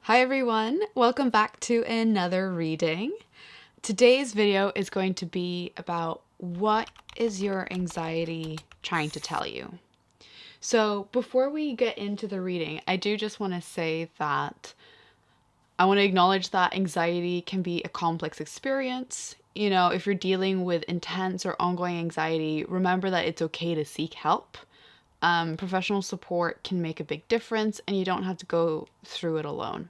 Hi everyone, welcome back to another reading. Today's video is going to be about what is your anxiety trying to tell you. So before we get into the reading, I do just want to say that I want to acknowledge that anxiety can be a complex experience. You know, if you're dealing with intense or ongoing anxiety, remember that it's okay to seek help. Professional support can make a big difference and you don't have to go through it alone.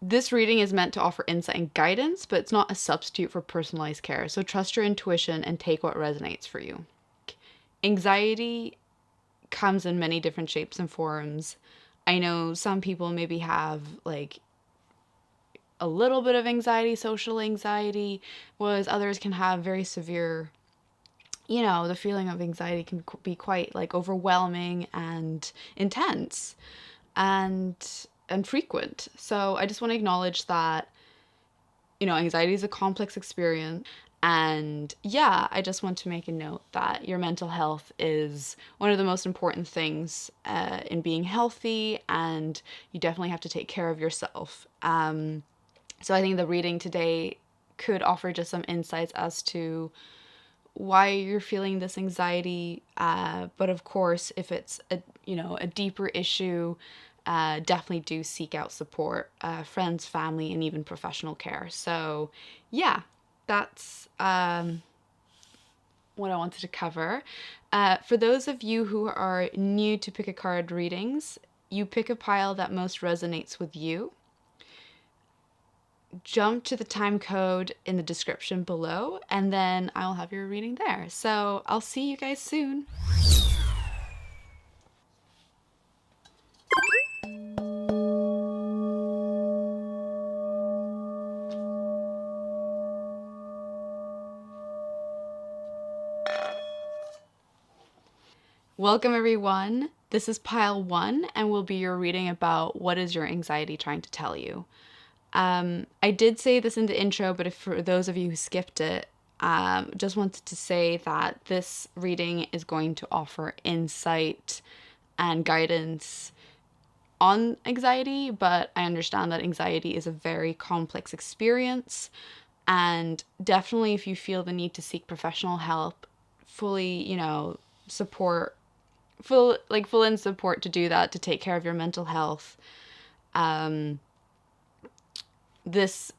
This reading is meant to offer insight and guidance, but it's not a substitute for personalized care. So trust your intuition and take what resonates for you. Anxiety comes in many different shapes and forms. I know some people maybe have like a little bit of anxiety, social anxiety, whereas others can have very severe, the feeling of anxiety can be quite like overwhelming and intense and frequent. So I just want to acknowledge that anxiety is a complex experience. And yeah, I just want to make a note that your mental health is one of the most important things in being healthy, and you definitely have to take care of yourself. So I think the reading today could offer just some insights as to why you're feeling this anxiety. But of course, if it's a deeper issue, definitely do seek out support, friends, family, and even professional care. So yeah, that's what I wanted to cover. For those of you who are new to pick a card readings, you pick a pile that most resonates with you. Jump to the time code in the description below, and then I'll have your reading there. So I'll see you guys soon. Welcome everyone. This is pile 1 and will be your reading about what is your anxiety trying to tell you. I did say this in the intro, but if for those of you who skipped it, just wanted to say that this reading is going to offer insight and guidance on anxiety, but I understand that anxiety is a very complex experience, and definitely if you feel the need to seek professional help, fully, support, full in support to do that, to take care of your mental health. This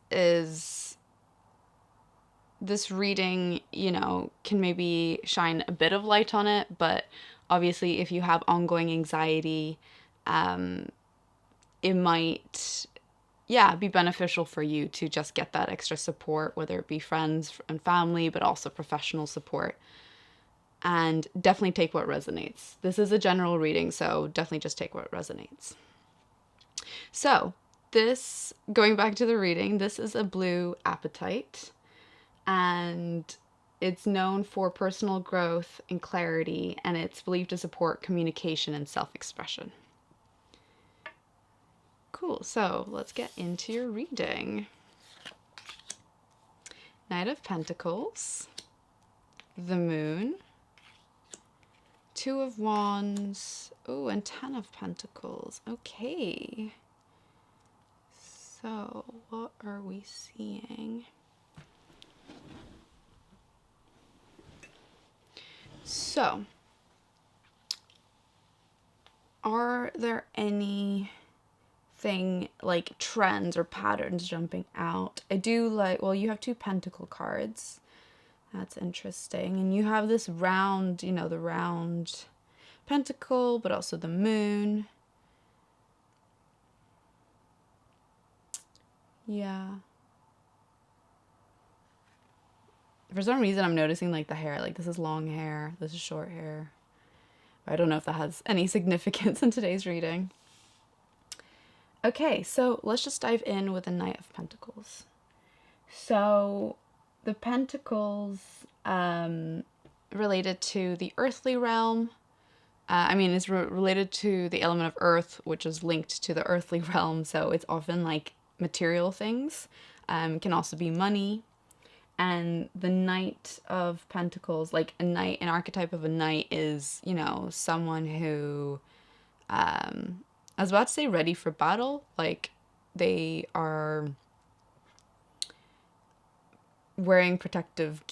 reading, can maybe shine a bit of light on it, but obviously if you have ongoing anxiety, it might, be beneficial for you to just get that extra support, whether it be friends and family, but also professional support. And definitely take what resonates. This is a general reading, so definitely just take what resonates. So, going back to the reading, this is a blue apatite, and it's known for personal growth and clarity, and it's believed to support communication and self-expression. Cool, so let's get into your reading. Knight of Pentacles, the Moon, Two of Wands, oh, and Ten of Pentacles. Okay. So, what are we seeing? So, are there anything like trends or patterns jumping out? I do you have two pentacle cards. That's interesting. And you have this round, the round pentacle, but also the moon. Yeah. For some reason, I'm noticing like the hair, like this is long hair, this is short hair. I don't know if that has any significance in today's reading. Okay, so let's just dive in with the Knight of Pentacles. So the Pentacles related to the earthly realm. It's related to the element of earth, which is linked to the earthly realm. So it's often like material things. Can also be money. And the Knight of Pentacles, like an archetype of a knight is, someone who I was about to say ready for battle. Like, they are wearing protective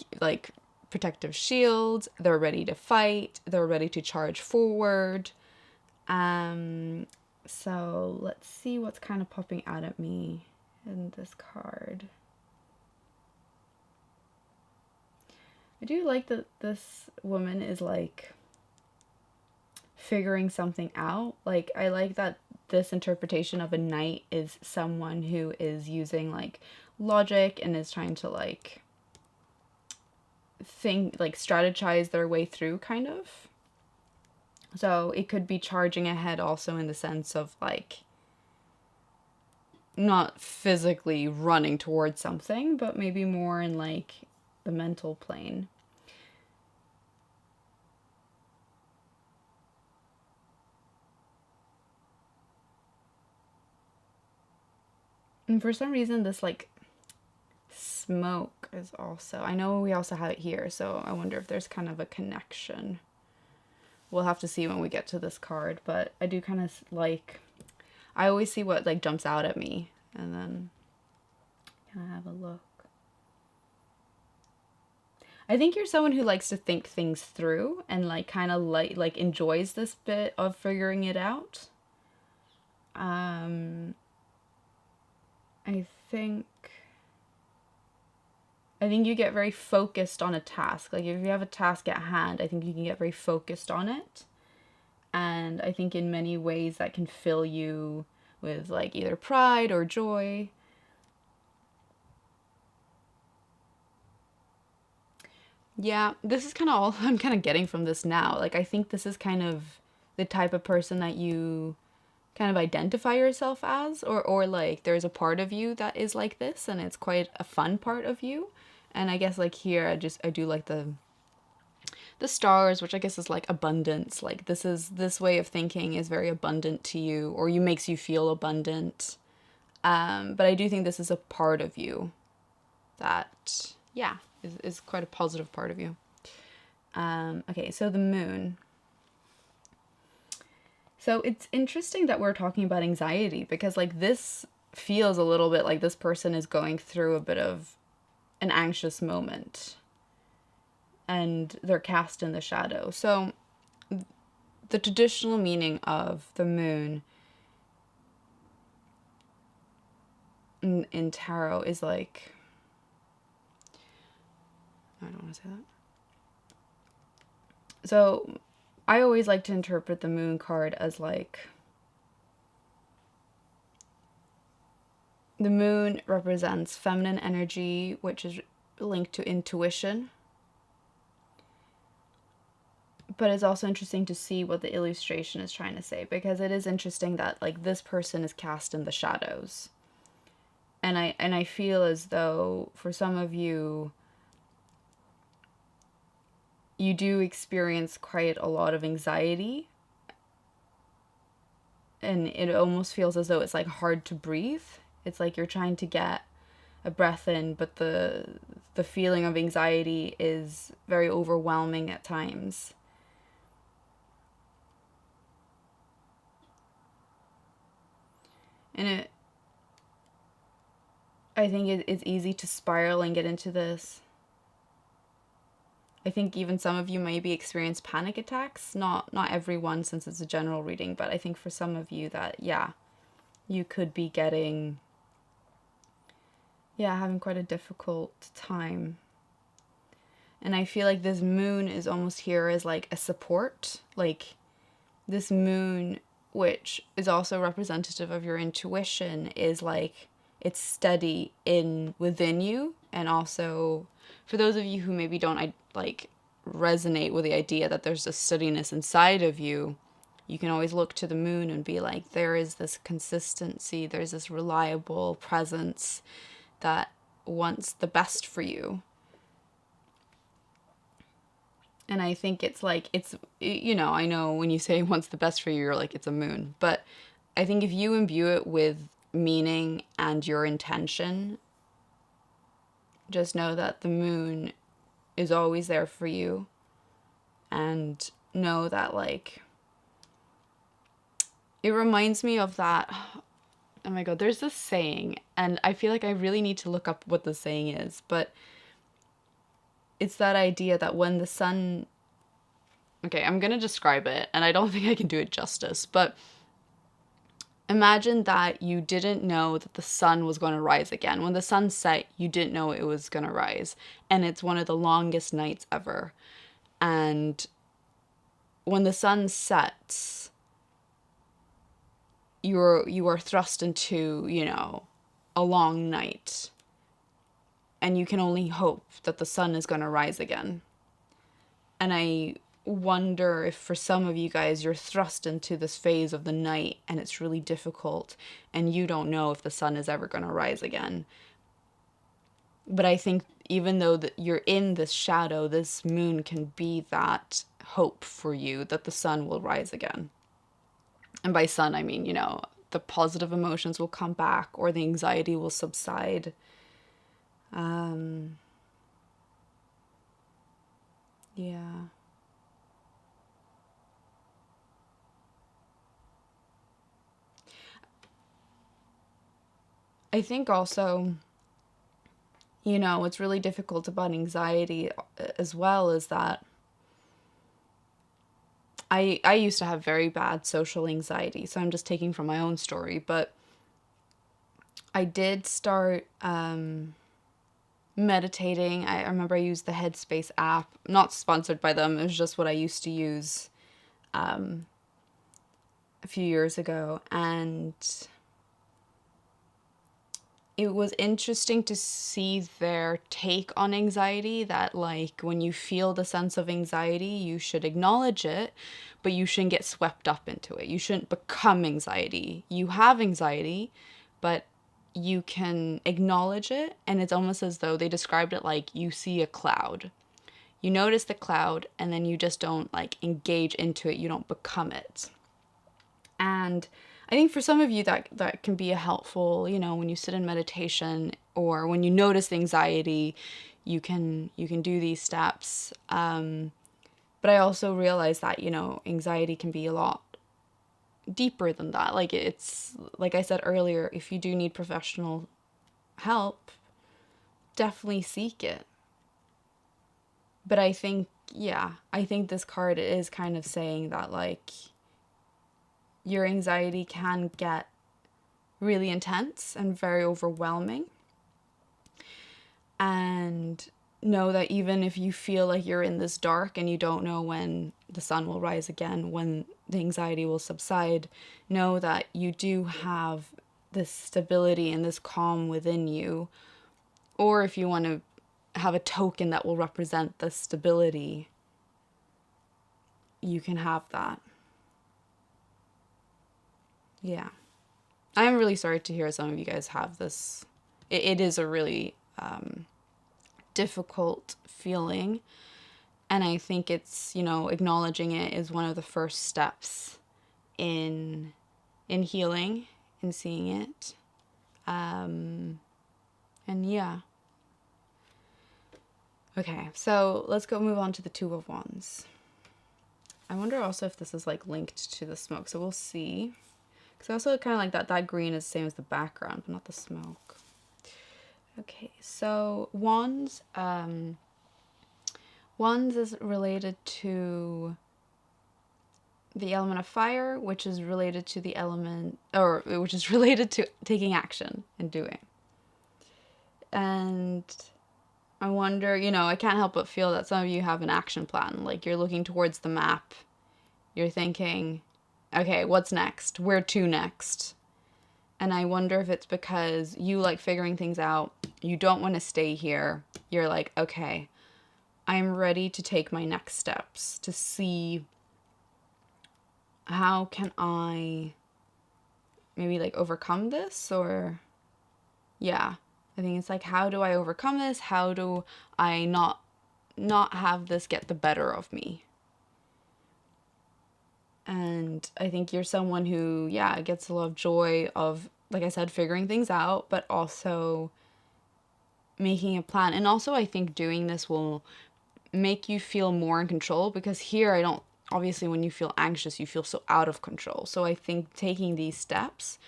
shields. They're ready to fight. They're ready to charge forward. Um, so let's see what's kind of popping out at me in this card. I do like that this woman is like figuring something out. Like, I like that this interpretation of a knight is someone who is using like logic and is trying to like think, like strategize their way through, kind of. So it could be charging ahead also in the sense of like not physically running towards something, but maybe more in like the mental plane. And for some reason, this like smoke is also, I know we also have it here, so I wonder if there's kind of a connection. We'll have to see when we get to this card, but I do kind of like, I always see what like jumps out at me and then kind of have a look. I think you're someone who likes to think things through and like kind of like enjoys this bit of figuring it out. I think you get very focused on a task. Like, if you have a task at hand, I think you can get very focused on it. And I think in many ways that can fill you with like either pride or joy. Yeah, this is kind of all I'm kind of getting from this now. Like, I think this is kind of the type of person that you kind of identify yourself as, or like there's a part of you that is like this and it's quite a fun part of you. And I guess like here I do like the stars, which I guess is like abundance. Like, this way of thinking is very abundant to you, or you makes you feel abundant. But I do think this is a part of you that, yeah, is quite a positive part of you. Okay, so the moon. So it's interesting that we're talking about anxiety, because like this feels a little bit like this person is going through a bit of an anxious moment and they're cast in the shadow. So the traditional meaning of the moon in tarot is like, I don't want to say that. So I always like to interpret the moon card as like, the moon represents feminine energy, which is linked to intuition. But it's also interesting to see what the illustration is trying to say, because it is interesting that like this person is cast in the shadows. And I feel as though for some of you, you do experience quite a lot of anxiety, and it almost feels as though it's like hard to breathe. It's like you're trying to get a breath in, but the feeling of anxiety is very overwhelming at times. And I think it's easy to spiral and get into this. I think even some of you maybe experience panic attacks. Not everyone, since it's a general reading, but I think for some of you that, yeah, you could be getting, yeah, having quite a difficult time. And I feel like this moon is almost here as like a support. Like, this moon, which is also representative of your intuition, is like, it's steady within you. And also for those of you who maybe don't like resonate with the idea that there's a steadiness inside of you, you can always look to the moon and be like, there is this consistency, there's this reliable presence that wants the best for you. And I think it's like, it's, you know, I know when you say wants the best for you, you're like, it's a moon. But I think if you imbue it with meaning and your intention, just know that the moon is always there for you. And know that, like, It reminds me of that. Oh my God, there's this saying, and I feel like I really need to look up what the saying is, but it's that idea that when the sun. Okay, I'm gonna describe it, and I don't think I can do it justice, but imagine that you didn't know that the sun was going to rise again. When the sun set, you didn't know it was going to rise, and it's one of the longest nights ever. And when the sun sets, you are thrust into, a long night, and you can only hope that the sun is going to rise again. And I wonder if for some of you guys you're thrust into this phase of the night and it's really difficult and you don't know if the sun is ever going to rise again. But I think even though that you're in this shadow, this moon can be that hope for you that the sun will rise again. And by sun, I mean, the positive emotions will come back or the anxiety will subside. Yeah. I think also, what's really difficult about anxiety as well is that I used to have very bad social anxiety. So I'm just taking from my own story, but I did start meditating. I remember I used the Headspace app, not sponsored by them. It was just what I used to use a few years ago. And it was interesting to see their take on anxiety, that like when you feel the sense of anxiety, you should acknowledge it, but you shouldn't get swept up into it. You shouldn't become anxiety. You have anxiety, but you can acknowledge it, and it's almost as though they described it like you see a cloud. You notice the cloud, and then you just don't like engage into it. You don't become it. And I think for some of you that can be a helpful, when you sit in meditation or when you notice the anxiety, you can do these steps. But I also realize that, anxiety can be a lot deeper than that. Like it's, like I said earlier, if you do need professional help, definitely seek it. But I think, yeah, I think this card is kind of saying that like your anxiety can get really intense and very overwhelming. And know that even if you feel like you're in this dark and you don't know when the sun will rise again, when the anxiety will subside, know that you do have this stability and this calm within you. Or if you want to have a token that will represent the stability, you can have that. Yeah. I'm really sorry to hear some of you guys have this. It is a really difficult feeling. And I think it's, acknowledging it is one of the first steps in healing, in seeing it. And yeah. Okay, so let's go move on to the Two of Wands. I wonder also if this is like linked to the smoke. So we'll see. Because I also kind of like that green is the same as the background, but not the smoke. Okay, so Wands. Wands is related to the element of fire, which is related to the element, or which is related to taking action and doing. And I wonder, I can't help but feel that some of you have an action plan. Like you're looking towards the map. You're thinking, okay, what's next? Where to next? And I wonder if it's because you like figuring things out. You don't want to stay here. You're like, okay, I'm ready to take my next steps to see how can I maybe like overcome this, or yeah, I think it's like, how do I overcome this? How do I not have this get the better of me? And I think you're someone who, yeah, gets a lot of joy of, like I said, figuring things out, but also making a plan. And also I think doing this will make you feel more in control, because here obviously when you feel anxious, you feel so out of control. So I think taking these steps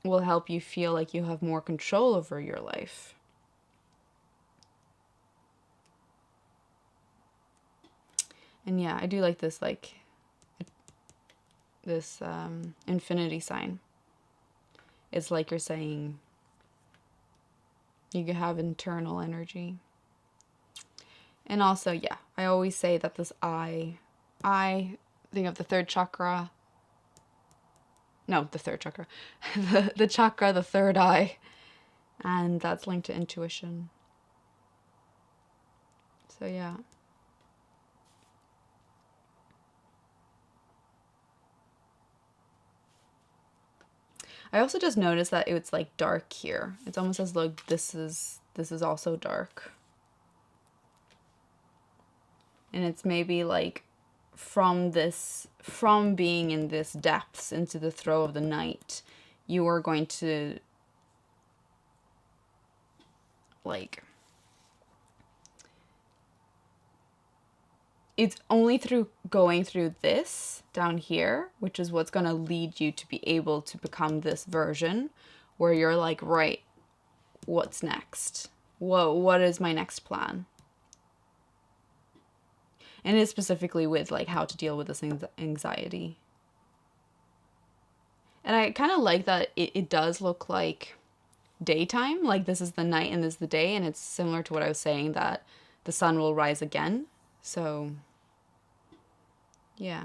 will help you feel like you have more control over your life. And yeah, I do like this, like, this infinity sign. It's like you're saying you have internal energy. And also, yeah, I always say that this I think of the third chakra. No, the third chakra. the chakra, the third eye. And that's linked to intuition. So, yeah. I also just noticed that it's like dark here. It's almost as though this is also dark. And it's maybe like from being in this depths into the throe of the night, you are going to like, it's only through going through this down here, which is what's going to lead you to be able to become this version where you're like, right, what's next? What is my next plan? And it's specifically with like how to deal with this anxiety. And I kind of like that it does look like daytime, like this is the night and this is the day, and it's similar to what I was saying, that the sun will rise again. So yeah.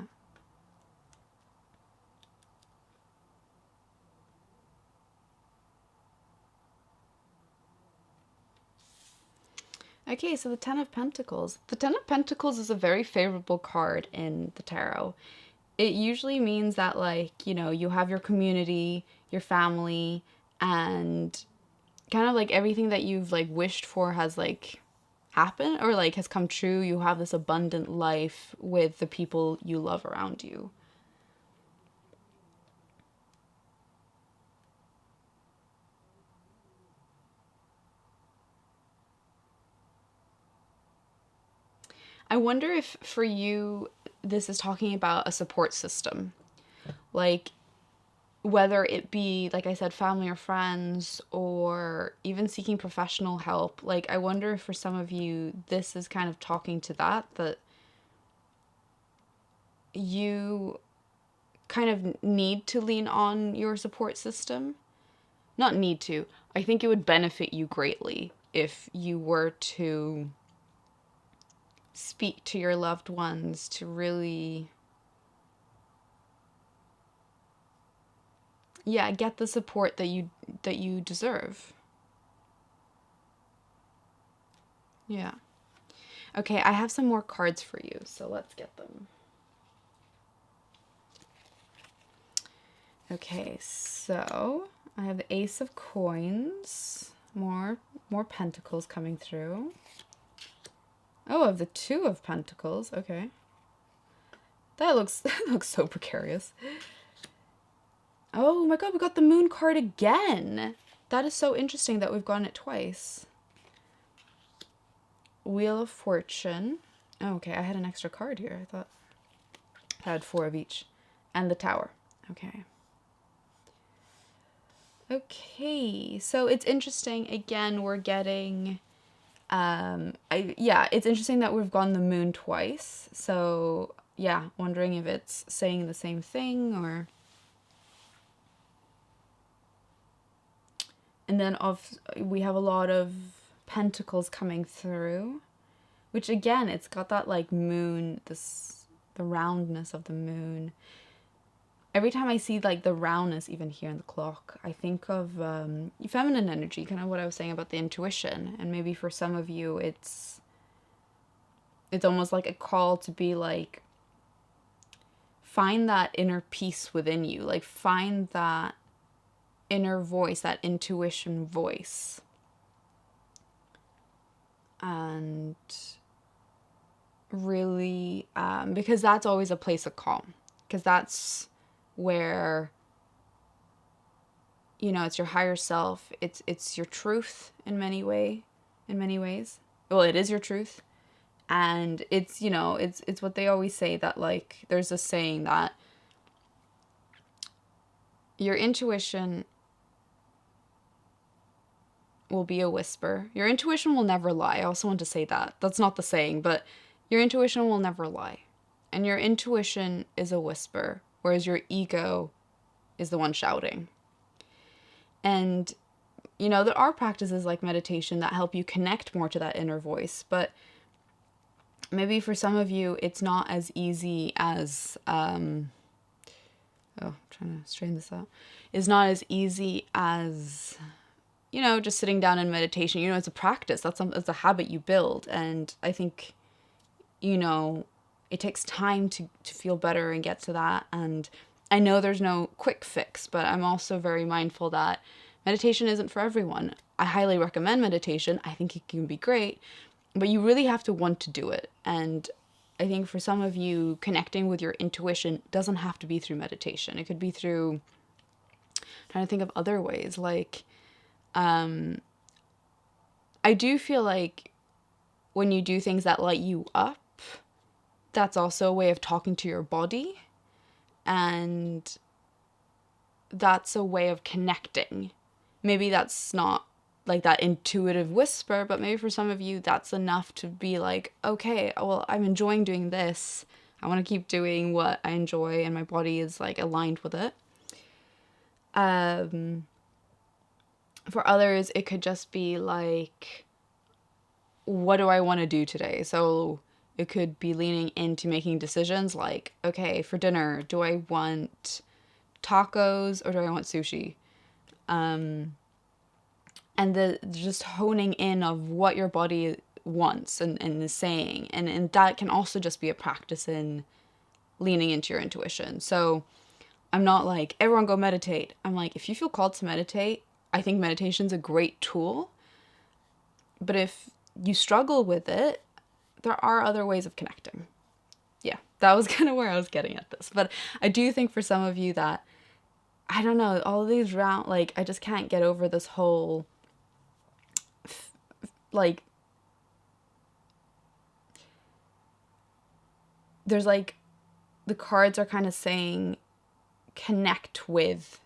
Okay, so the Ten of Pentacles. The Ten of Pentacles is a very favorable card in the tarot. It usually means that, like, you know, you have your community, your family, and kind of like everything that you've like wished for has like happened or like has come true. You have this abundant life with the people you love around you. I wonder if for you, this is talking about a support system. Like, whether it be, like I said, family or friends, or even seeking professional help. Like, I wonder if for some of you, this is kind of talking to that you kind of need to lean on your support system. Not need to. I think it would benefit you greatly if you were to speak to your loved ones to really, yeah, get the support that you deserve. Yeah. Okay, I have some more cards for you, so let's get them. Okay, so I have the Ace of Coins, more pentacles coming through. Oh, I have the Two of Pentacles. Okay. That looks so precarious. Oh my god, we got the Moon card again. That is so interesting that we've gotten it twice. Wheel of Fortune. Oh, okay, I had an extra card here. I thought I had 4 of each. And the Tower. Okay. Okay, so it's interesting. Again, we're getting... it's interesting that we've gone the Moon twice. So, yeah, wondering if it's saying the same thing or... And then we have a lot of pentacles coming through, which again, it's got that like moon, the roundness of the moon. Every time I see like the roundness, even here in the clock, I think of feminine energy, kind of what I was saying about the intuition. And maybe for some of you, it's almost like a call to be like, find that inner peace within you, like find that inner voice, that intuition voice. And really, because that's always a place of calm, because that's where, you know, it's your higher self, it's your truth in many ways. Well, it is your truth, And it's, you know, it's what they always say, that like there's a saying that your intuition will be a whisper. Your intuition will never lie. I also want to say that. That's not the saying, but your intuition will never lie. And your intuition is a whisper, whereas your ego is the one shouting. And, you know, there are practices like meditation that help you connect more to that inner voice, but maybe for some of you, it's not as easy as, I'm trying to straighten this out. It's not as easy as, you know, just sitting down in meditation. You know, it's a practice. It's a habit you build. And I think, you know, it takes time to feel better and get to that. And I know there's no quick fix, but I'm also very mindful that meditation isn't for everyone. I highly recommend meditation. I think it can be great, but you really have to want to do it. And I think for some of you, connecting with your intuition doesn't have to be through meditation. It could be through, trying to think of other ways, like, I do feel like when you do things that light you up, that's also a way of talking to your body, and that's a way of connecting. Maybe that's not like that intuitive whisper, but maybe for some of you that's enough to be like, okay, well, I'm enjoying doing this. I want to keep doing what I enjoy, and my body is like aligned with it. For others, it could just be like, what do I want to do today? So it could be leaning into making decisions like, okay, for dinner, do I want tacos or do I want sushi? And just honing in of what your body wants and is saying. And that can also just be a practice in leaning into your intuition. So I'm not like, everyone go meditate. I'm like, if you feel called to meditate, I think meditation's a great tool. But if you struggle with it, there are other ways of connecting. Yeah, that was kind of where I was getting at this. But I do think for some of you that, I don't know, all of these round, like, I just can't get over this whole, like, there's like, the cards are kind of saying connect with,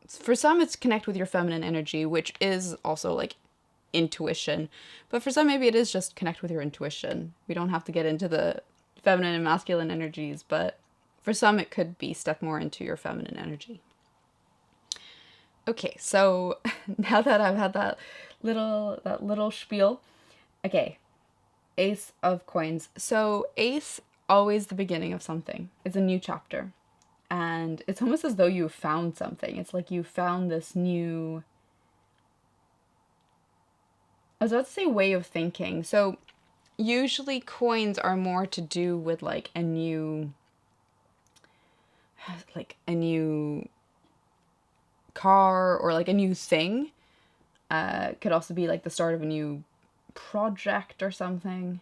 for some it's connect with your feminine energy, which is also like intuition, but for some maybe it is just connect with your intuition. We don't have to get into the feminine and masculine energies, but for some it could be step more into your feminine energy. Okay, so now that I've had that little spiel, okay, Ace of Coins. So Ace, always the beginning of something. It's a new chapter, and it's almost as though you found something. It's like you found this new, I was about to say way of thinking. So usually coins are more to do with like a new car or like a new thing. Could also be like the start of a new project or something.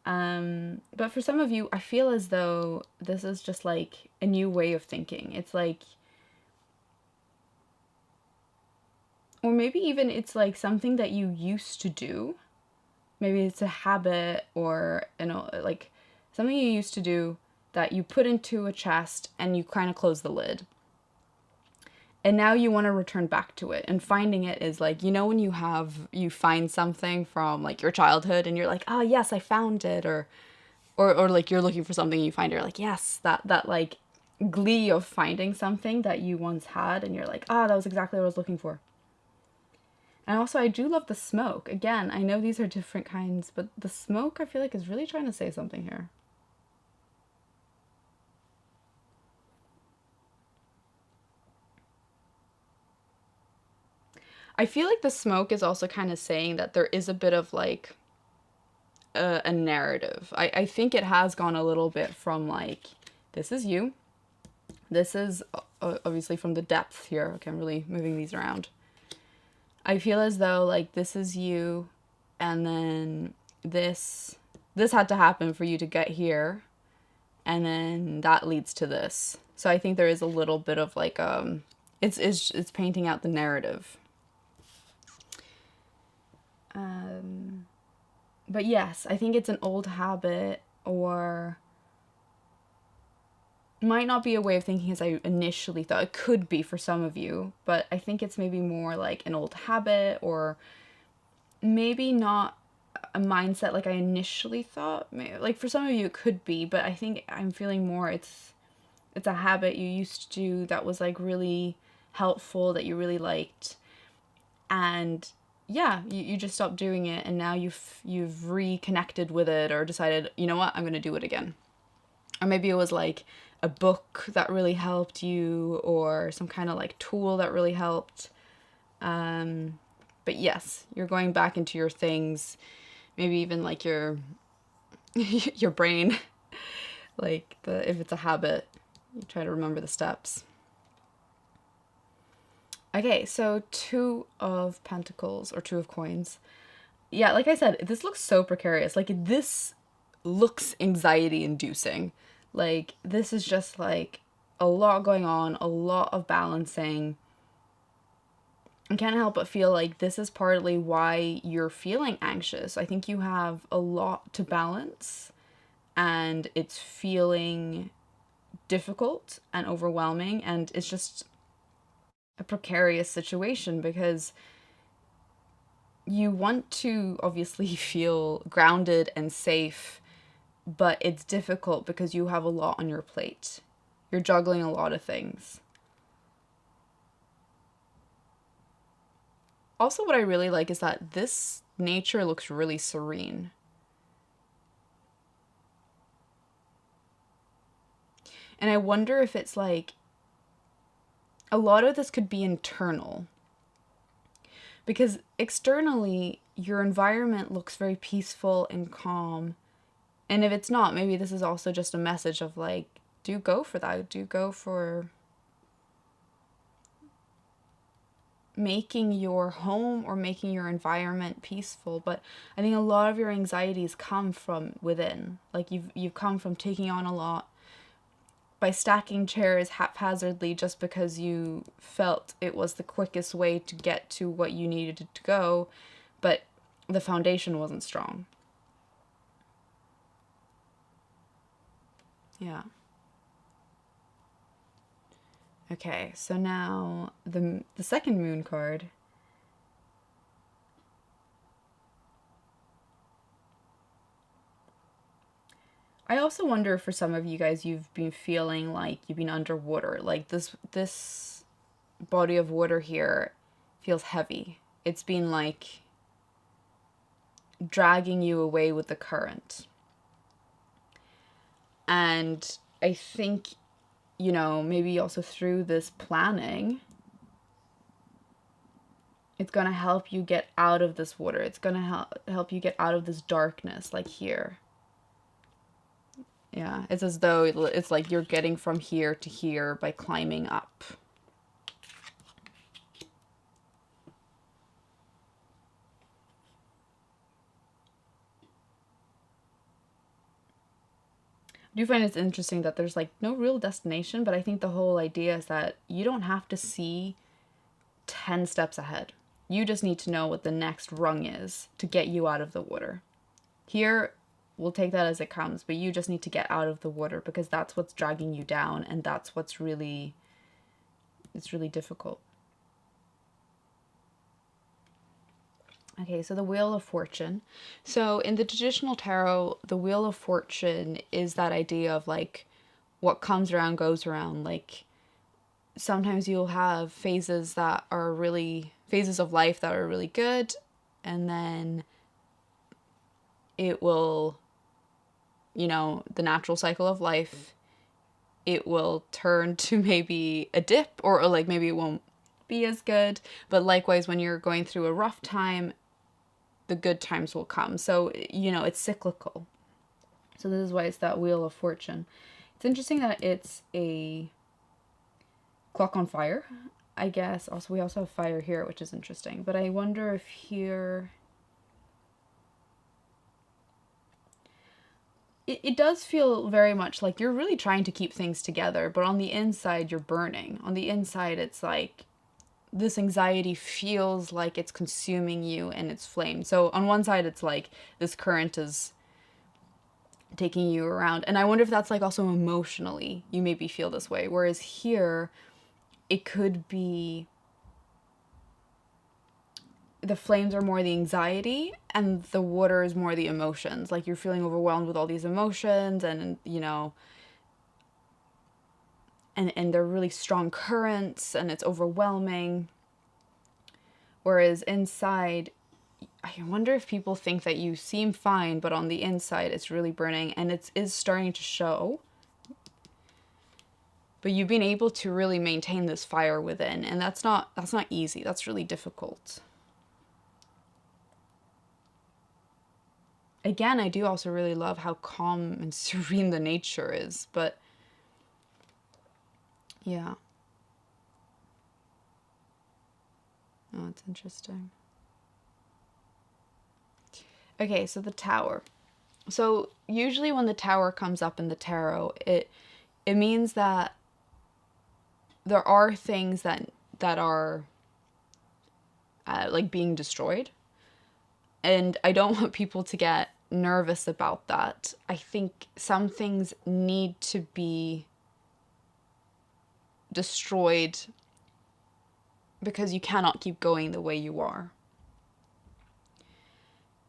But for some of you, I feel as though this is just like a new way of thinking. It's like, or maybe even it's like something that you used to do. Maybe it's a habit, or, you know, like something you used to do that you put into a chest and you kind of close the lid. And now you want to return back to it. And finding it is like, you know, when you find something from like your childhood and you're like, oh yes, I found it. Or like you're looking for something and you find it, you're like, yes, that like glee of finding something that you once had. And you're like, that was exactly what I was looking for. And also, I do love the smoke. Again, I know these are different kinds, but the smoke, I feel like, is really trying to say something here. I feel like the smoke is also kind of saying that there is a bit of like a narrative. I think it has gone a little bit from like, this is you. This is obviously from the depth here. Okay, I'm really moving these around. I feel as though like this is you, and then this had to happen for you to get here, and then that leads to this. So I think there is a little bit of like it's painting out the narrative. But yes, I think it's an old habit, or might not be a way of thinking as I initially thought. It could be for some of you, but I think it's maybe more like an old habit, or maybe not a mindset like I initially thought. Like for some of you it could be, but I think I'm feeling more it's a habit you used to do that was like really helpful, that you really liked, and yeah, you just stopped doing it, and now you've reconnected with it, or decided, you know what, I'm gonna do it again. Or maybe it was like a book that really helped you, or some kind of like tool that really helped. Um, but yes, you're going back into your things, maybe even like your your brain, like the if it's a habit, you try to remember the steps. Okay, so two of pentacles or two of coins. Yeah, like I said, this looks so precarious. Like this looks anxiety inducing. Like this is just like a lot going on, a lot of balancing. I can't help but feel like this is partly why you're feeling anxious. I think you have a lot to balance, and it's feeling difficult and overwhelming, and it's just a precarious situation because you want to obviously feel grounded and safe, but it's difficult because you have a lot on your plate. You're juggling a lot of things. Also, what I really like is that this nature looks really serene. And I wonder if it's like a lot of this could be internal. Because externally, your environment looks very peaceful and calm. And if it's not, maybe this is also just a message of like, do go for that. Do go for making your home or making your environment peaceful. But I think a lot of your anxieties come from within. Like you've come from taking on a lot by stacking chairs haphazardly just because you felt it was the quickest way to get to what you needed to go, but the foundation wasn't strong. Yeah. Okay, so now the second moon card. I also wonder, for some of you guys, you've been feeling like you've been underwater. Like this body of water here feels heavy. It's been like dragging you away with the current. And I think, you know, maybe also through this planning, it's going to help you get out of this water. It's going to help you get out of this darkness, like here. Yeah, it's as though it's like you're getting from here to here by climbing up. I do find it's interesting that there's like no real destination, but I think the whole idea is that you don't have to see 10 steps ahead. You just need to know what the next rung is to get you out of the water. Here, we'll take that as it comes, but you just need to get out of the water because that's what's dragging you down, and that's what's really, it's really difficult. Okay, so the Wheel of Fortune. So in the traditional tarot, the Wheel of Fortune is that idea of like what comes around goes around. Like sometimes you'll have phases of life that are really good, and then it will, you know, the natural cycle of life, it will turn to maybe a dip, or like maybe it won't be as good. But likewise, when you're going through a rough time, the good times will come. So, you know, it's cyclical. So this is why it's that Wheel of Fortune. It's interesting that it's a clock on fire, I guess. Also, we also have fire here, which is interesting. But I wonder if here... It does feel very much like you're really trying to keep things together, but on the inside, you're burning. On the inside, it's like this anxiety feels like it's consuming you in its flame. So on one side, it's like this current is taking you around. And I wonder if that's like also emotionally, you maybe feel this way. Whereas here, it could be the flames are more the anxiety and the water is more the emotions. Like you're feeling overwhelmed with all these emotions and, you know, and they're really strong currents and it's overwhelming. Whereas inside, I wonder if people think that you seem fine, but on the inside it's really burning and it is starting to show. But you've been able to really maintain this fire within, and that's not easy. That's really difficult. Again, I do also really love how calm and serene the nature is, but yeah. Oh, it's interesting. Okay, so the tower. So usually when the tower comes up in the tarot, it means that there are things that are like being destroyed, and I don't want people to get nervous about that. I think some things need to be destroyed because you cannot keep going the way you are.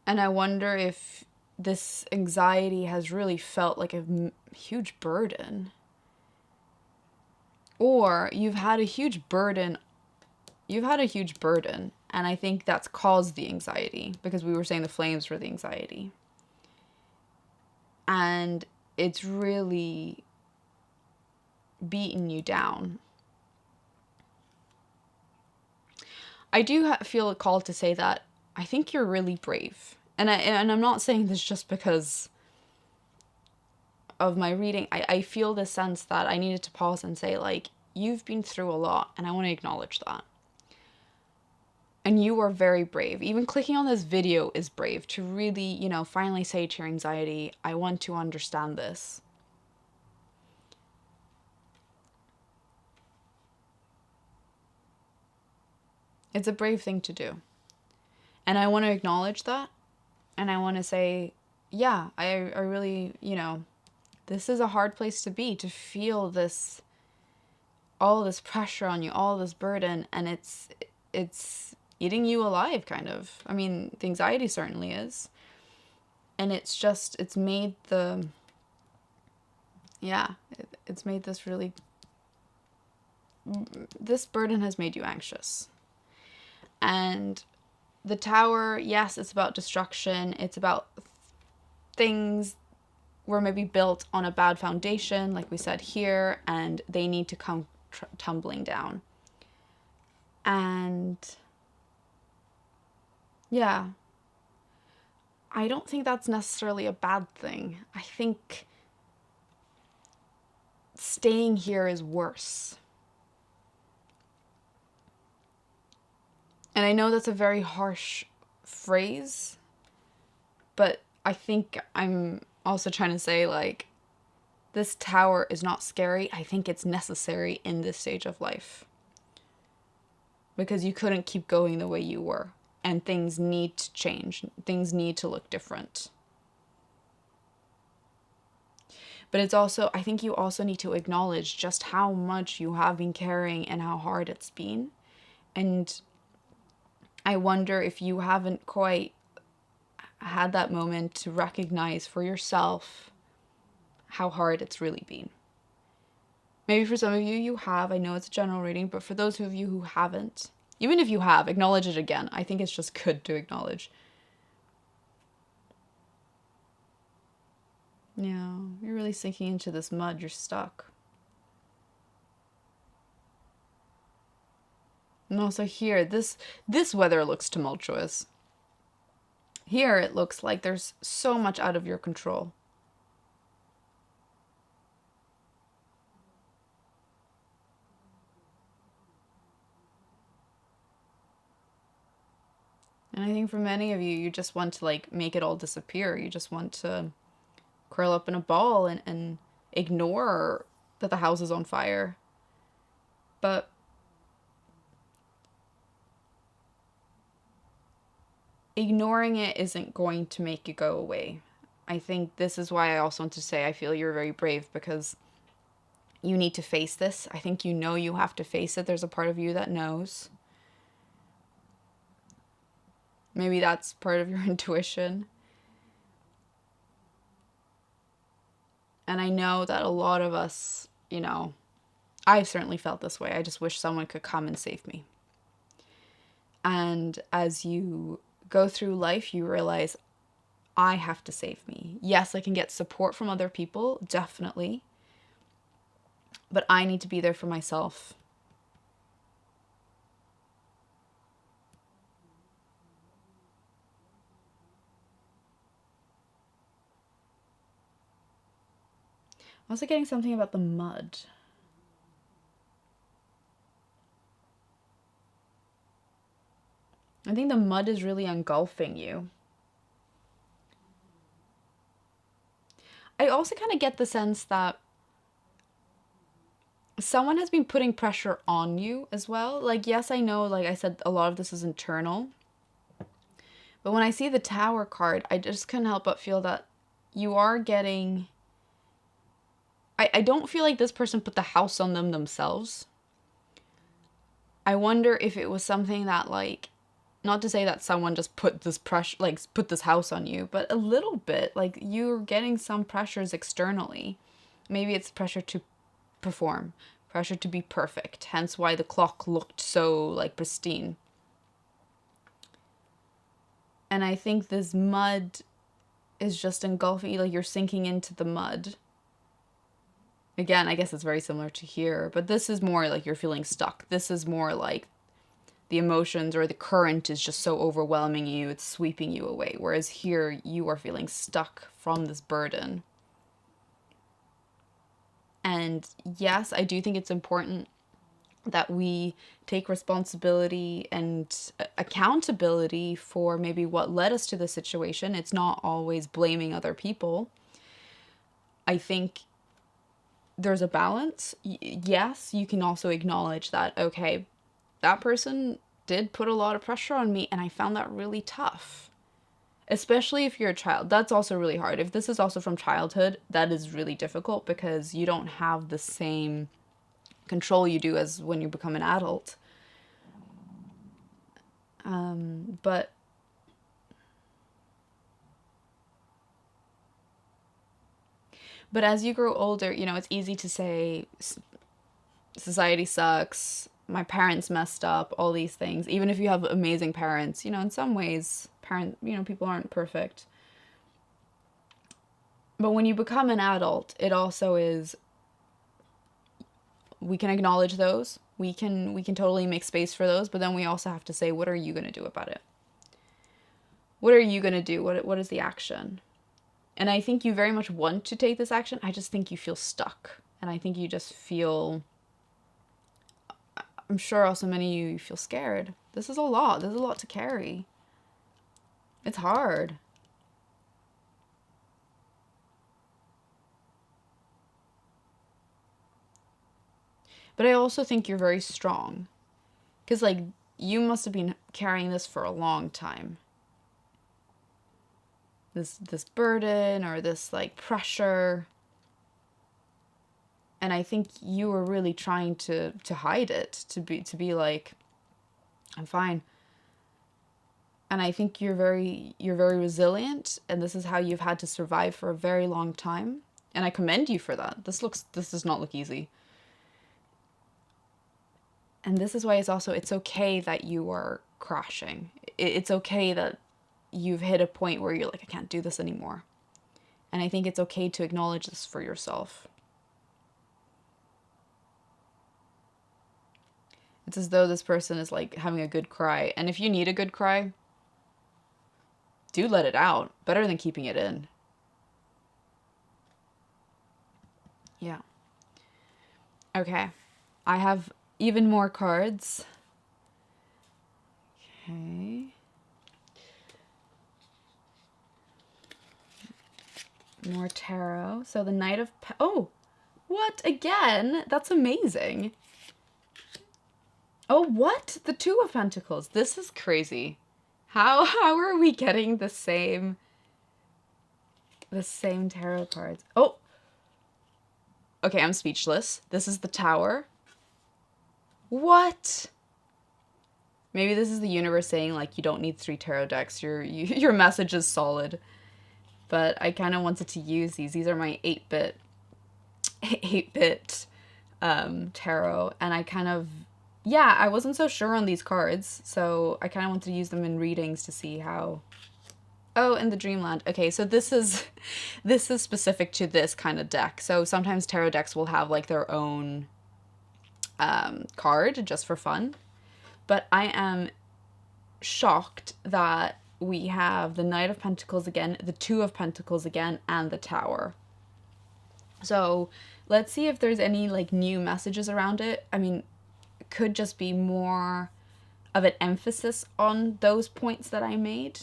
And I wonder if this anxiety has really felt like a huge burden. Or you've had a huge burden. And I think that's caused the anxiety because we were saying the flames were the anxiety. And it's really beaten you down. I do feel called to say that I think you're really brave. And I'm not saying this just because of my reading. I feel this sense that I needed to pause and say, like, you've been through a lot, and I want to acknowledge that. And you are very brave. Even clicking on this video is brave to really, you know, finally say to your anxiety, I want to understand this. It's a brave thing to do. And I want to acknowledge that. And I want to say, yeah, I really, you know, this is a hard place to be, to feel this, all this pressure on you, all this burden, and it's eating you alive, kind of. I mean, the anxiety certainly is. And it's made it's made this really, this burden has made you anxious. And the tower, yes, it's about destruction. It's about things were maybe built on a bad foundation, like we said here, and they need to come tumbling down. And yeah, I don't think that's necessarily a bad thing. I think staying here is worse. And I know that's a very harsh phrase, but I think I'm also trying to say, like, this tower is not scary. I think it's necessary in this stage of life. Because you couldn't keep going the way you were. And things need to change. Things need to look different. But it's also, I think you also need to acknowledge just how much you have been carrying and how hard it's been. And I wonder if you haven't quite had that moment to recognize for yourself how hard it's really been. Maybe for some of you, you have. I know it's a general reading, but for those of you who haven't, even if you have, acknowledge it again. I think it's just good to acknowledge. Yeah, you're really sinking into this mud. You're stuck. And also here, this weather looks tumultuous. Here it looks like there's so much out of your control. And I think for many of you, you just want to, like, make it all disappear. You just want to curl up in a ball and ignore that the house is on fire. But ignoring it isn't going to make it go away. I think this is why I also want to say I feel you're very brave, because you need to face this. I think you know you have to face it. There's a part of you that knows. Maybe that's part of your intuition. And I know that a lot of us, you know, I've certainly felt this way. I just wish someone could come and save me. And as you go through life, you realize, I have to save me. Yes, I can get support from other people, definitely. But I need to be there for myself. I was getting something about the mud. I think the mud is really engulfing you. I also kind of get the sense that someone has been putting pressure on you as well. Like, yes, I know, like I said, a lot of this is internal. But when I see the Tower card, I just couldn't help but feel that you are getting... I don't feel like this person put the house on them themselves. I wonder if it was something that, like, not to say that someone just put this pressure, like, put this house on you, but a little bit, like, you're getting some pressures externally. Maybe it's pressure to perform, pressure to be perfect, hence why the clock looked so, like, pristine. And I think this mud is just engulfing you, like you're sinking into the mud. Again, I guess it's very similar to here, but this is more like you're feeling stuck. This is more like the emotions or the current is just so overwhelming you, it's sweeping you away. Whereas here, you are feeling stuck from this burden. And yes, I do think it's important that we take responsibility and accountability for maybe what led us to the situation. It's not always blaming other people. I think there's a balance. Yes, you can also acknowledge that, okay, that person did put a lot of pressure on me and I found that really tough. Especially if you're a child. That's also really hard. If this is also from childhood, that is really difficult because you don't have the same control you do as when you become an adult. But as you grow older, you know, it's easy to say society sucks, my parents messed up, all these things. Even if you have amazing parents, you know, in some ways, people aren't perfect. But when you become an adult, it also is, we can acknowledge those. We can totally make space for those, but then we also have to say, what are you going to do about it? What are you going to do? What is the action? And I think you very much want to take this action. I just think you feel stuck. And I think you just feel, I'm sure also many of you feel scared. This is a lot. There's a lot to carry. It's hard. But I also think you're very strong. Because, like, you must have been carrying this for a long time. This burden or this, like, pressure. And I think you were really trying to hide it. To be like, I'm fine. And I think you're very resilient. And this is how you've had to survive for a very long time. And I commend you for that. This does not look easy. And this is why it's okay that you are crashing. It's okay that you've hit a point where you're like, I can't do this anymore. And I think it's okay to acknowledge this for yourself. It's as though this person is like having a good cry. And if you need a good cry, do let it out. Better than keeping it in. Yeah. Okay. I have even more cards. Okay. More tarot. So the Knight of... Oh! What? Again? That's amazing. Oh, what? The Two of Pentacles. This is crazy. How are we getting the same tarot cards? Oh, okay, I'm speechless. This is the Tower. What? Maybe this is the universe saying, like, you don't need 3 tarot decks. Your message is solid. But I kind of wanted to use these. These are my 8-bit tarot. And I kind of, yeah, I wasn't so sure on these cards. So I kind of wanted to use them in readings to see how... Oh, in the Dreamland. Okay, so this is specific to this kind of deck. So sometimes tarot decks will have, like, their own card just for fun. But I am shocked that we have the Knight of Pentacles again, the Two of Pentacles again, and the Tower. So let's see if there's any, like, new messages around it. I mean, it could just be more of an emphasis on those points that I made.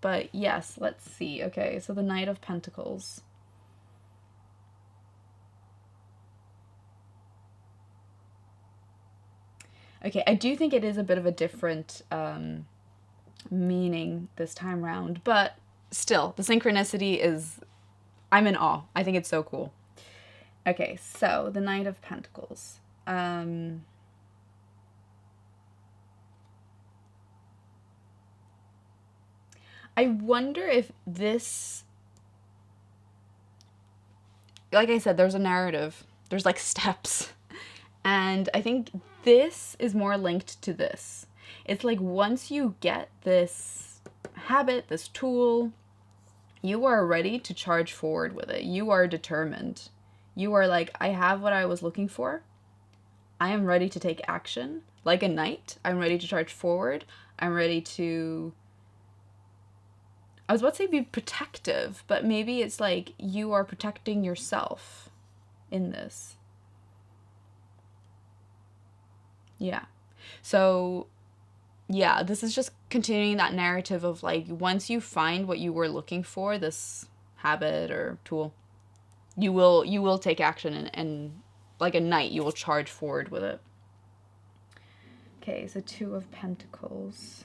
But yes, let's see. Okay, so the Knight of Pentacles. Okay, I do think it is a bit of a different meaning this time round, but still, the synchronicity is... I'm in awe. I think it's so cool. Okay, so the Knight of Pentacles. I wonder if this... Like I said, there's a narrative. There's, like, steps. And I think this is more linked to this. It's like once you get this habit, this tool, you are ready to charge forward with it. You are determined. You are like, I have what I was looking for. I am ready to take action. Like a knight, I'm ready to charge forward. I'm ready to... I was about to say be protective, but maybe it's like you are protecting yourself in this. Yeah. So, yeah, this is just continuing that narrative of, like, once you find what you were looking for, this habit or tool, you will take action and like a knight, you will charge forward with it. Okay, so Two of Pentacles,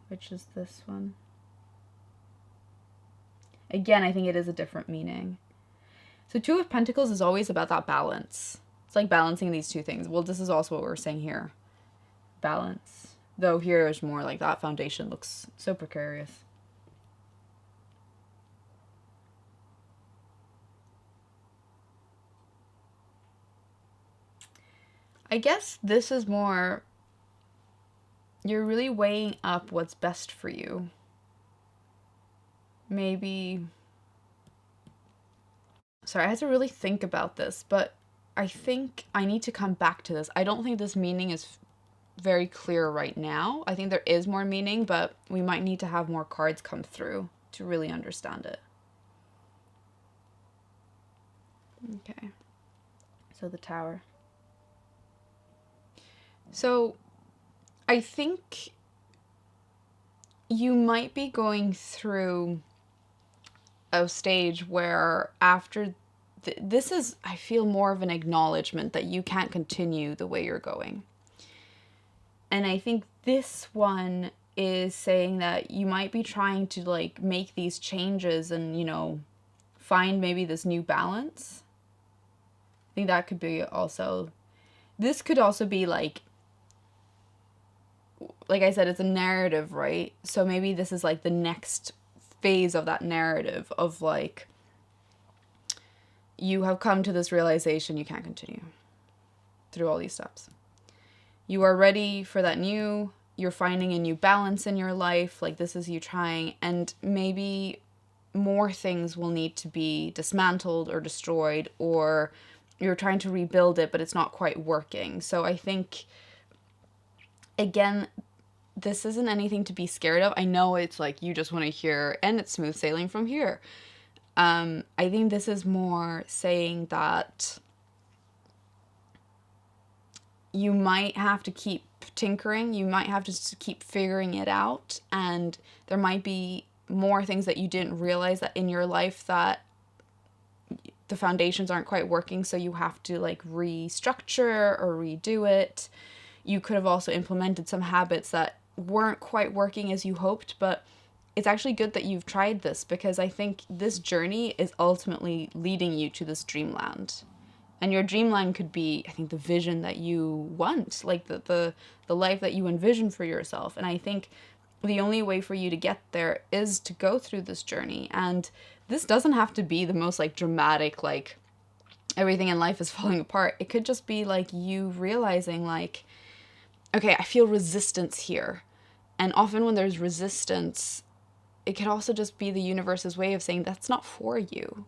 which is this one. Again, I think it is a different meaning. So Two of Pentacles is always about that balance. It's like balancing these two things. Well, this is also what we're saying here. Balance. Though here is more like that foundation looks so precarious. I guess this is more... You're really weighing up what's best for you. Maybe... Sorry, I had to really think about this, but I think I need to come back to this. I don't think this meaning is very clear right now. I think there is more meaning, but we might need to have more cards come through to really understand it. Okay. So the Tower. So I think you might be going through a stage where after this is, I feel, more of an acknowledgement that you can't continue the way you're going. And I think this one is saying that you might be trying to, like, make these changes and, you know, find maybe this new balance. I think that could be also... This could also be, like I said, it's a narrative, right? So maybe this is, like, the next phase of that narrative of, like... You have come to this realization you can't continue through all these steps. You are ready for that new, you're finding a new balance in your life, like this is you trying, and maybe more things will need to be dismantled or destroyed, or you're trying to rebuild it, but it's not quite working. So I think, again, this isn't anything to be scared of. I know it's like you just want to hear, and it's smooth sailing from here. I think this is more saying that you might have to keep tinkering, you might have to keep figuring it out, and there might be more things that you didn't realize that in your life that the foundations aren't quite working, so you have to, like, restructure or redo it. You could have also implemented some habits that weren't quite working as you hoped, but it's actually good that you've tried this, because I think this journey is ultimately leading you to this dreamland. And your dreamland could be, I think, the vision that you want, like the life that you envision for yourself. And I think the only way for you to get there is to go through this journey. And this doesn't have to be the most like dramatic, like everything in life is falling apart. It could just be like you realizing like, okay, I feel resistance here. And often when there's resistance, it could also just be the universe's way of saying that's not for you.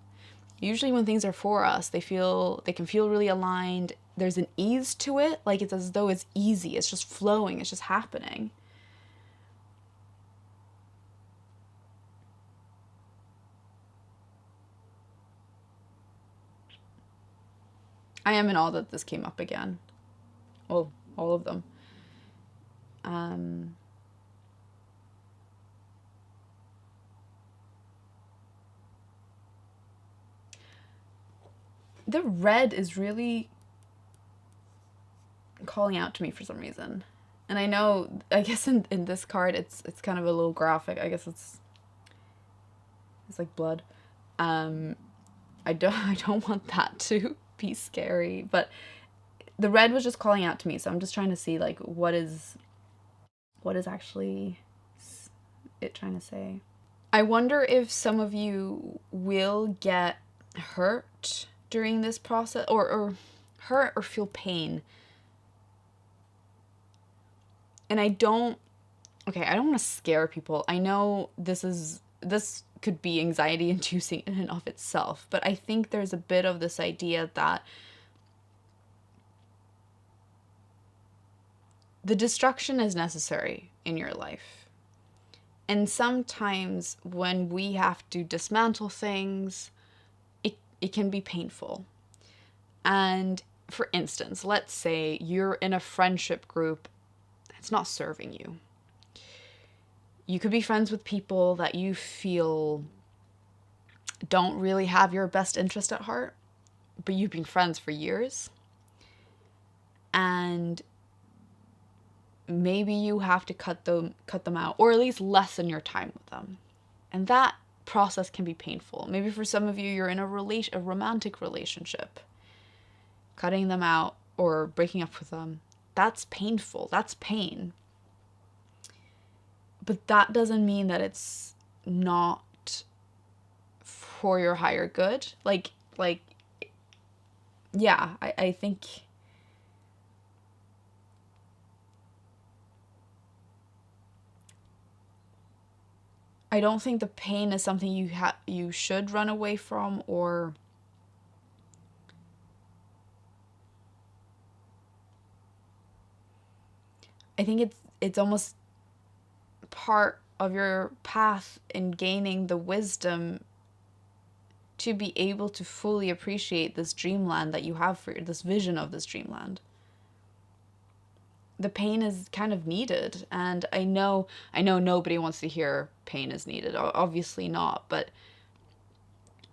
Usually when things are for us, they can feel really aligned. There's an ease to it, like it's as though it's easy. It's just flowing, it's just happening. I am in awe that this came up again. Well, all of them. Um, the red is really calling out to me for some reason. And I know, I guess in this card, it's kind of a little graphic. I guess it's like blood. Um, I don't want that to be scary, but the red was just calling out to me. So I'm just trying to see like what is actually it trying to say. I wonder if some of you will get hurt during this process, or hurt or feel pain. And I don't want to scare people. I know this could be anxiety inducing in and of itself, but I think there's a bit of this idea that the destruction is necessary in your life. And sometimes when we have to dismantle things, it can be painful. And for instance, let's say you're in a friendship group that's not serving you. You could be friends with people that you feel don't really have your best interest at heart, but you've been friends for years. And maybe you have to cut them out, or at least lessen your time with them. And that process can be painful. Maybe for some of you, you're in a romantic relationship. Cutting them out or breaking up with them, that's painful. That's pain. But that doesn't mean that it's not for your higher good. Yeah, I think I don't think the pain is something you should run away from, or I think it's almost part of your path in gaining the wisdom to be able to fully appreciate this dreamland that you have for this vision of this dreamland. The pain is kind of needed, and I know nobody wants to hear pain is needed, obviously not, but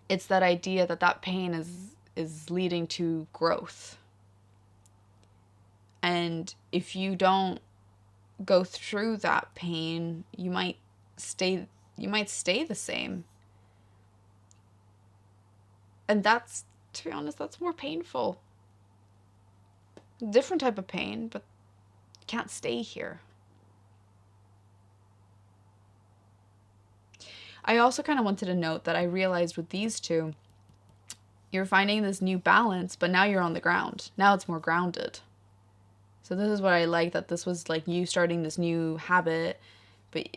it's that idea that pain is leading to growth. And if you don't go through that pain, you might stay the same. And that's, to be honest, that's more painful. Different type of pain, but you can't stay here. I also kind of wanted to note that I realized with these two, you're finding this new balance, but now you're on the ground. Now it's more grounded. So this is what I like, that this was like you starting this new habit,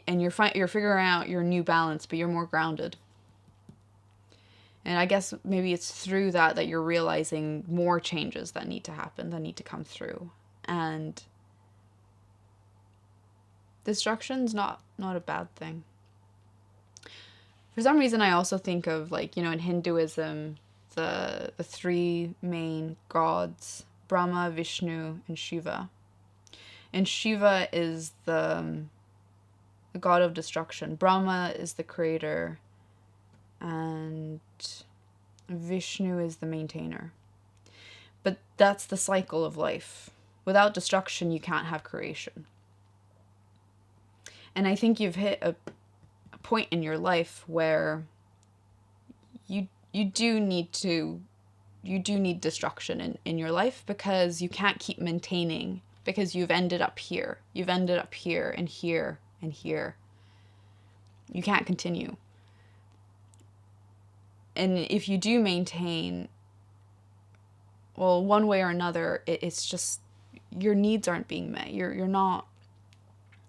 and you're figuring out your new balance, but you're more grounded. And I guess maybe it's through that you're realizing more changes that need to happen, that need to come through. And destruction's not a bad thing. For some reason, I also think of, like, in Hinduism, the three main gods, Brahma, Vishnu, and Shiva. And Shiva is the god of destruction. Brahma is the creator, and Vishnu is the maintainer. But that's the cycle of life. Without destruction, you can't have creation. And I think you've hit a point in your life where you do need to you do need destruction in your life, because you can't keep maintaining, because you've ended up here. You've ended up here and here and here. You can't continue. And if you do maintain, well, one way or another, it's just your needs aren't being met. You're not.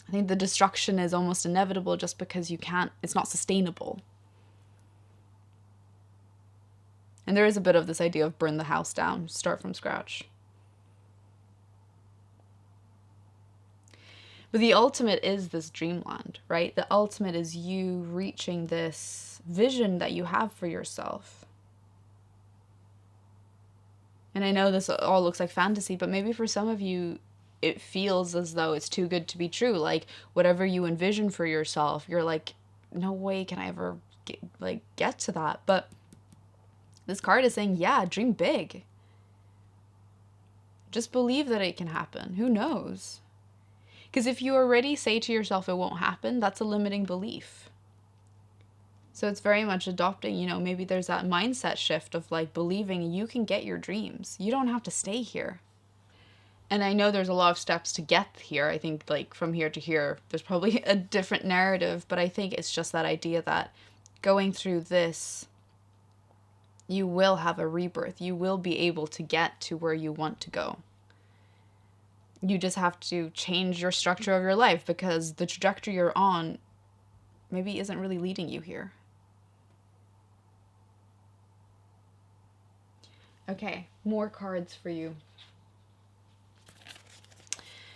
I think the destruction is almost inevitable just because you can't, it's not sustainable. And there is a bit of this idea of burn the house down, start from scratch. But the ultimate is this dreamland, right? The ultimate is you reaching this vision that you have for yourself. And I know this all looks like fantasy, but maybe for some of you, it feels as though it's too good to be true. Like, whatever you envision for yourself, you're like, no way can I ever get to that. But this card is saying, yeah, dream big. Just believe that it can happen. Who knows? Because if you already say to yourself it won't happen, that's a limiting belief. So it's very much adopting, maybe there's that mindset shift of like believing you can get your dreams. You don't have to stay here. And I know there's a lot of steps to get here. I think like from here to here, there's probably a different narrative, but I think it's just that idea that going through this, you will have a rebirth. You will be able to get to where you want to go. You just have to change your structure of your life, because the trajectory you're on maybe isn't really leading you here. Okay, more cards for you.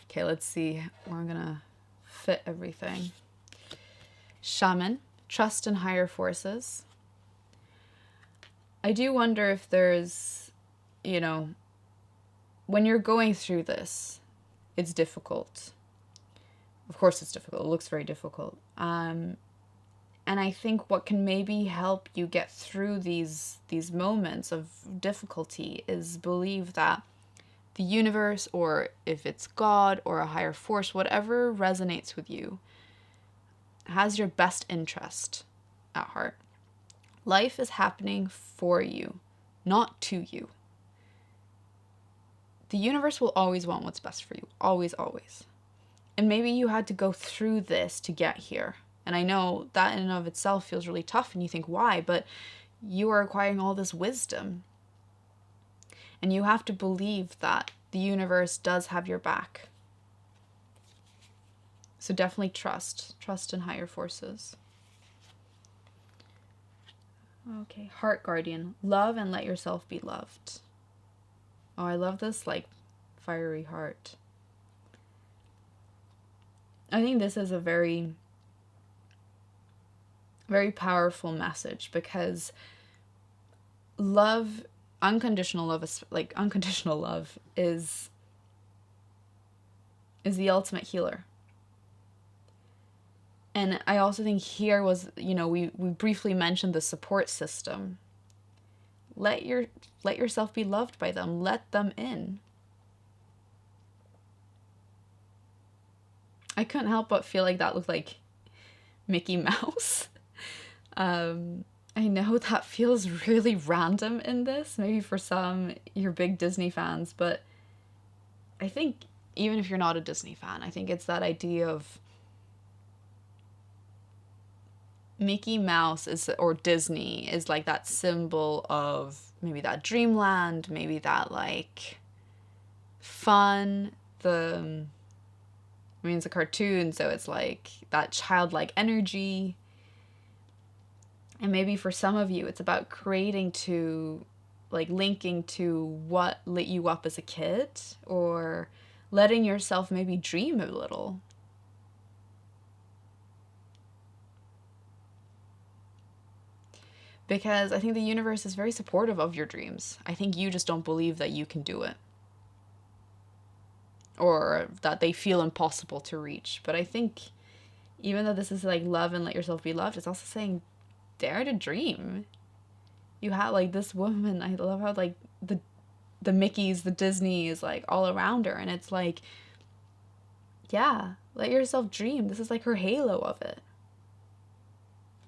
Okay, let's see where I'm gonna fit everything. Shaman, trust in higher forces. I do wonder if there's, when you're going through this, it's difficult. Of course it's difficult. It looks very difficult. And I think what can maybe help you get through these moments of difficulty is believe that the universe, or if it's God or a higher force, whatever resonates with you, has your best interest at heart. Life is happening for you, not to you. The universe will always want what's best for you. Always, always. And maybe you had to go through this to get here. And I know that in and of itself feels really tough, and you think, why? But you are acquiring all this wisdom. And you have to believe that the universe does have your back. So definitely trust in higher forces. Okay, Heart Guardian. Love and let yourself be loved. Oh, I love this, like, fiery heart. I think this is a very, very powerful message, because love, unconditional love is the ultimate healer. And I also think here was, we briefly mentioned the support system. Let yourself be loved by them. Let them in. I couldn't help but feel like that looked like Mickey Mouse. I know that feels really random in this. Maybe for some, you're big Disney fans, but I think even if you're not a Disney fan, I think it's that idea of Mickey Mouse or Disney is like that symbol of maybe that dreamland, maybe that like fun, it's a cartoon, so it's like that childlike energy. And maybe for some of you, it's about creating to, like, linking to what lit you up as a kid, or letting yourself maybe dream a little. Because I think the universe is very supportive of your dreams. I think you just don't believe that you can do it, or that they feel impossible to reach. But I think even though this is like love and let yourself be loved, it's also saying dare to dream. You have like this woman, I love how like the Mickeys, the Disney is like all around her, and it's like Yeah, let yourself dream. This is like her halo of it.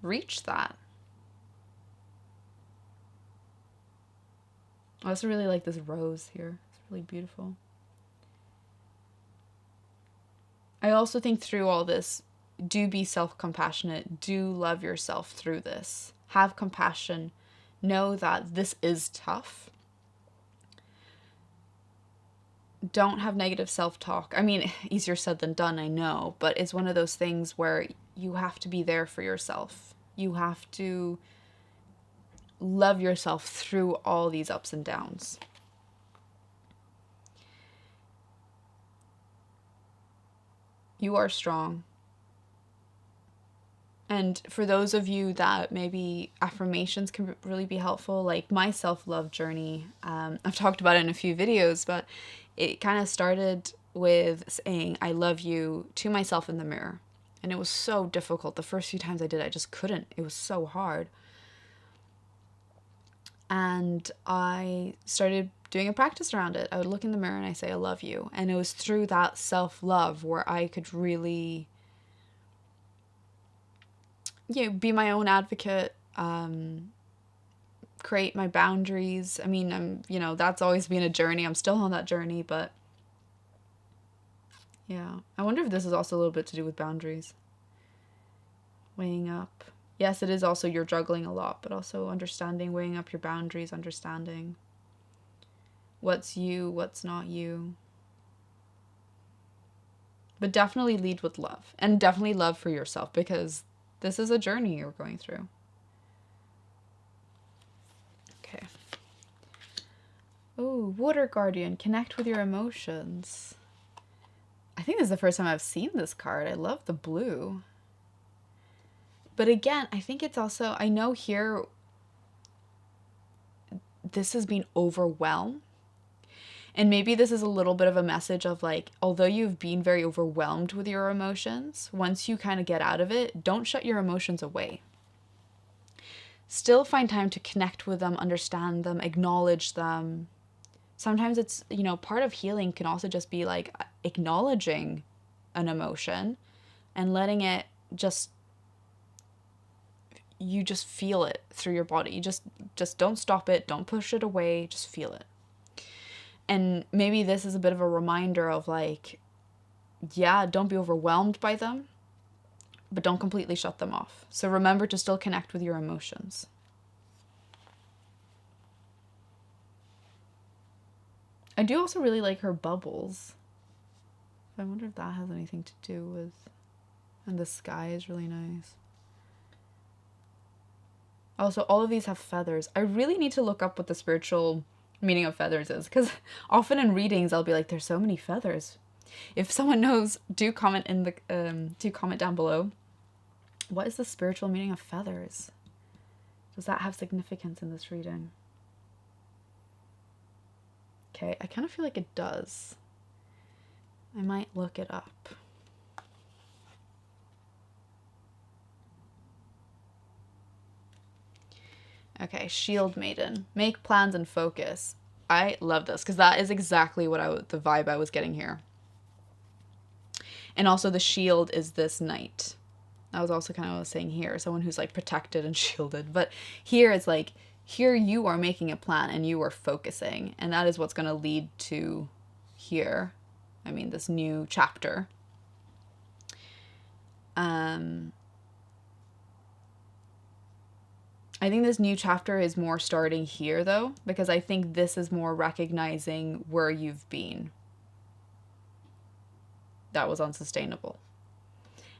Reach that. I also really like this rose here. It's really beautiful. I also think through all this, do be self-compassionate. Do love yourself through this. Have compassion. Know that this is tough. Don't have negative self-talk. I mean, easier said than done, I know, but it's one of those things where you have to be there for yourself. You have to love yourself through all these ups and downs. You are strong. And for those of you that maybe affirmations can really be helpful, like my self-love journey, I've talked about it in a few videos, but it kind of started with saying I love you to myself in the mirror. And it was so difficult. The first few times I did it, I just couldn't. It was so hard. And I started doing a practice around it. I would look in the mirror and I say, I love you. And it was through that self-love where I could really, be my own advocate, create my boundaries. I mean, that's always been a journey. I'm still on that journey, but yeah. I wonder if this is also a little bit to do with boundaries. Weighing up. Yes, it is also you're juggling a lot, but also understanding, weighing up your boundaries, understanding what's you, what's not you. But definitely lead with love, and definitely love for yourself, because this is a journey you're going through. Okay. Oh, Water Guardian, connect with your emotions. I think this is the first time I've seen this card. I love the blue. But again, I think it's also, I know here, this has been overwhelmed. And maybe this is a little bit of a message of like, although you've been very overwhelmed with your emotions, once you kind of get out of it, don't shut your emotions away. Still find time to connect with them, understand them, acknowledge them. Sometimes it's, part of healing can also just be like acknowledging an emotion and letting it you just feel it through your body. You just don't stop it. Don't push it away. Just feel it. And maybe this is a bit of a reminder of like, yeah, don't be overwhelmed by them, but don't completely shut them off. So remember to still connect with your emotions. I do also really like her bubbles. I wonder if that has anything to do with... And the sky is really nice. Also, all of these have feathers. I really need to look up what the spiritual meaning of feathers is, because often in readings I'll be like, there's so many feathers. If someone knows, do comment down below. What is the spiritual meaning of feathers? Does that have significance in this reading? Okay, I kind of feel like it does. I might look it up. Okay, Shield Maiden. Make plans and focus. I love this because that is exactly what the vibe I was getting here. And also the shield is this knight. That was also kind of what I was saying here. Someone who's like protected and shielded. But here it's like, here you are making a plan and you are focusing. And that is what's going to lead to here. I mean, this new chapter. I think this new chapter is more starting here, though, because I think this is more recognizing where you've been. That was unsustainable.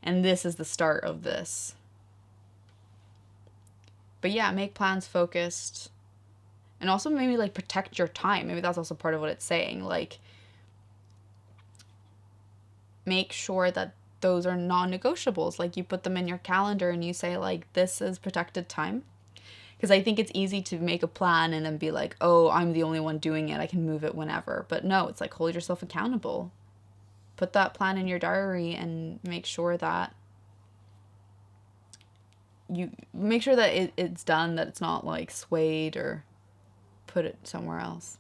And this is the start of this. But yeah, make plans focused. And also maybe like protect your time. Maybe that's also part of what it's saying. Like, make sure that those are non-negotiables. Like, you put them in your calendar and you say like, this is protected time. Because I think it's easy to make a plan and then be like, oh, I'm the only one doing it. I can move it whenever. But no, it's like, hold yourself accountable. Put that plan in your diary and make sure that it's done, that it's not like swayed or put it somewhere else.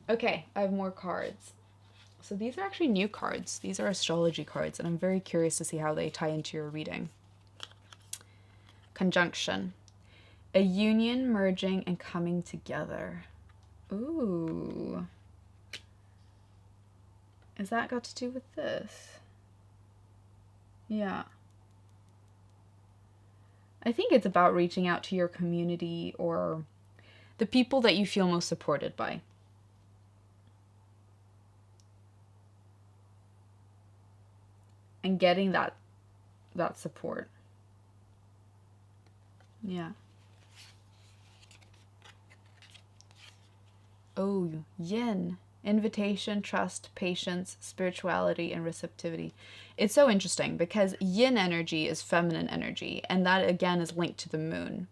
Okay, I have more cards. So these are actually new cards. These are astrology cards, and I'm very curious to see how they tie into your reading. Conjunction. A union merging and coming together. Ooh. Is that got to do with this? Yeah. I think it's about reaching out to your community or the people that you feel most supported by. And getting that support. Yeah. Oh, yin. Invitation, trust, patience, spirituality, and receptivity. It's so interesting because yin energy is feminine energy, and that again is linked to the moon.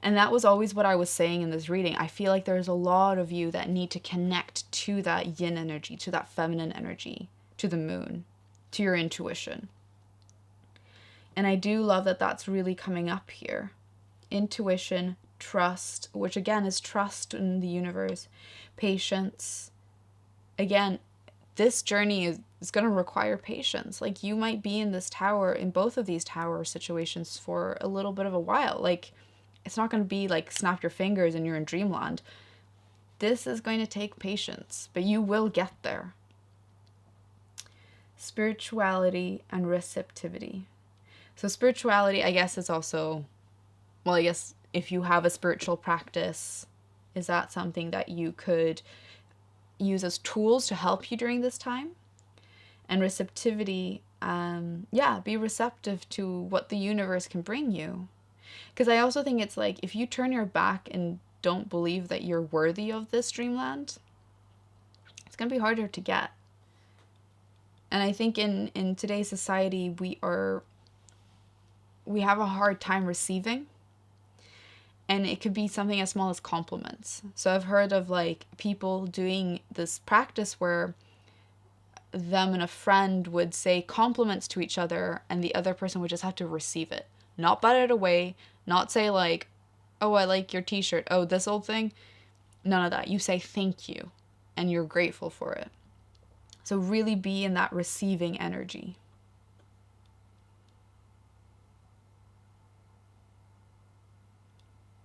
And that was always what I was saying in this reading. I feel like there's a lot of you that need to connect to that yin energy, to that feminine energy, to the moon, to your intuition. And I do love that that's really coming up here. Intuition, trust, which again is trust in the universe, patience. Again, this journey is going to require patience. Like, you might be in this tower, in both of these tower situations for a little bit of a while. Like, it's not going to be like snap your fingers and you're in dreamland. This is going to take patience, but you will get there. Spirituality and receptivity. So spirituality, I guess, is also, well, I guess if you have a spiritual practice, is that something that you could use as tools to help you during this time? And receptivity, be receptive to what the universe can bring you. Because I also think it's like, if you turn your back and don't believe that you're worthy of this dreamland, it's going to be harder to get. And I think in today's society, we have a hard time receiving. And it could be something as small as compliments. So I've heard of like people doing this practice where them and a friend would say compliments to each other, and the other person would just have to receive it. Not bat it away, not say like, oh, I like your t-shirt, oh, this old thing. None of that. You say thank you, and you're grateful for it. So really be in that receiving energy.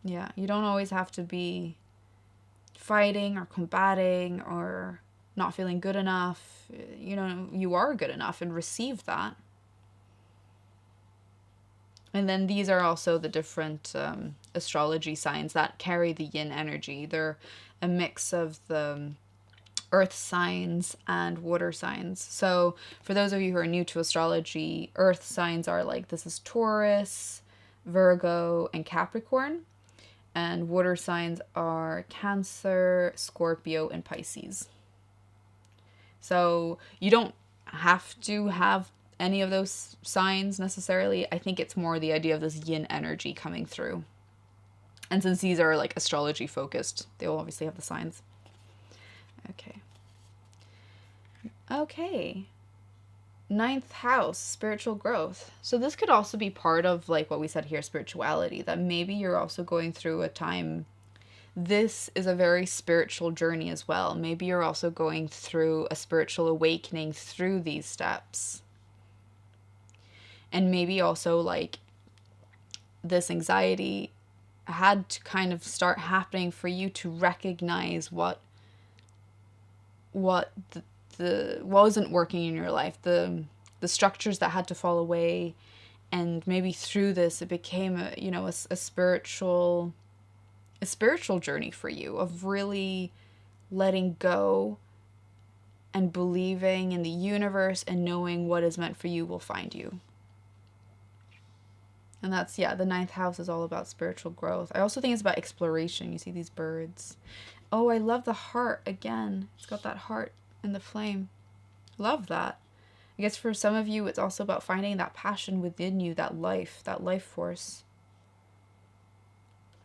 Yeah, you don't always have to be fighting or combating or not feeling good enough. You know, you are good enough, and receive that. And then these are also the different astrology signs that carry the yin energy. They're a mix of the earth signs and water signs. So for those of you who are new to astrology, earth signs are like, this is Taurus, Virgo, and Capricorn. And water signs are Cancer, Scorpio, and Pisces. So you don't have to have any of those signs necessarily. I think it's more the idea of this yin energy coming through. And since these are like astrology focused, they will obviously have the signs. Okay. Ninth house, spiritual growth. So this could also be part of like what we said here, spirituality, that maybe you're also going through a time. This is a very spiritual journey as well. Maybe you're also going through a spiritual awakening through these steps. And maybe also like this anxiety had to kind of start happening for you to recognize what wasn't working in your life, the structures that had to fall away. And maybe through this it became a spiritual journey for you of really letting go and believing in the universe and knowing what is meant for you will find you. And that's, the ninth house is all about spiritual growth. I also think it's about exploration. You see these birds. Oh, I love the heart again. It's got that heart and the flame. Love that. I guess for some of you, it's also about finding that passion within you, that life force.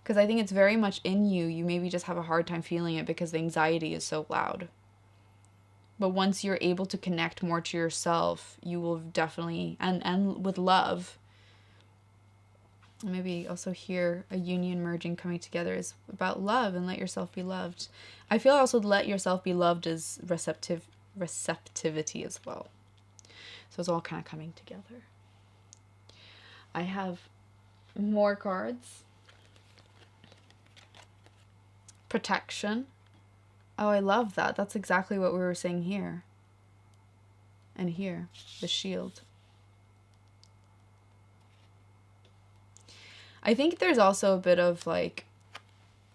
Because I think it's very much in you. You maybe just have a hard time feeling it because the anxiety is so loud. But once you're able to connect more to yourself, you will definitely, and with love, maybe also here a union merging coming together is about love, and let yourself be loved. I feel also let yourself be loved is receptivity as well. So it's all kind of coming together. I have more cards. Protection. Oh, I love that. That's exactly what we were saying here. And here, the shield. I think there's also a bit of like,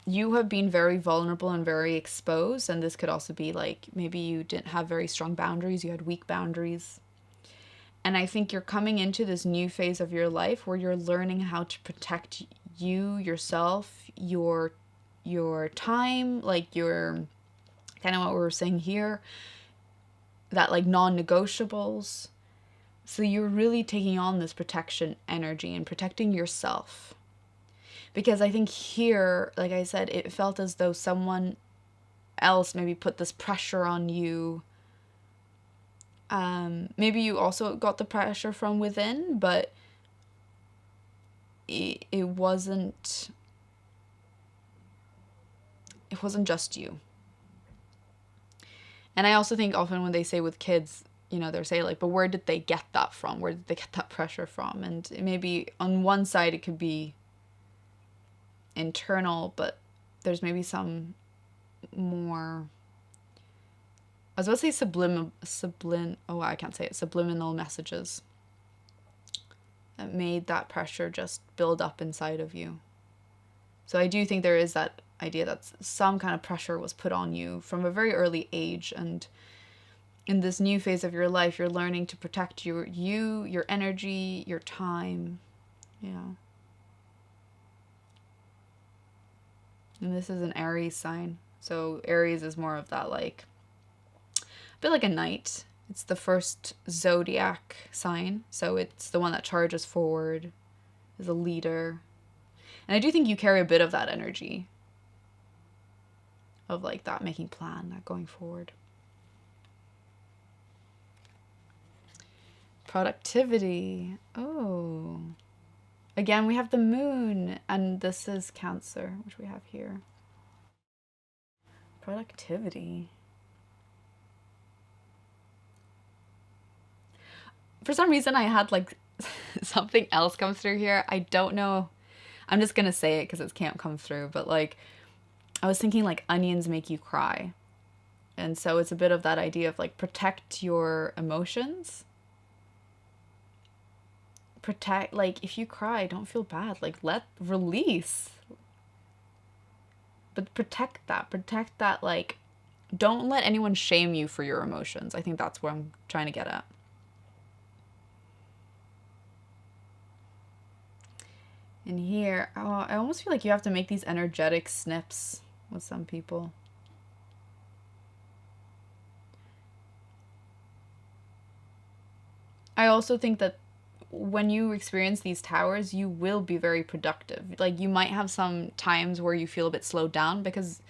you have been very vulnerable and very exposed, and this could also be like, maybe you didn't have very strong boundaries, you had weak boundaries. And I think you're coming into this new phase of your life where you're learning how to protect you, yourself, your time, like your, kind of what we were saying here, that like non-negotiables. So you're really taking on this protection energy and protecting yourself. Because I think here, like I said, it felt as though someone else maybe put this pressure on you. Maybe you also got the pressure from within, but it wasn't just you. And I also think often when they say with kids, you know, they're saying like, but where did they get that from? Where did they get that pressure from? And maybe on one side it could be internal, but there's maybe some more, I was about to say subliminal messages that made that pressure just build up inside of you. So I do think there is that idea that some kind of pressure was put on you from a very early age, and in this new phase of your life, you're learning to protect your energy, your time, And this is an Aries sign. So Aries is more of that like, a bit like a knight. It's the first zodiac sign. So it's the one that charges forward, is a leader. And I do think you carry a bit of that energy of like that making plan, that going forward. Productivity. Oh. Again, we have the moon, and this is Cancer, which we have here. Productivity. For some reason, I had like something else come through here. I don't know. I'm just gonna say it because it can't come through, but like, I was thinking like onions make you cry. And so it's a bit of that idea of like, protect your emotions. Protect, like, if you cry, don't feel bad. Like, release. But protect that, like, don't let anyone shame you for your emotions. I think that's what I'm trying to get at. And here, oh, I almost feel like you have to make these energetic snips with some people. I also think that when you experience these towers, you will be very productive. Like, you might have some times where you feel a bit slowed down because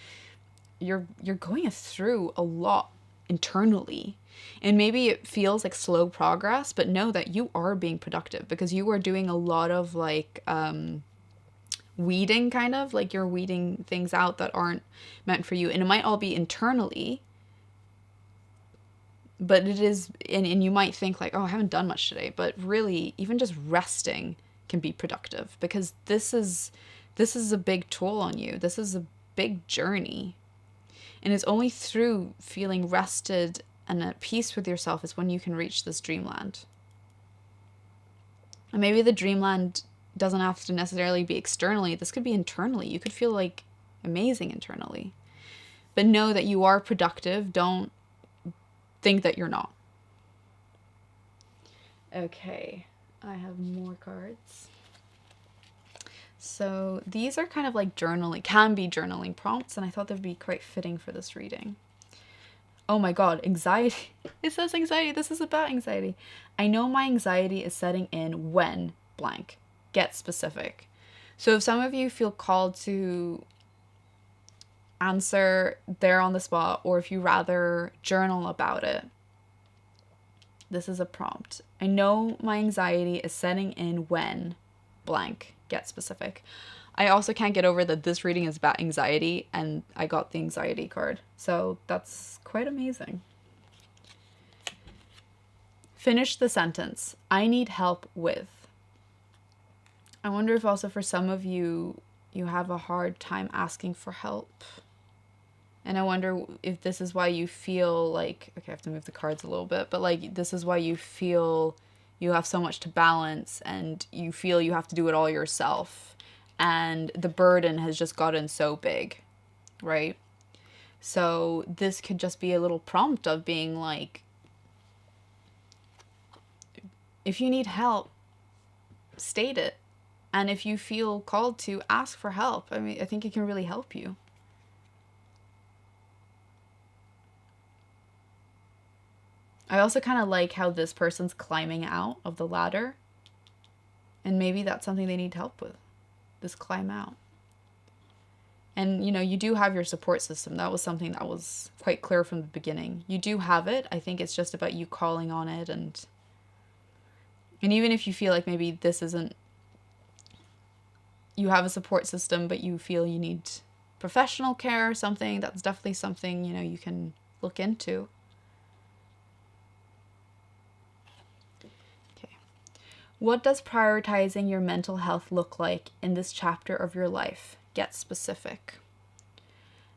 you're going through a lot internally. And maybe it feels like slow progress, but know that you are being productive because you are doing a lot of like weeding, kind of like you're weeding things out that aren't meant for you. And it might all be internally, but it is, and you might think like, oh, I haven't done much today, but really even just resting can be productive because this is a big toll on you. This is a big journey. And it's only through feeling rested and at peace with yourself is when you can reach this dreamland. And maybe the dreamland doesn't have to necessarily be externally. This could be internally. You could feel like amazing internally. But know that you are productive. Don't think that you're not. Okay, I have more cards. So these are kind of like journaling, can be journaling prompts, and I thought they'd be quite fitting for this reading. Oh my god, anxiety. It says anxiety. This is about anxiety. I know my anxiety is setting in when blank. Get specific. So if some of you feel called to answer there on the spot, or if you rather journal about it, this is a prompt. I know my anxiety is setting in when blank. Get specific. I also can't get over that this reading is about anxiety, and I got the anxiety card. So that's quite amazing. Finish the sentence. I need help with. I wonder if also for some of you, you have a hard time asking for help. And I wonder if this is why you feel like, okay, I have to move the cards a little bit, but like this is why you feel you have so much to balance and you feel you have to do it all yourself. And the burden has just gotten so big, right? So this could just be a little prompt of being like, if you need help, state it. And if you feel called to, ask for help. I mean, I think it can really help you. I also kind of like how this person's climbing out of the ladder. And maybe that's something they need help with. This climb out. And, you know, you do have your support system. That was something that was quite clear from the beginning. You do have it. I think it's just about you calling on it. And even if you feel like maybe this isn't, you have a support system, but you feel you need professional care or something, that's definitely something, you know, you can look into. Okay. What does prioritizing your mental health look like in this chapter of your life? Get specific.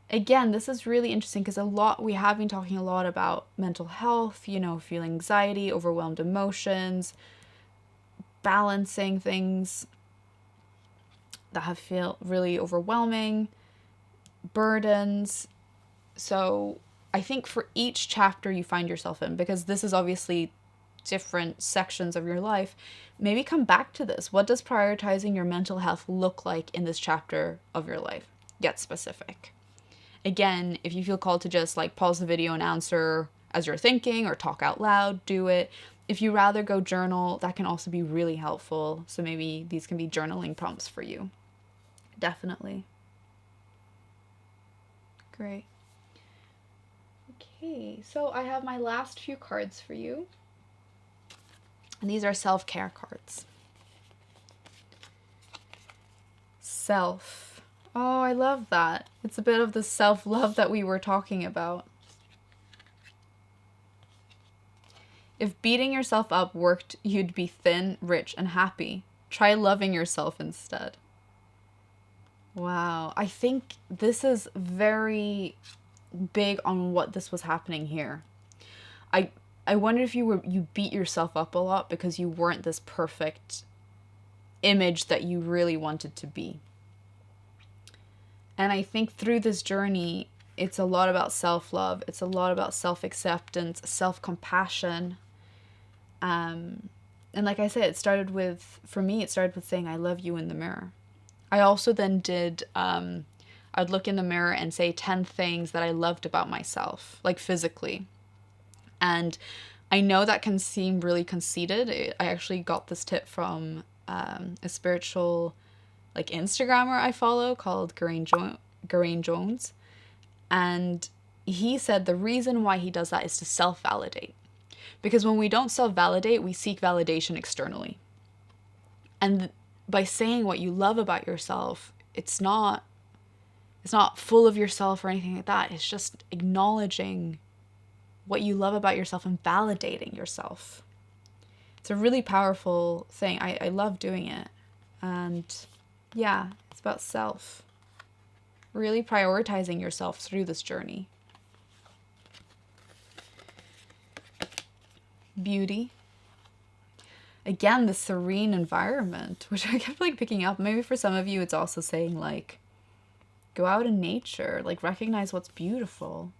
Again, this is really interesting because we have been talking a lot about mental health, you know, feeling anxiety, overwhelmed emotions, balancing things that have feel really overwhelming, burdens. So I think for each chapter you find yourself in, because this is obviously different sections of your life, maybe come back to this. What does prioritizing your mental health look like in this chapter of your life? Get specific. Again, if you feel called to just like pause the video and answer as you're thinking or talk out loud, do it. If you rather go journal, that can also be really helpful. So maybe these can be journaling prompts for you. Definitely. Great. Okay, so I have my last few cards for you. And these are self-care cards. Self. Oh, I love that. It's a bit of the self-love that we were talking about. If beating yourself up worked, you'd be thin, rich, and happy. Try loving yourself instead. Wow. I think this is very big on what this was happening here. I wonder if you beat yourself up a lot because you weren't this perfect image that you really wanted to be. And I think through this journey, it's a lot about self-love. It's a lot about self-acceptance, self-compassion. And like I said, for me, it started with saying, I love you in the mirror. I also then did, I'd look in the mirror and say 10 things that I loved about myself, like physically. And I know that can seem really conceited. I actually got this tip from a spiritual like Instagrammer I follow called Geraint Jones. And he said the reason why he does that is to self-validate. Because when we don't self-validate, we seek validation externally. And by saying what you love about yourself, it's not full of yourself or anything like that. It's just acknowledging what you love about yourself and validating yourself. It's a really powerful thing. I love doing it. And yeah, it's about self. Really prioritizing yourself through this journey. Beauty. Again, the serene environment, which I kept like picking up. Maybe for some of you, it's also saying like, go out in nature, like recognize what's beautiful.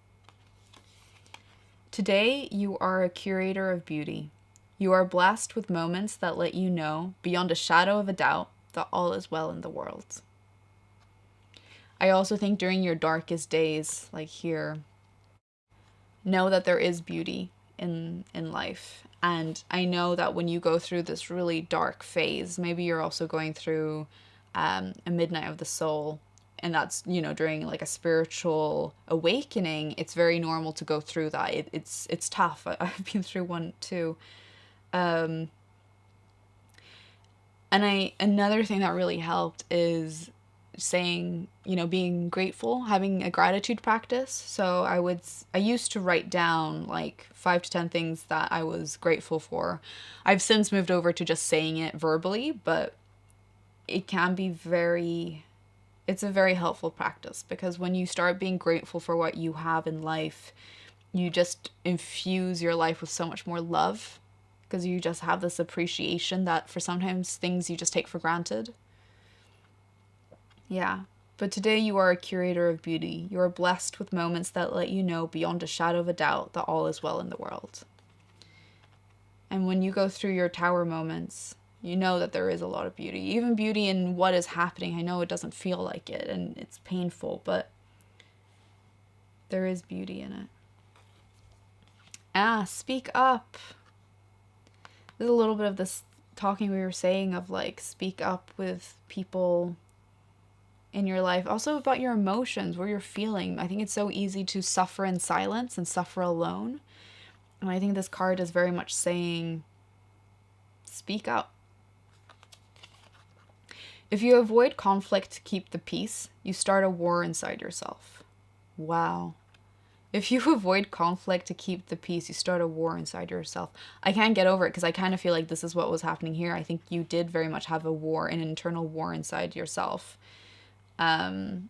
Today, you are a curator of beauty. You are blessed with moments that let you know, beyond a shadow of a doubt, that all is well in the world. I also think during your darkest days, like here, know that there is beauty in life. And I know that when you go through this really dark phase, maybe you're also going through a midnight of the soul, and that's, you know, during like a spiritual awakening, it's very normal to go through that. It's tough. I've been through one too. And another thing that really helped is saying, being grateful, having a gratitude practice. So I used to write down like 5 to 10 things that I was grateful for. I've since moved over to just saying it verbally, but it can be it's a very helpful practice, because when you start being grateful for what you have in life, you just infuse your life with so much more love, because you just have this appreciation that for sometimes things you just take for granted. Yeah. But today you are a curator of beauty. You are blessed with moments that let you know beyond a shadow of a doubt that all is well in the world. And when you go through your tower moments, you know that there is a lot of beauty. Even beauty in what is happening. I know it doesn't feel like it and it's painful, but there is beauty in it. Speak up. There's a little bit of this talking we were saying of like, speak up with people in your life. Also about your emotions, where you're feeling. I think it's so easy to suffer in silence and suffer alone. And I think this card is very much saying, speak up. If you avoid conflict to keep the peace, you start a war inside yourself. Wow. If you avoid conflict to keep the peace, you start a war inside yourself. I can't get over it, because I kind of feel like this is what was happening here. I think you did very much have a war, an internal war inside yourself. Also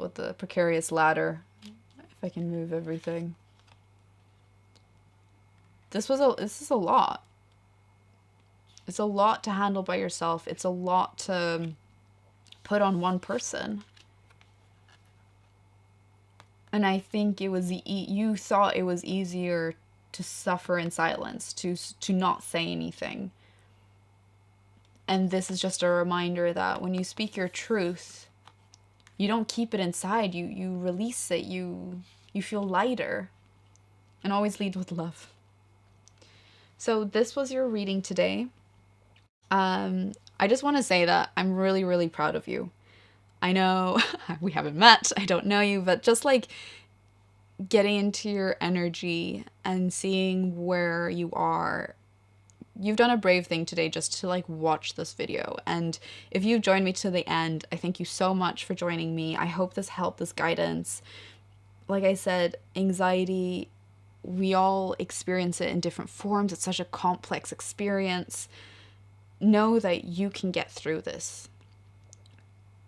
with the precarious ladder, if I can move everything. This is a lot. It's a lot to handle by yourself. It's a lot to put on one person. And I think it was you thought it was easier to suffer in silence, to not say anything. And this is just a reminder that when you speak your truth, you don't keep it inside. You release it. You feel lighter. And always lead with love. So this was your reading today. I just want to say that I'm really, really proud of you. I know we haven't met, I don't know you, but just like getting into your energy and seeing where you are, you've done a brave thing today just to like watch this video. And if you joined me to the end, I thank you so much for joining me. I hope this helped, this guidance. Like I said, anxiety, we all experience it in different forms. It's such a complex experience. Know that you can get through this,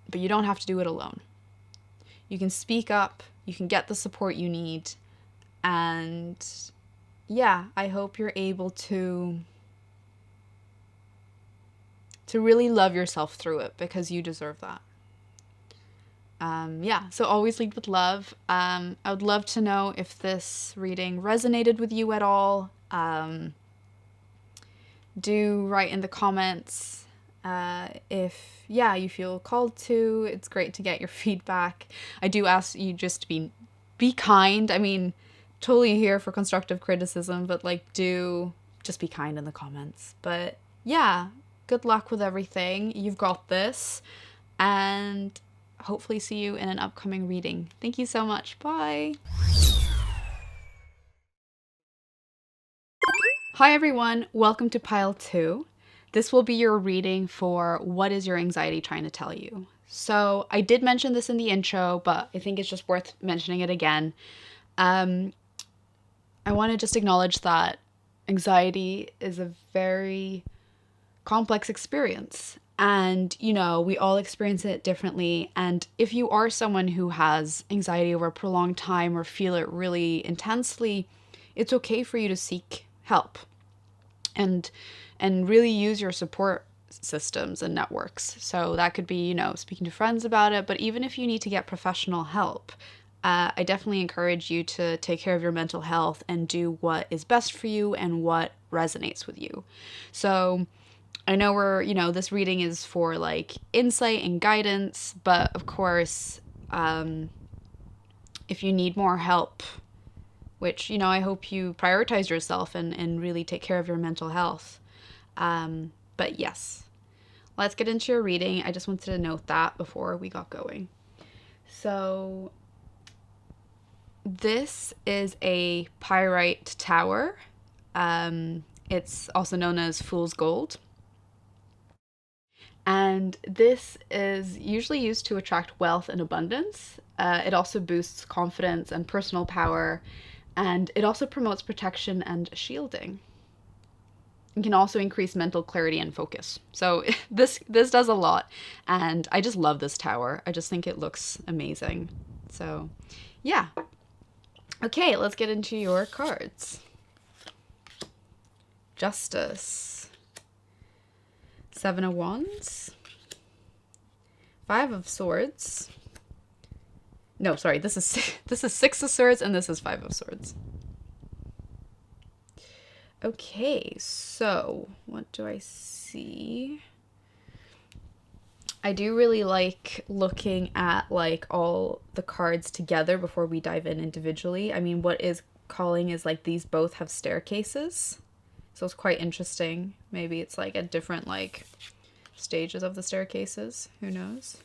but you don't have to do it alone. You can speak up, you can get the support you need, and yeah, I hope you're able to really love yourself through it, because you deserve that. Yeah, so always lead with love. I would love to know if this reading resonated with you at all. Do write in the comments if, yeah, you feel called to. It's great to get your feedback. I do ask you just to be kind. I mean, totally here for constructive criticism, but like, do just be kind in the comments. But yeah, good luck with everything. You've got this, and hopefully see you in an upcoming reading. Thank you so much. Bye. Hi everyone, welcome to pile 2. This will be your reading for what is your anxiety trying to tell you. So I did mention this in the intro, but I think it's just worth mentioning it again. I want to just acknowledge that anxiety is a very complex experience. And, we all experience it differently. And if you are someone who has anxiety over a prolonged time or feel it really intensely, it's okay for you to seek help and really use your support systems and networks. So that could be, speaking to friends about it. But even if you need to get professional help, I definitely encourage you to take care of your mental health and do what is best for you and what resonates with you. So I know this reading is for like insight and guidance, but of course, if you need more help, which, I hope you prioritize yourself and really take care of your mental health. But yes, let's get into your reading. I just wanted to note that before we got going. So this is a Pyrite tower. It's also known as Fool's Gold. And this is usually used to attract wealth and abundance. It also boosts confidence and personal power, and it also promotes protection and shielding. It can also increase mental clarity and focus. So this does a lot, and I just love this tower. I just think it looks amazing. So, yeah. Okay, let's get into your cards. Justice. 7 of Wands. 5 of Swords. No, sorry, this is 6 of Swords and this is 5 of Swords. Okay, so what do I see? I do really like looking at like all the cards together before we dive in individually. I mean, what is calling is like these both have staircases. So it's quite interesting. Maybe it's like at different like stages of the staircases. Who knows?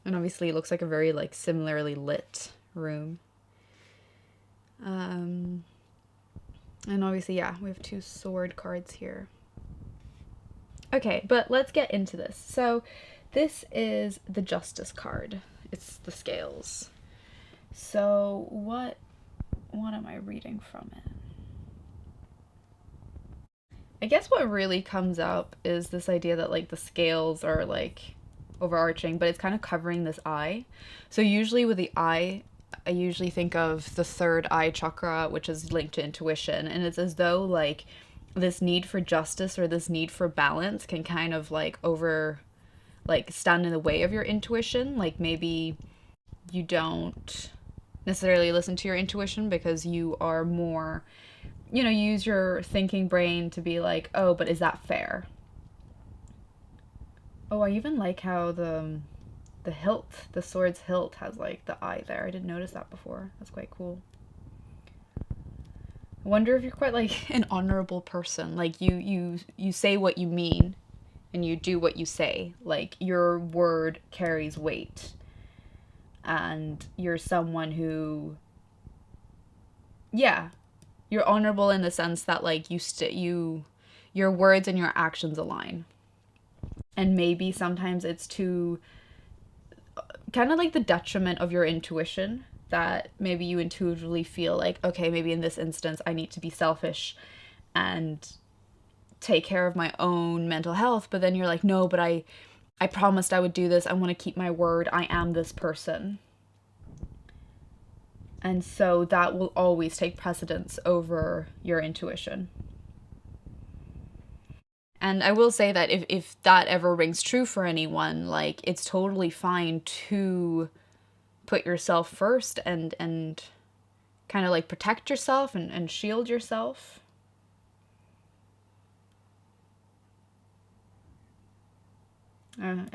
And obviously it looks like a very like similarly lit room. And obviously, yeah, we have 2 sword cards here. Okay, but let's get into this. So this is the Justice card. It's the scales. So what am I reading from it? I guess what really comes up is this idea that like the scales are like overarching, but it's kind of covering this eye. So usually with the eye, I usually think of the third eye chakra, which is linked to intuition, and it's as though like this need for justice or this need for balance can kind of like stand in the way of your intuition. Like maybe you don't necessarily listen to your intuition because you are more, you know, use your thinking brain to be like, oh, but is that fair? Oh, I even like how the hilt, the sword's hilt has like the eye there. I didn't notice that before. That's quite cool. I wonder if you're quite like an honorable person. Like you say what you mean and you do what you say. Like your word carries weight. And you're someone who, yeah, you're honorable in the sense that like your words and your actions align. And maybe sometimes it's to kind of like the detriment of your intuition, that maybe you intuitively feel like, okay, maybe in this instance I need to be selfish and take care of my own mental health, but then you're like, no, but I promised I would do this. I want to keep my word. I am this person. And so that will always take precedence over your intuition. And I will say that if that ever rings true for anyone, like it's totally fine to put yourself first and kind of like protect yourself and shield yourself.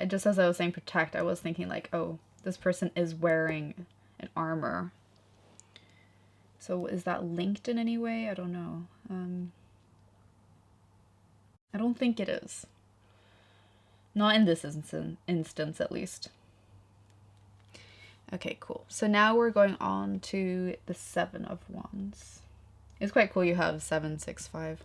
Just as I was saying protect, I was thinking like, oh, this person is wearing an armor. So is that linked in any way? I don't know. I don't think it is. Not in this instance, at least. Okay, cool. So now we're going on to the 7 of Wands. It's quite cool you have 7, 6, 5.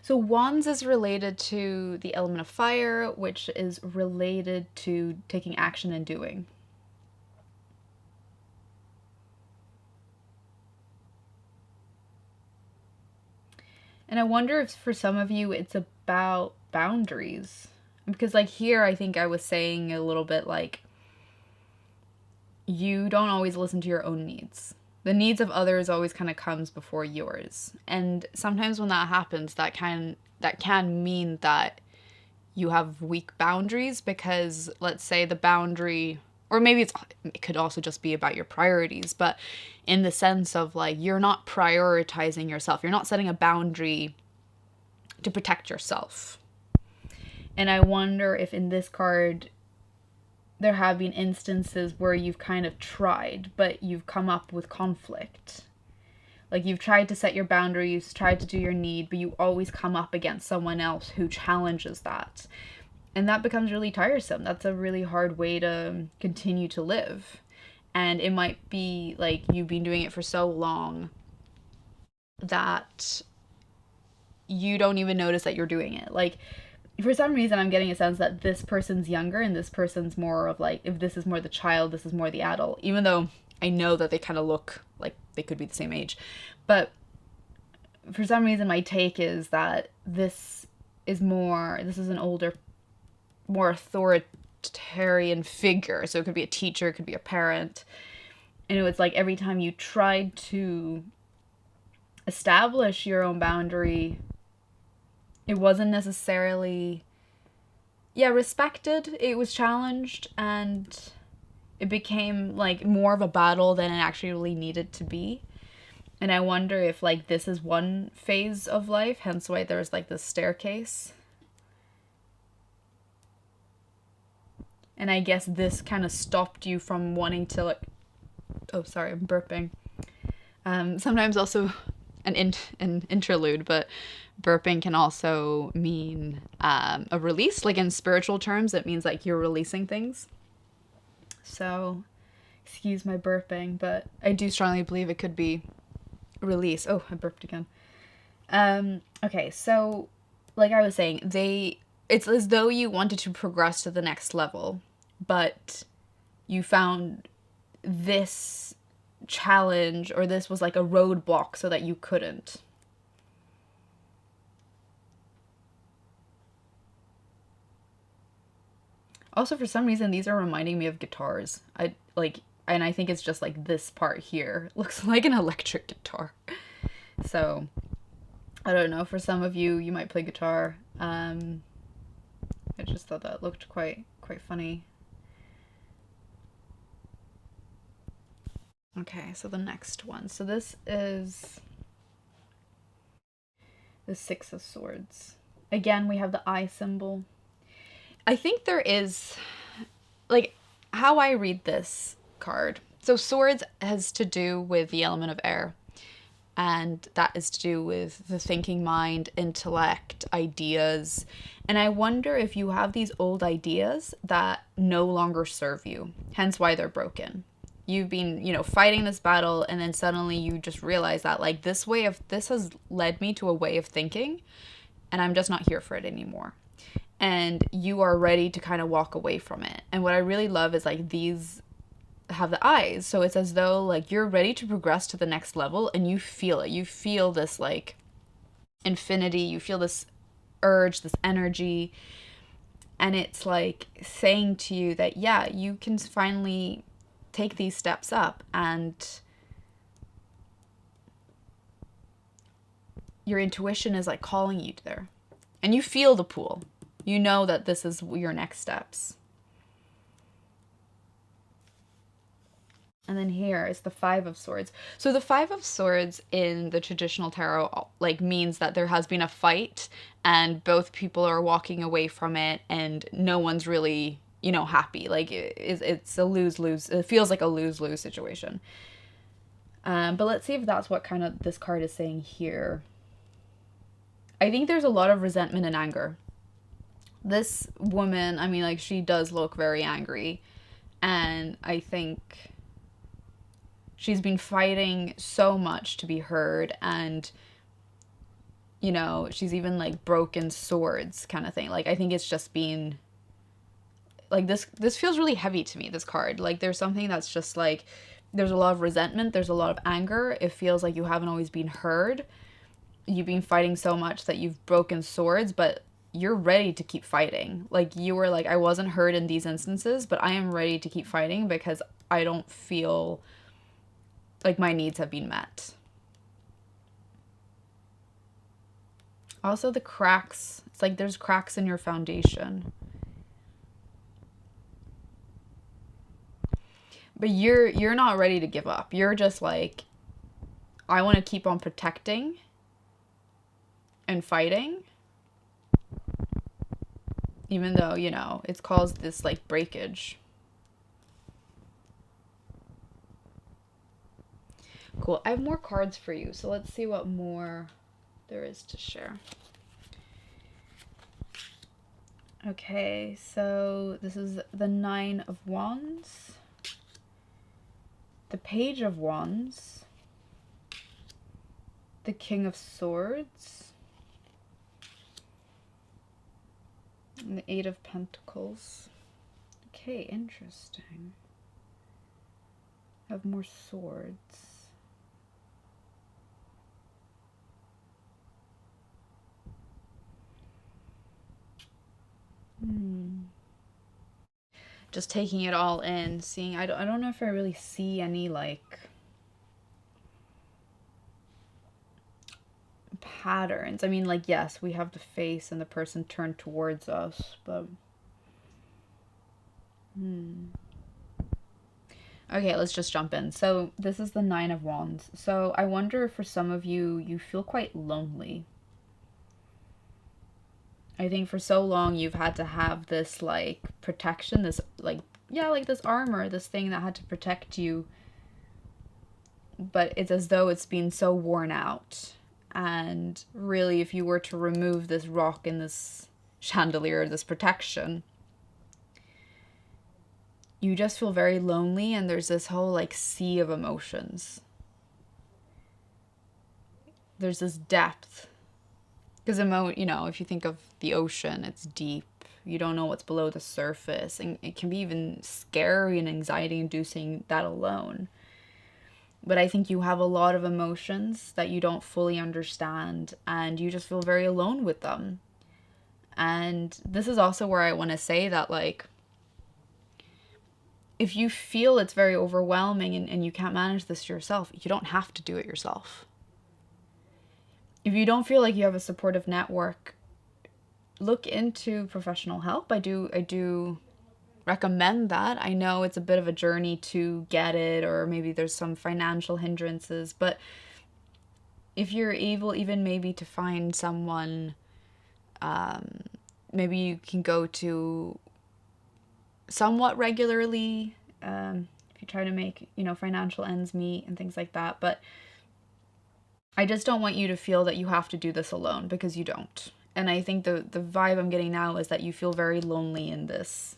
So Wands is related to the element of fire, which is related to taking action and doing. And I wonder if for some of you it's about boundaries. Because like here, I think I was saying a little bit like, you don't always listen to your own needs. The needs of others always kind of comes before yours. And sometimes when that happens, that can mean that you have weak boundaries, because let's say the boundary, or maybe it could also just be about your priorities, but in the sense of like, you're not prioritizing yourself. You're not setting a boundary to protect yourself. And I wonder if in this card, there have been instances where you've kind of tried, but you've come up with conflict. Like you've tried to set your boundaries, tried to do your need, but you always come up against someone else who challenges that. And that becomes really tiresome. That's a really hard way to continue to live. And it might be like you've been doing it for so long that you don't even notice that you're doing it. Like, for some reason, I'm getting a sense that this person's younger and this person's more of like, if this is more the child, this is more the adult, even though I know that they kind of look like they could be the same age. But for some reason, my take is that this is an older, more authoritarian figure. So it could be a teacher, it could be a parent. And it was like every time you tried to establish your own boundary, it wasn't necessarily, respected. It was challenged, and it became like more of a battle than it actually really needed to be. And I wonder if like this is one phase of life, hence why there's like this staircase. And I guess this kind of stopped you from wanting to like, oh, sorry, I'm burping. Sometimes also an interlude, but burping can also mean a release. Like in spiritual terms, it means like you're releasing things. So, excuse my burping, but I do strongly believe it could be release. Oh, I burped again. Okay, so like I was saying, it's as though you wanted to progress to the next level, but you found this challenge, or this was like a roadblock so that you couldn't. Also, for some reason, these are reminding me of guitars. And I think it's just like this part here looks like an electric guitar. So, I don't know. For some of you, you might play guitar. I just thought that looked quite funny. Okay, so the next one. So this is the Six of Swords. Again, we have the eye symbol. I think there is, like, how I read this card. So swords has to do with the element of air. And that is to do with the thinking mind, intellect, ideas. And I wonder if you have these old ideas that no longer serve you, hence why they're broken. You've been, fighting this battle, and then suddenly you just realize that, like, this has led me to a way of thinking, and I'm just not here for it anymore. And you are ready to kind of walk away from it. And what I really love is, like, these have the eyes. So it's as though, like, you're ready to progress to the next level, and you feel it. You feel this, like, infinity. You feel this urge, this energy. And it's, like, saying to you that, yeah, you can finally take these steps up, and your intuition is like calling you there, and you feel the pull. You know that this is your next steps. And then here is the Five of Swords. So the Five of Swords in the traditional tarot, like, means that there has been a fight and both people are walking away from it, and no one's really, happy. Like, it's a lose-lose. It feels like a lose-lose situation. But let's see if that's what kind of this card is saying here. I think there's a lot of resentment and anger. This woman, I mean, like, she does look very angry. And I think she's been fighting so much to be heard. And, she's even, like, broken swords kind of thing. Like, I think it's just been, like, this feels really heavy to me, this card. Like, there's something that's just, like, there's a lot of resentment. There's a lot of anger. It feels like you haven't always been heard. You've been fighting so much that you've broken swords, but you're ready to keep fighting. Like, you were like, I wasn't heard in these instances, but I am ready to keep fighting because I don't feel like my needs have been met. Also, the cracks. It's like there's cracks in your foundation. But you're not ready to give up. You're just like, I want to keep on protecting and fighting. Even though, it's caused this, like, breakage. Cool. I have more cards for you, so let's see what more there is to share. Okay, so this is the Nine of Wands. The Page of Wands, the King of Swords, and the Eight of Pentacles. Okay, interesting. Have more swords. Just taking it all in, seeing, I don't know if I really see any, like, patterns. I mean, like, yes, we have the face and the person turned towards us, but... Okay, let's just jump in. So this is the Nine of Wands. So I wonder if for some of you, you feel quite lonely. I think for so long you've had to have this, like, protection, this, like, yeah, like this armor, this thing that had to protect you. But it's as though it's been so worn out. And really, if you were to remove this rock and this chandelier, this protection, you just feel very lonely, and there's this whole, like, sea of emotions. There's this depth. Because, you know, if you think of the ocean, it's deep. You don't know what's below the surface. And it can be even scary and anxiety-inducing, that alone. But I think you have a lot of emotions that you don't fully understand, and you just feel very alone with them. And this is also where I want to say that, like, if you feel it's very overwhelming and you can't manage this yourself, you don't have to do it yourself. If you don't feel like you have a supportive network, look into professional help. I do recommend that. I know it's a bit of a journey to get it, or maybe there's some financial hindrances, but if you're able even maybe to find someone, maybe you can go to somewhat regularly, if you try to make, you know, financial ends meet and things like that. But I just don't want you to feel that you have to do this alone, because you don't. And I think the vibe I'm getting now is that you feel very lonely in this.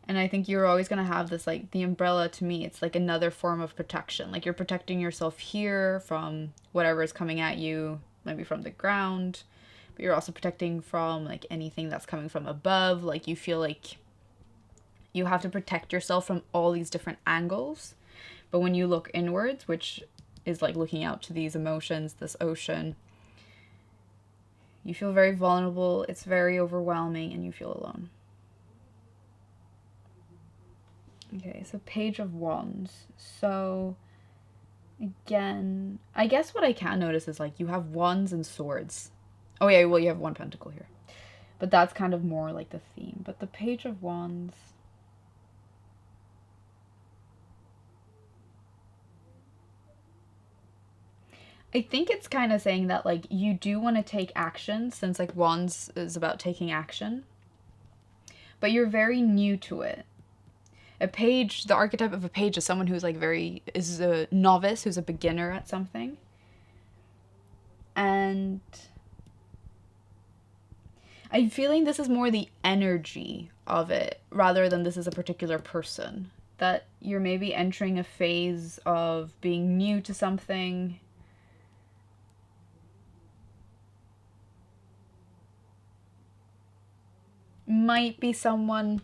And I think you're always going to have this, like, the umbrella, to me, it's like another form of protection. Like, you're protecting yourself here from whatever is coming at you, maybe from the ground, but you're also protecting from, like, anything that's coming from above. Like, you feel like you have to protect yourself from all these different angles. But when you look inwards, which is like looking out to these emotions, this ocean, you feel very vulnerable, it's very overwhelming, and you feel alone. Okay, so Page of Wands. So, again, I guess what I can notice is, like, you have wands and swords. Oh yeah, well, you have one pentacle here. But that's kind of more like the theme. But the Page of Wands... I think it's kind of saying that, like, you do want to take action, since, like, Wands is about taking action. But you're very new to it. A page, the archetype of a page is someone who's, like, is a novice, who's a beginner at something. And I'm feeling this is more the energy of it, rather than this is a particular person. That you're maybe entering a phase of being new to something. Might be someone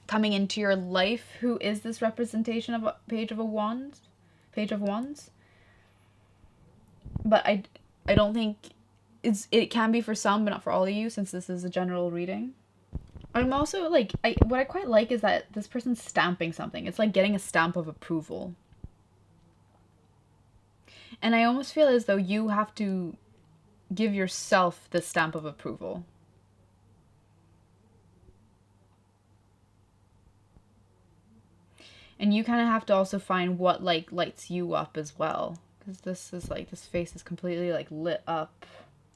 coming into your life who is this representation of a Page of Wands. But I don't think it can be for some, but not for all of you, since this is a general reading. I'm also, like, what I quite like is that this person's stamping something. It's like getting a stamp of approval. And I almost feel as though you have to give yourself this stamp of approval. And you kind of have to also find what, like, lights you up as well. Because this is, like, this face is completely, like, lit up.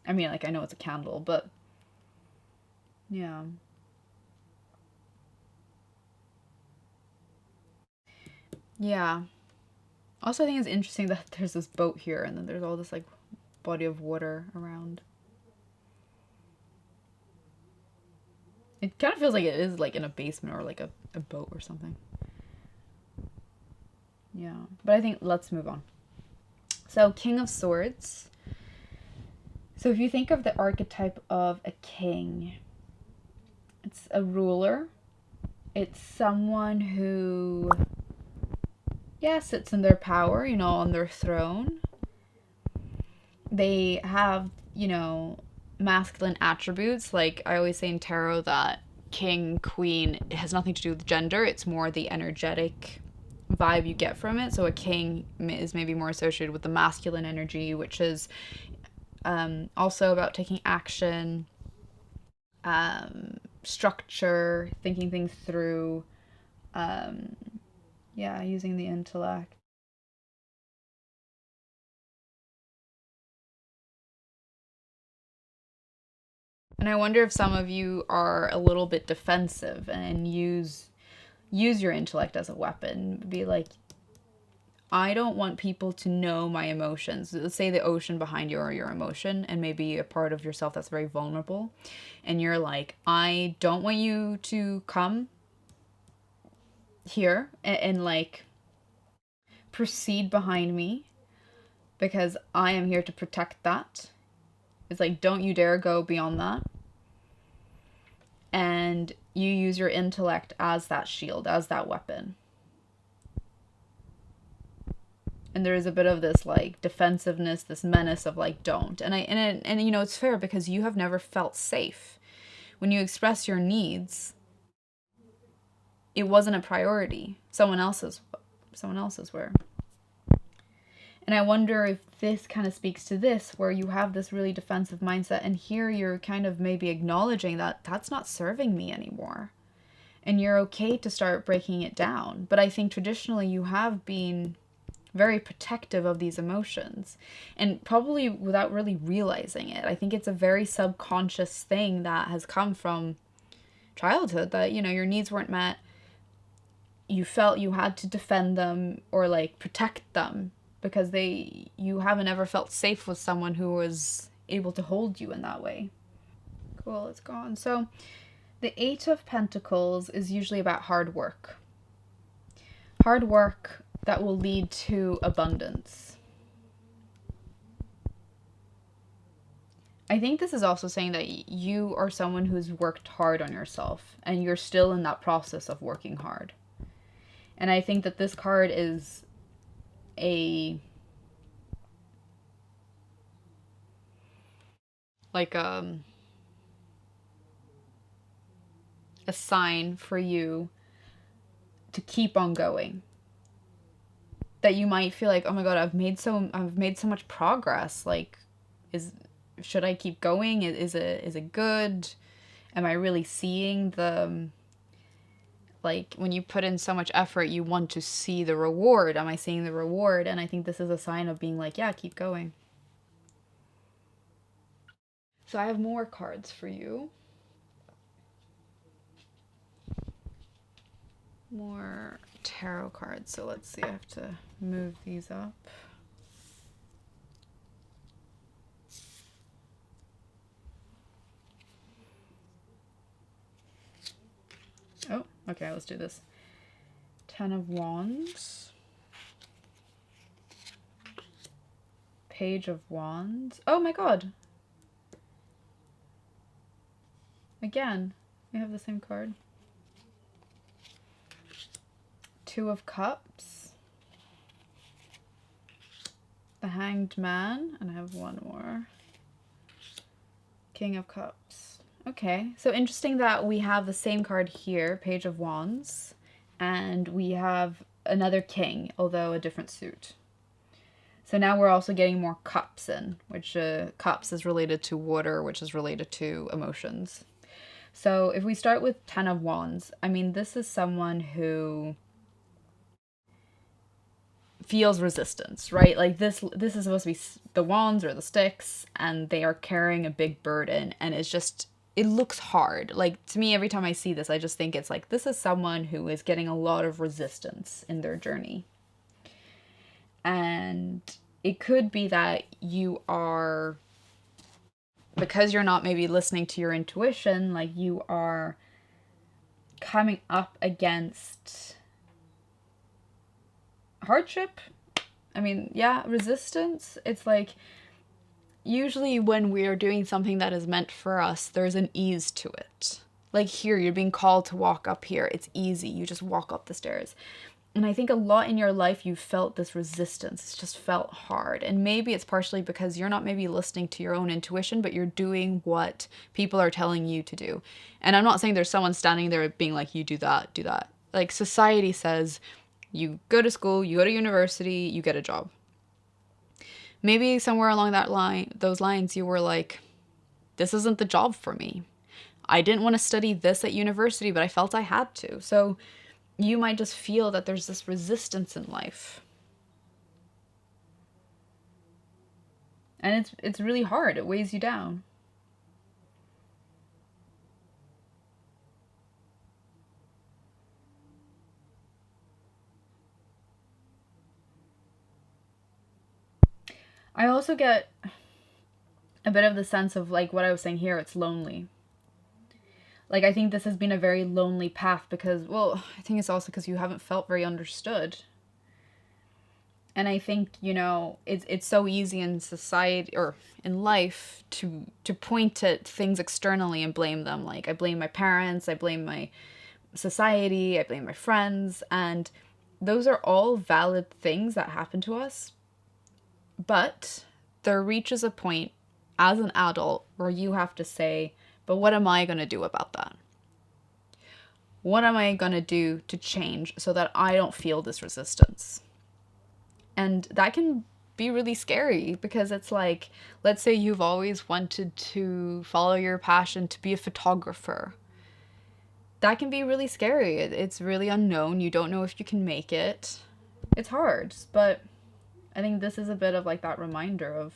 I mean, like, I know it's a candle, but... yeah. Yeah. Also, I think it's interesting that there's this boat here, and then there's all this, like, body of water around. It kind of feels like it is like in a basement or like a boat or something. Yeah. But I think let's move on. So, King of Swords. So, if you think of the archetype of a king, it's a ruler. It's someone who, yeah, sits in their power, you know, on their throne. They have, you know, masculine attributes. Like I always say in tarot that king, queen, it has nothing to do with gender. It's more the energetic vibe you get from it. So a king is maybe more associated with the masculine energy, which is also about taking action, structure, thinking things through, yeah, using the intellect. And I wonder if some of you are a little bit defensive and use your intellect as a weapon. Be like, I don't want people to know my emotions. Let's say the ocean behind you are your emotion, and maybe a part of yourself that's very vulnerable. And you're like, I don't want you to come here and like proceed behind me because I am here to protect that. It's like, don't you dare go beyond that. And you use your intellect as that shield, as that weapon. And there is a bit of this like defensiveness, this menace of like don't. And you know, it's fair because you have never felt safe. When you express your needs, it wasn't a priority. Someone else's were. And I wonder if this kind of speaks to this, where you have this really defensive mindset, and here you're kind of maybe acknowledging that that's not serving me anymore. And you're okay to start breaking it down. But I think traditionally you have been very protective of these emotions, and probably without really realizing it. I think it's a very subconscious thing that has come from childhood, that, you know, your needs weren't met. You felt you had to defend them or like protect them because you haven't ever felt safe with someone who was able to hold you in that way. Cool, it's gone. So the Eight of Pentacles is usually about hard work. Hard work that will lead to abundance. I think this is also saying that you are someone who's worked hard on yourself and you're still in that process of working hard. And I think that this card is a like a sign for you to keep on going. That you might feel like, oh my god, I've made so much progress. Like, should I keep going? Is it good? Am I really seeing the, like, when you put in so much effort, you want to see the reward. Am I seeing the reward? And I think this is a sign of being like, yeah, keep going. So I have more cards for you. More tarot cards. So let's see, I have to move these up. Oh, okay, let's do this. Ten of Wands. Page of Wands. Oh my god. Again, we have the same card. Two of Cups. The Hanged Man. And I have one more. King of Cups. Okay, so interesting that we have the same card here, Page of Wands, and we have another king, although a different suit. So now we're also getting more cups in, which cups is related to water, which is related to emotions. So if we start with Ten of Wands, I mean, this is someone who feels resistance, right? Like this is supposed to be the wands or the sticks, and they are carrying a big burden, and it looks hard. Like, to me, every time I see this, I just think it's like, this is someone who is getting a lot of resistance in their journey. And it could be that you are, because you're not maybe listening to your intuition, like you are coming up against hardship. I mean, yeah, resistance. It's like usually when we are doing something that is meant for us, there's an ease to it. Like here, you're being called to walk up here. It's easy. You just walk up the stairs. And I think a lot in your life you felt this resistance. It's just felt hard. And maybe it's partially because you're not maybe listening to your own intuition, but you're doing what people are telling you to do. And I'm not saying there's someone standing there being like, you do that, do that. Like society says, you go to school, you go to university, you get a job. Maybe somewhere along those lines, you were like, this isn't the job for me. I didn't want to study this at university, but I felt I had to. So you might just feel that there's this resistance in life. And it's really hard. It weighs you down. I also get a bit of the sense of like what I was saying here, it's lonely. Like, I think this has been a very lonely path because, well, I think it's also because you haven't felt very understood. And I think, you know, it's so easy in society or in life to point at things externally and blame them. Like, I blame my parents, I blame my society, I blame my friends. And those are all valid things that happen to us. But there reaches a point as an adult where you have to say, but what am I going to do about that? What am I going to do to change so that I don't feel this resistance? And that can be really scary because it's like, let's say you've always wanted to follow your passion to be a photographer. That can be really scary. It's really unknown. You don't know if you can make it. It's hard, but I think this is a bit of like that reminder of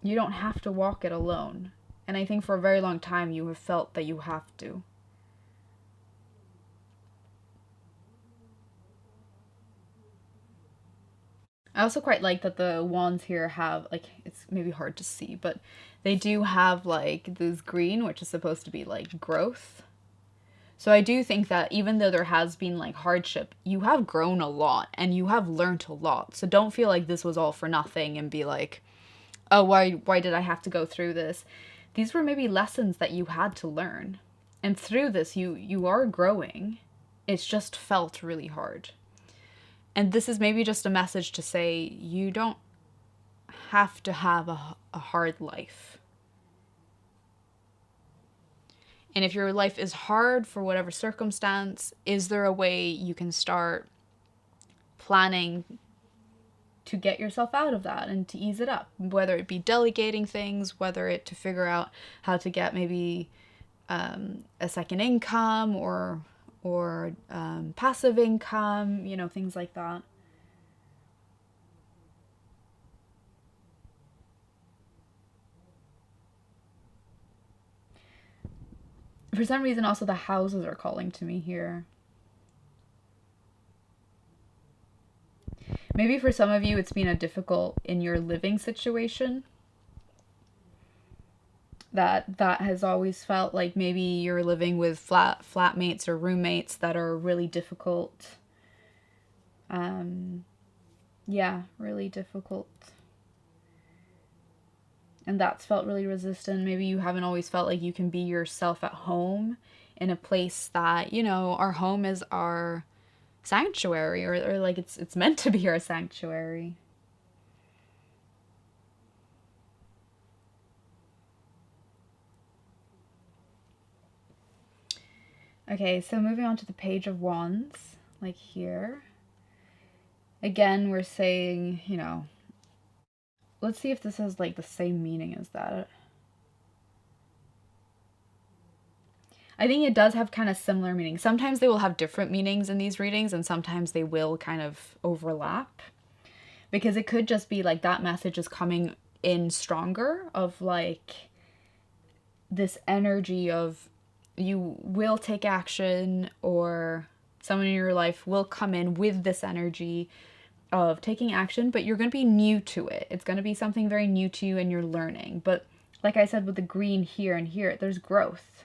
you don't have to walk it alone. And I think for a very long time you have felt that you have to. I also quite like that the wands here have, like, it's maybe hard to see, but they do have like this green, which is supposed to be like growth. So I do think that even though there has been like hardship, you have grown a lot and you have learned a lot. So don't feel like this was all for nothing and be like, oh, why did I have to go through this? These were maybe lessons that you had to learn. And through this, you are growing. It's just felt really hard. And this is maybe just a message to say you don't have to have a hard life. And if your life is hard for whatever circumstance, is there a way you can start planning to get yourself out of that and to ease it up? Whether it be delegating things, whether it to figure out how to get maybe a second income or passive income, you know, things like that. For some reason, also the houses are calling to me here. Maybe for some of you, it's been a difficult in your living situation. That has always felt like maybe you're living with flatmates or roommates that are really difficult. Yeah, really difficult. And that's felt really resistant. Maybe you haven't always felt like you can be yourself at home in a place that, you know, our home is our sanctuary or like it's meant to be our sanctuary. Okay, so moving on to the Page of Wands, like here. Again, we're saying, you know, let's see if this has like the same meaning as that. I think it does have kind of similar meanings. Sometimes they will have different meanings in these readings and sometimes they will kind of overlap. Because it could just be like that message is coming in stronger of like this energy of you will take action or someone in your life will come in with this energy of taking action, but you're going to be new to it. It's going to be something very new to you and you're learning. But like I said with the green here and here, there's growth.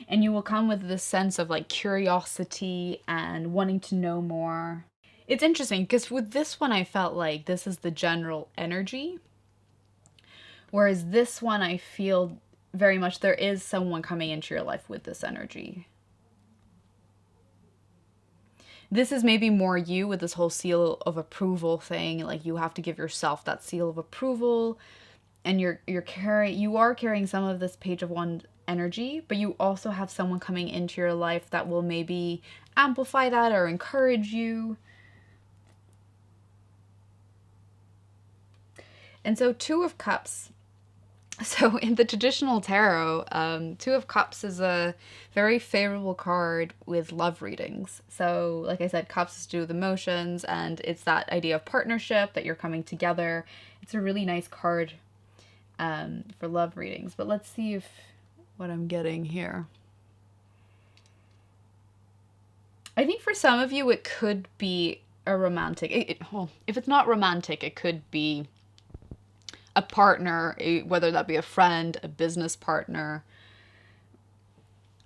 And you will come with this sense of like curiosity and wanting to know more. It's interesting because with this one, I felt like this is the general energy. Whereas this one, I feel very much there is someone coming into your life with this energy. This is maybe more you with this whole seal of approval thing. Like you have to give yourself that seal of approval, and you are carrying some of this Page of Wands energy, but you also have someone coming into your life that will maybe amplify that or encourage you. And so Two of Cups. So in the traditional tarot, Two of Cups is a very favorable card with love readings. So like I said, Cups is to do with emotions, and it's that idea of partnership, that you're coming together. It's a really nice card for love readings. But let's see if what I'm getting here. I think for some of you it could be a romantic. Well, if it's not romantic, it could be a partner, whether that be a friend, a business partner.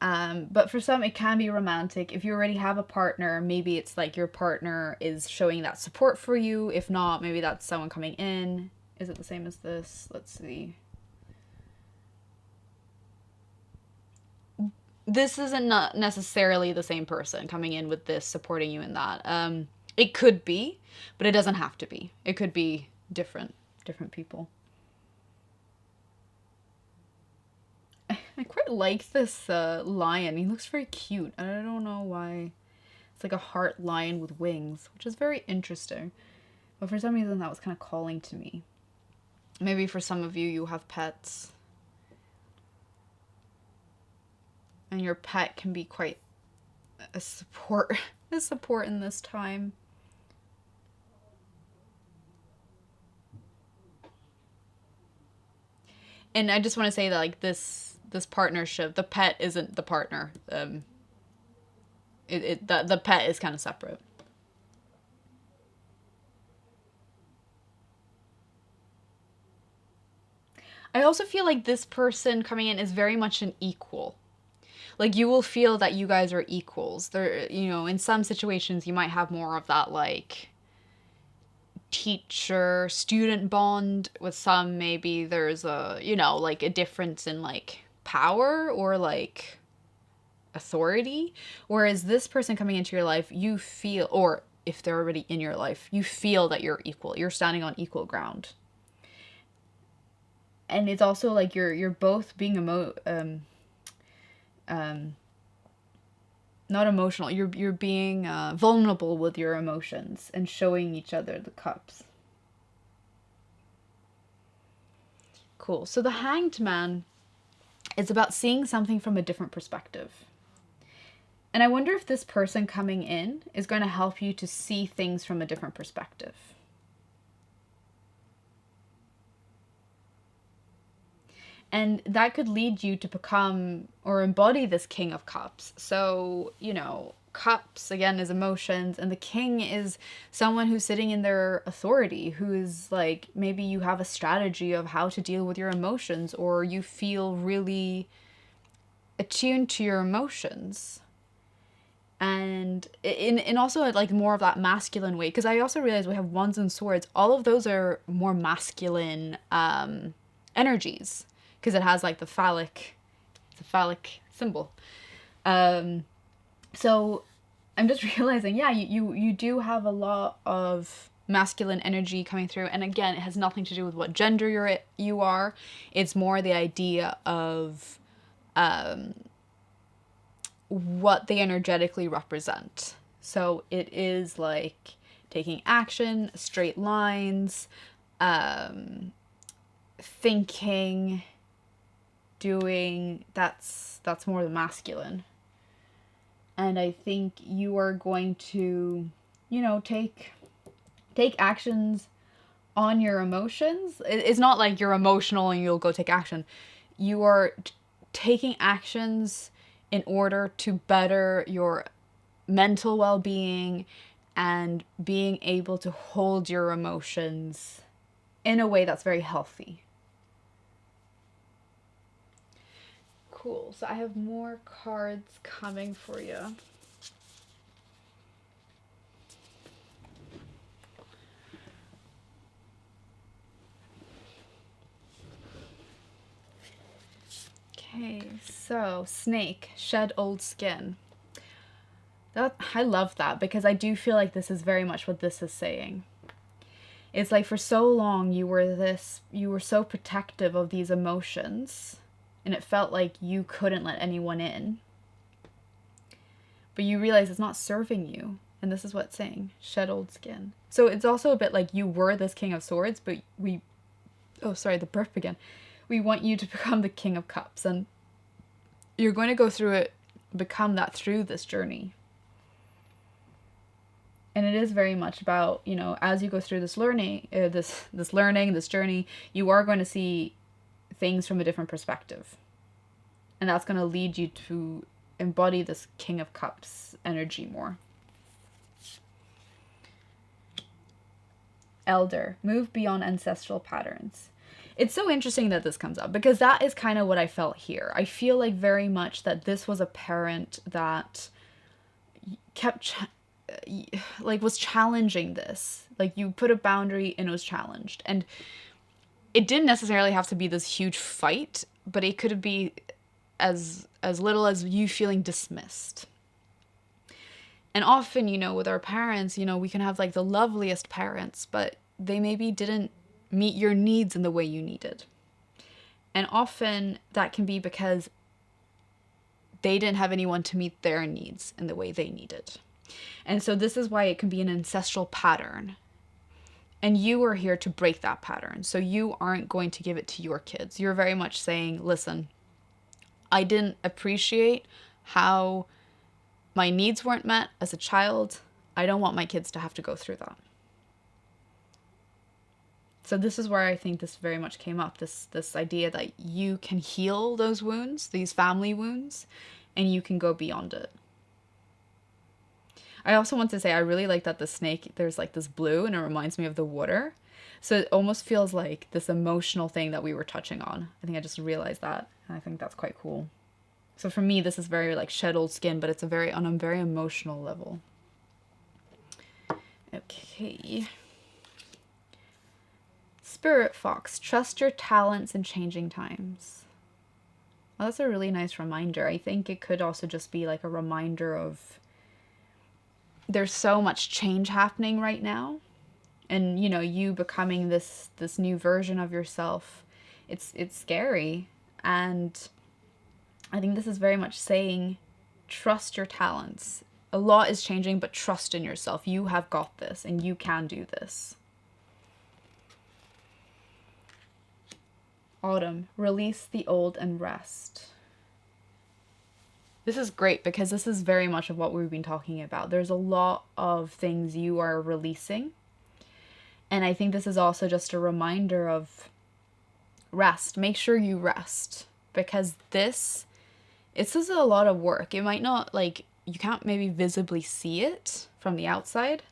But for some, it can be romantic. If you already have a partner, maybe it's like your partner is showing that support for you. If not, maybe that's someone coming in. Is it the same as this? Let's see. This isn't not necessarily the same person coming in with this, supporting you in that. It could be, but it doesn't have to be. It could be different people. I quite like this lion. He looks very cute. I don't know why. It's like a heart lion with wings, which is very interesting. But for some reason, that was kind of calling to me. Maybe for some of you, you have pets. And your pet can be quite a support in this time. And I just want to say that like this partnership, the pet isn't the partner. The pet is kind of separate. I also feel like this person coming in is very much an equal. Like you will feel that you guys are equals. There, in some situations you might have more of that like teacher student bond. With some, maybe there's a like a difference in like power or like authority, whereas this person coming into your life, you feel, or if they're already in your life, you feel that you're equal, you're standing on equal ground. And it's also like you're both being not emotional, you're being vulnerable with your emotions and showing each other the cups. Cool. So the Hanged Man is about seeing something from a different perspective. And I wonder if this person coming in is going to help you to see things from a different perspective. And that could lead you to become or embody this King of Cups. So, Cups, again, is emotions. And the King is someone who's sitting in their authority, who is like, maybe you have a strategy of how to deal with your emotions, or you feel really attuned to your emotions. And in also like more of that masculine way. Because I also realize we have Wands and Swords. All of those are more masculine energies. Because it has like it's a phallic symbol. So I'm just realizing, yeah, you do have a lot of masculine energy coming through. And again, it has nothing to do with what gender you are. It's more the idea of what they energetically represent. So it is like taking action, straight lines, thinking, doing. That's more the masculine. And I think you are going to, take actions on your emotions. It's not like you're emotional and you'll go take action. You are taking actions in order to better your mental well-being and being able to hold your emotions in a way that's very healthy. Cool. So I have more cards coming for you. Okay, so snake, shed old skin. I love that, because I do feel like this is very much what this is saying. It's like for so long you were so protective of these emotions, and it felt like you couldn't let anyone in. But you realize it's not serving you, and this is what it's saying, shed old skin. So it's also a bit like you were this King of Swords, but the burp again. We want you to become the King of Cups, and you're going to go through it, become that through this journey. And it is very much about, as you go through this learning, this journey, you are going to see things from a different perspective. And that's going to lead you to embody this King of Cups energy more. Elder, move beyond ancestral patterns. It's so interesting that this comes up, because that is kind of what I felt here. I feel like very much that this was a parent that kept was challenging this. Like, you put a boundary and it was challenged. And it didn't necessarily have to be this huge fight, but it could be as little as you feeling dismissed. And often, with our parents, we can have like the loveliest parents, but they maybe didn't meet your needs in the way you needed. And often that can be because they didn't have anyone to meet their needs in the way they needed. And so this is why it can be an ancestral pattern. And you are here to break that pattern. So you aren't going to give it to your kids. You're very much saying, listen, I didn't appreciate how my needs weren't met as a child. I don't want my kids to have to go through that. So this is where I think this very much came up, this idea that you can heal those wounds, these family wounds, and you can go beyond it. I also want to say I really like that the snake, there's like this blue, and it reminds me of the water. So it almost feels like this emotional thing that we were touching on. I think I just realized that, and I think that's quite cool. So for me, this is very like shed old skin, but it's on a very emotional level. Okay. Spirit Fox, trust your talents in changing times. Well, that's a really nice reminder. I think it could also just be like a reminder of there's so much change happening right now, and you becoming this new version of yourself. It's scary, and I think this is very much saying trust your talents. A lot is changing, but trust in yourself. You have got this, and you can do this. Autumn, release the old and rest. This is great, because this is very much of what we've been talking about. There's a lot of things you are releasing. And I think this is also just a reminder of rest. Make sure you rest, because this is a lot of work. It might not, you can't maybe visibly see it from the outside,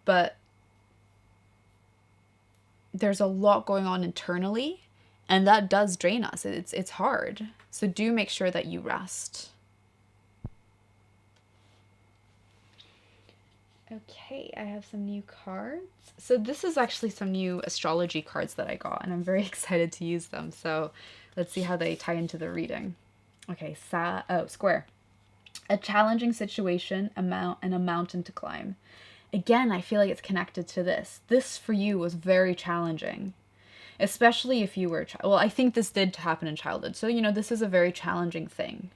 but there's a lot going on internally, and that does drain us. It's hard. So do make sure that you rest. Okay, I have some new cards. So this is actually some new astrology cards that I got, and I'm very excited to use them. So let's see how they tie into the reading. Okay, square. A challenging situation, and a mountain to climb. Again, I feel like it's connected to this. This for you was very challenging. Especially if you were well, I think this did happen in childhood. So, this is a very challenging thing.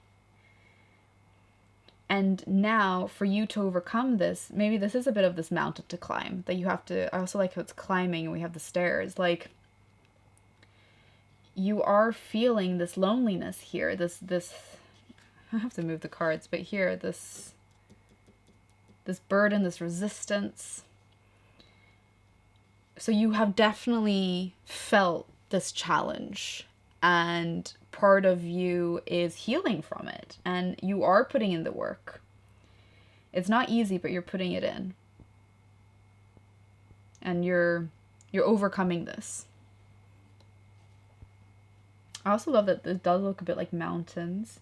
And now, for you to overcome this, maybe this is a bit of this mountain to climb that you have to. I also like how it's climbing and we have the stairs. Like, you are feeling this loneliness here. This I have to move the cards, but here, this burden, this resistance. So you have definitely felt this challenge, and part of you is healing from it, and you are putting in the work. It's not easy, but you're putting it in. And you're overcoming this. I also love that this does look a bit like mountains.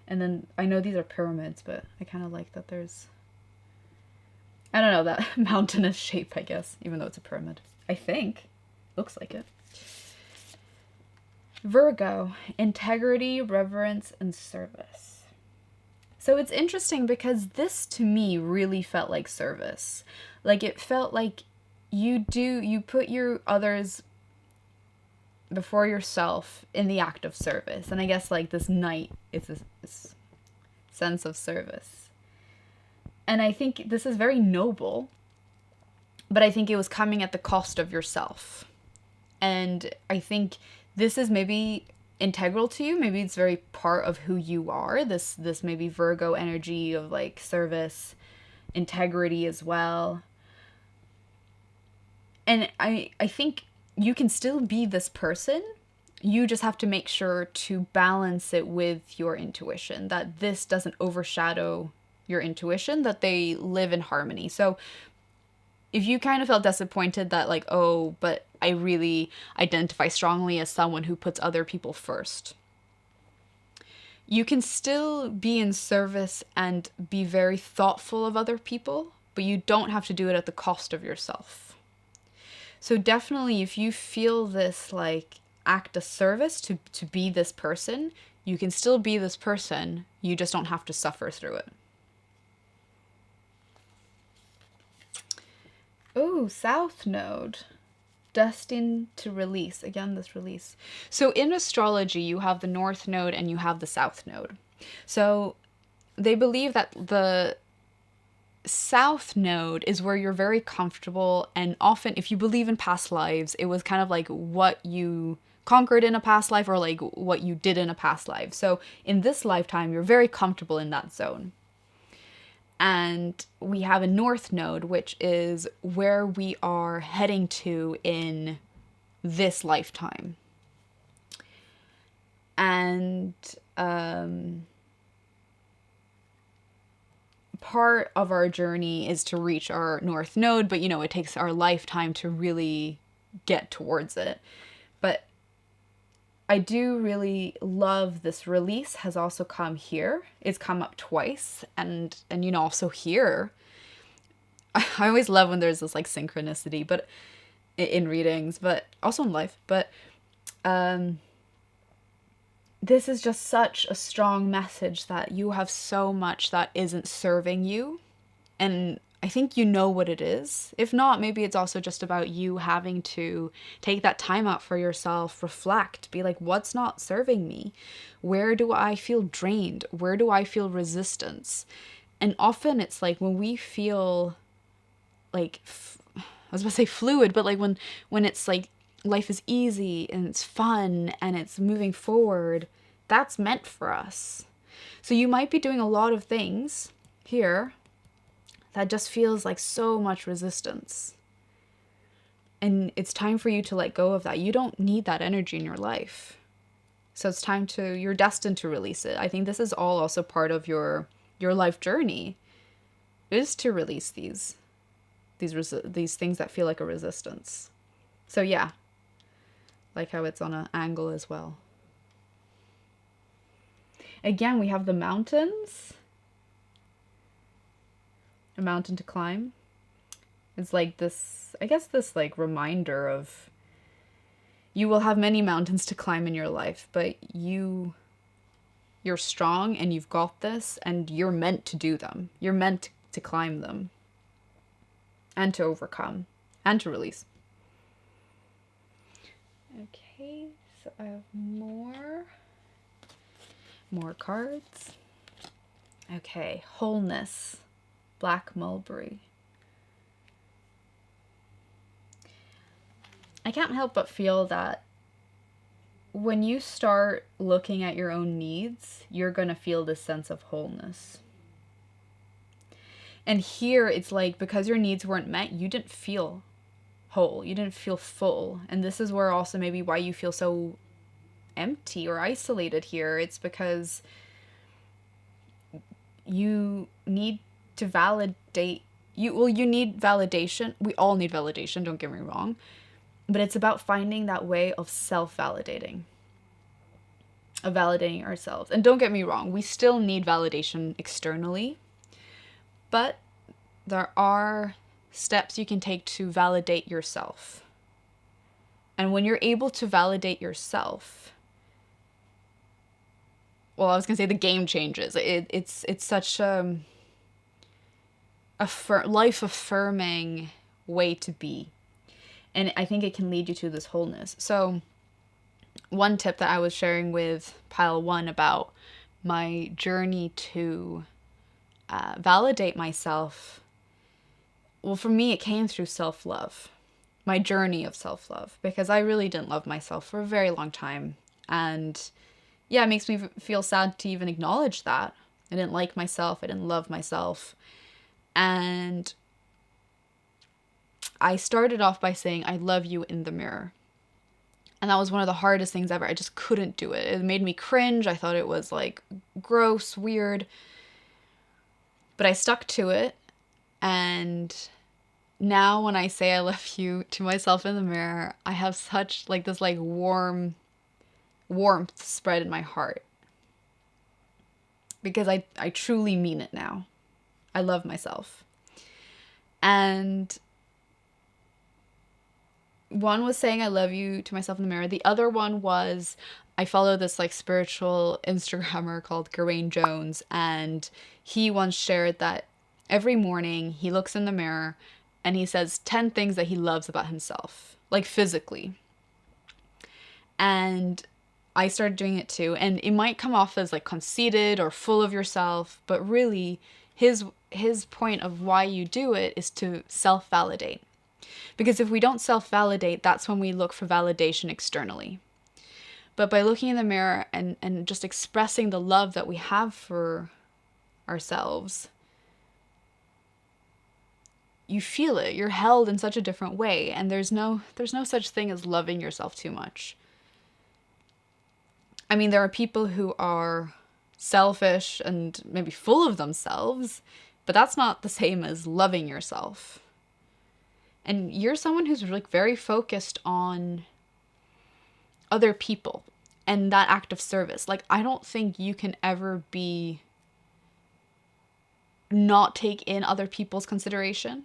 And then I know these are pyramids, but I kind of like that there's, I don't know, that mountainous shape, I guess, even though it's a pyramid. I think. Looks like it. Virgo, integrity, reverence, and service. So it's interesting because this to me really felt like service. Like it felt like you put your others before yourself in the act of service. And I guess like this knight is this sense of service. And I think this is very noble, but I think it was coming at the cost of yourself. And I think this is maybe integral to you. Maybe it's very part of who you are. This maybe Virgo energy of like service, integrity as well. And I think you can still be this person. You just have to make sure to balance it with your intuition, that this doesn't overshadow your intuition, that they live in harmony. So if you kind of felt disappointed that like, oh, but I really identify strongly as someone who puts other people first, you can still be in service and be very thoughtful of other people, but you don't have to do it at the cost of yourself. So definitely if you feel this like act of service to be this person, you can still be this person. You just don't have to suffer through it. Oh, South Node. Destined to release. Again, this release. So in astrology, you have the North Node and you have the South Node. So they believe that the South Node is where you're very comfortable, and often if you believe in past lives, it was kind of like what you conquered in a past life or like what you did in a past life. So in this lifetime, you're very comfortable in that zone. And we have a North Node, which is where we are heading to in this lifetime. And part of our journey is to reach our North Node, but it takes our lifetime to really get towards it. But I do really love this release has also come here. It's come up twice, and also here. I always love when there's this like synchronicity, but in readings, but also in life. But this is just such a strong message that you have so much that isn't serving you, and I think you know what it is. If not, maybe it's also just about you having to take that time out for yourself, reflect, be like, what's not serving me? Where do I feel drained? Where do I feel resistance? And often it's like when we feel like, I was about to say fluid, but like when it's like life is easy and it's fun and it's moving forward, that's meant for us. So you might be doing a lot of things here that just feels like so much resistance. And it's time for you to let go of that. You don't need that energy in your life. So it's time you're destined to release it. I think this is all also part of your life journey, is to release these things that feel like a resistance. So yeah, like how it's on an angle as well. Again, we have the mountains. A mountain to climb. It's like this, I guess this like reminder of you will have many mountains to climb in your life, but you're strong and you've got this and you're meant to do them. You're meant to climb them and to overcome and to release. Okay, so I have more cards. Okay, wholeness. Black mulberry. I can't help but feel that when you start looking at your own needs, you're going to feel this sense of wholeness. And here it's like, because your needs weren't met, you didn't feel whole. You didn't feel full. And this is where also maybe why you feel so empty or isolated here. It's because you need to validate you. Well, you need validation. We all need validation, don't get me wrong. But it's about finding that way of self-validating, of validating ourselves. And don't get me wrong, we still need validation externally, but there are steps you can take to validate yourself. And when you're able to validate yourself, well, I was gonna say the game changes. It's such a life affirming way to be, and I think it can lead you to this wholeness. So, one tip that I was sharing with Pile One about my journey to validate myself. Well, for me, it came through self-love, my journey of self-love, because I really didn't love myself for a very long time. And yeah, it makes me feel sad to even acknowledge that. I didn't like myself. I didn't love myself. And I started off by saying, I love you in the mirror. And that was one of the hardest things ever. I just couldn't do it. It made me cringe. I thought it was like gross, weird. But I stuck to it. And now when I say I love you to myself in the mirror, I have such like this like warmth spread in my heart. Because I truly mean it now. I love myself. And one was saying I love you to myself in the mirror. The other one was I follow this like spiritual Instagrammer called Gawain Jones, and he once shared that every morning he looks in the mirror and he says 10 things that he loves about himself, like physically. And I started doing it too, and it might come off as like conceited or full of yourself, but really his point of why you do it is to self-validate. Because if we don't self-validate, that's when we look for validation externally. But by looking in the mirror and just expressing the love that we have for ourselves, you feel it. You're held in such a different way, and there's no such thing as loving yourself too much. I mean, there are people who are selfish and maybe full of themselves, but that's not the same as loving yourself. And you're someone who's like very focused on other people and that act of service. Like, I don't think you can ever not take in other people's consideration.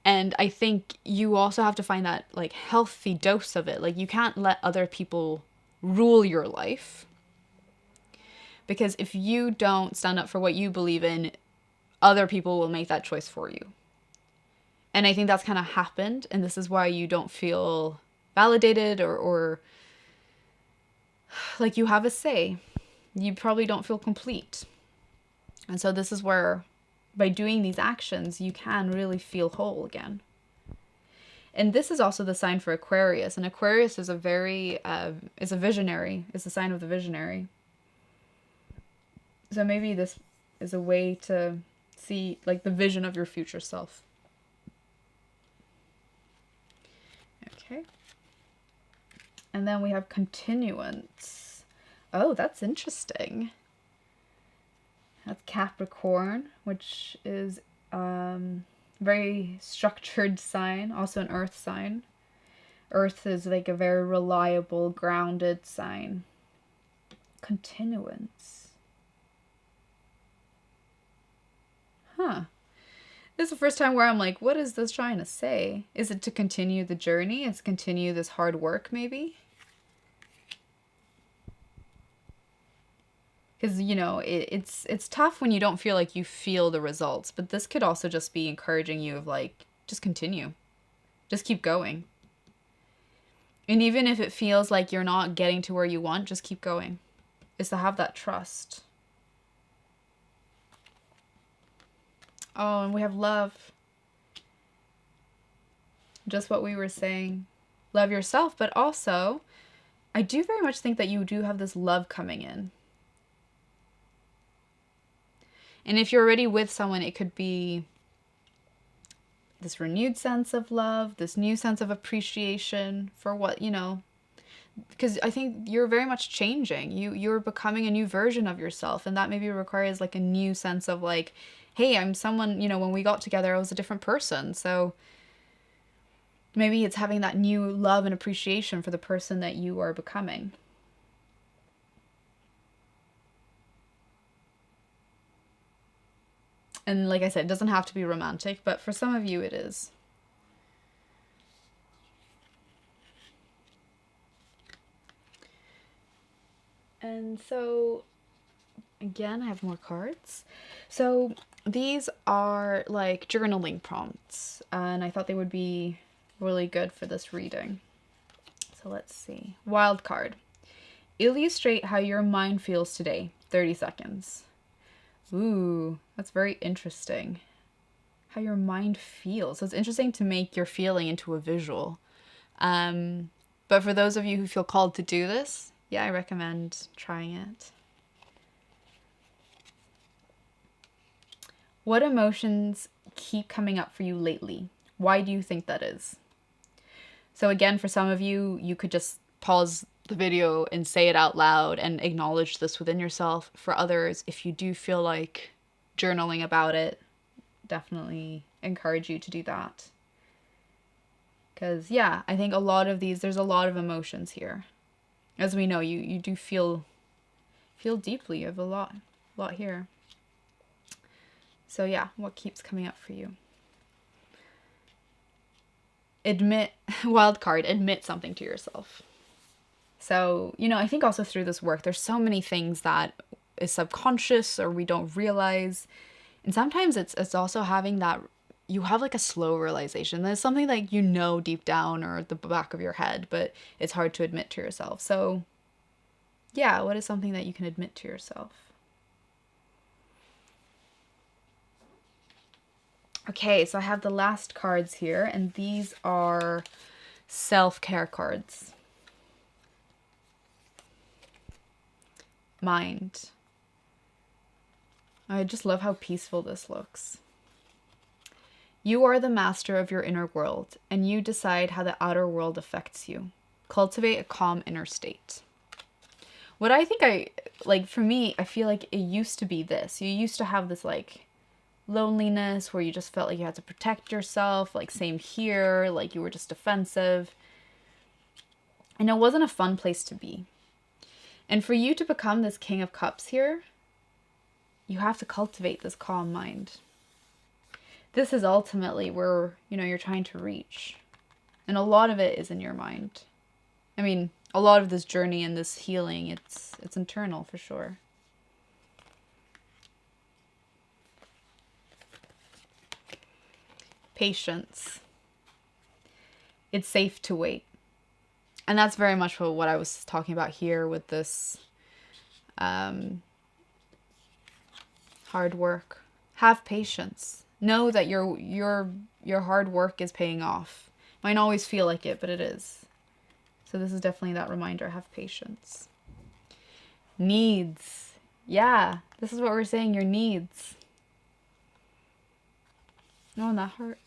And I think you also have to find that like healthy dose of it. Like, you can't let other people rule your life. Because if you don't stand up for what you believe in, other people will make that choice for you. And I think that's kind of happened, and this is why you don't feel validated or like you have a say. You probably don't feel complete. And so this is where, by doing these actions, you can really feel whole again. And this is also the sign for Aquarius. And Aquarius is a visionary. It's the sign of the visionary. So maybe this is a way to see like the vision of your future self. Okay. And then we have continuance. Oh, that's interesting. That's Capricorn, which is very structured sign, also an earth sign. Earth is like a very reliable, grounded sign. Continuance. Huh. This is the first time where I'm like, what is this trying to say? Is it to continue the journey? It's continue this hard work, maybe? Because, you know, it's tough when you don't feel like you feel the results. But this could also just be encouraging you of like, just continue. Just keep going. And even if it feels like you're not getting to where you want, just keep going. Is to have that trust. Oh, and we have love. Just what we were saying. Love yourself, but also, I do very much think that you do have this love coming in. And if you're already with someone, it could be this renewed sense of love, this new sense of appreciation for what, you know, because I think you're very much changing. You're becoming a new version of yourself, and that maybe requires like a new sense of like, hey, I'm someone, when we got together I was a different person. So maybe it's having that new love and appreciation for the person that you are becoming. And like I said, it doesn't have to be romantic, but for some of you it is. And so, again, I have more cards. So these are like journaling prompts, and I thought they would be really good for this reading. So let's see. Wild card. Illustrate how your mind feels today. 30 seconds. Ooh, that's very interesting. How your mind feels. So it's interesting to make your feeling into a visual. But for those of you who feel called to do this, yeah, I recommend trying it. What emotions keep coming up for you lately? Why do you think that is? So again, for some of you, you could just pause the video and say it out loud and acknowledge this within yourself. For others, if you do feel like journaling about it, definitely encourage you to do that. Because, yeah, I think a lot of these, there's a lot of emotions here. As we know, you do feel deeply. You have a lot here. So yeah, what keeps coming up for you? Wild card, admit something to yourself. So, I think also through this work, there's so many things that is subconscious or we don't realize. And sometimes it's also having that, you have like a slow realization. There's something like deep down or at the back of your head, but it's hard to admit to yourself. So yeah, what is something that you can admit to yourself? Okay, so I have the last cards here, and these are self-care cards. Mind. I just love how peaceful this looks. You are the master of your inner world, and you decide how the outer world affects you. Cultivate a calm inner state. What I think for me, I feel like it used to be this. You used to have this like loneliness where you just felt like you had to protect yourself, like same here, like you were just defensive. And it wasn't a fun place to be. And for you to become this King of Cups here, you have to cultivate this calm mind. This is ultimately where, you're trying to reach. And a lot of it is in your mind. I mean, a lot of this journey and this healing, it's internal for sure. Patience. It's safe to wait. And that's very much what I was talking about here with this hard work. Have patience. Know that your hard work is paying off. Might not always feel like it, but it is. So this is definitely that reminder. Have patience. Needs. Yeah, this is what we're saying, your needs. Oh, and that hurt.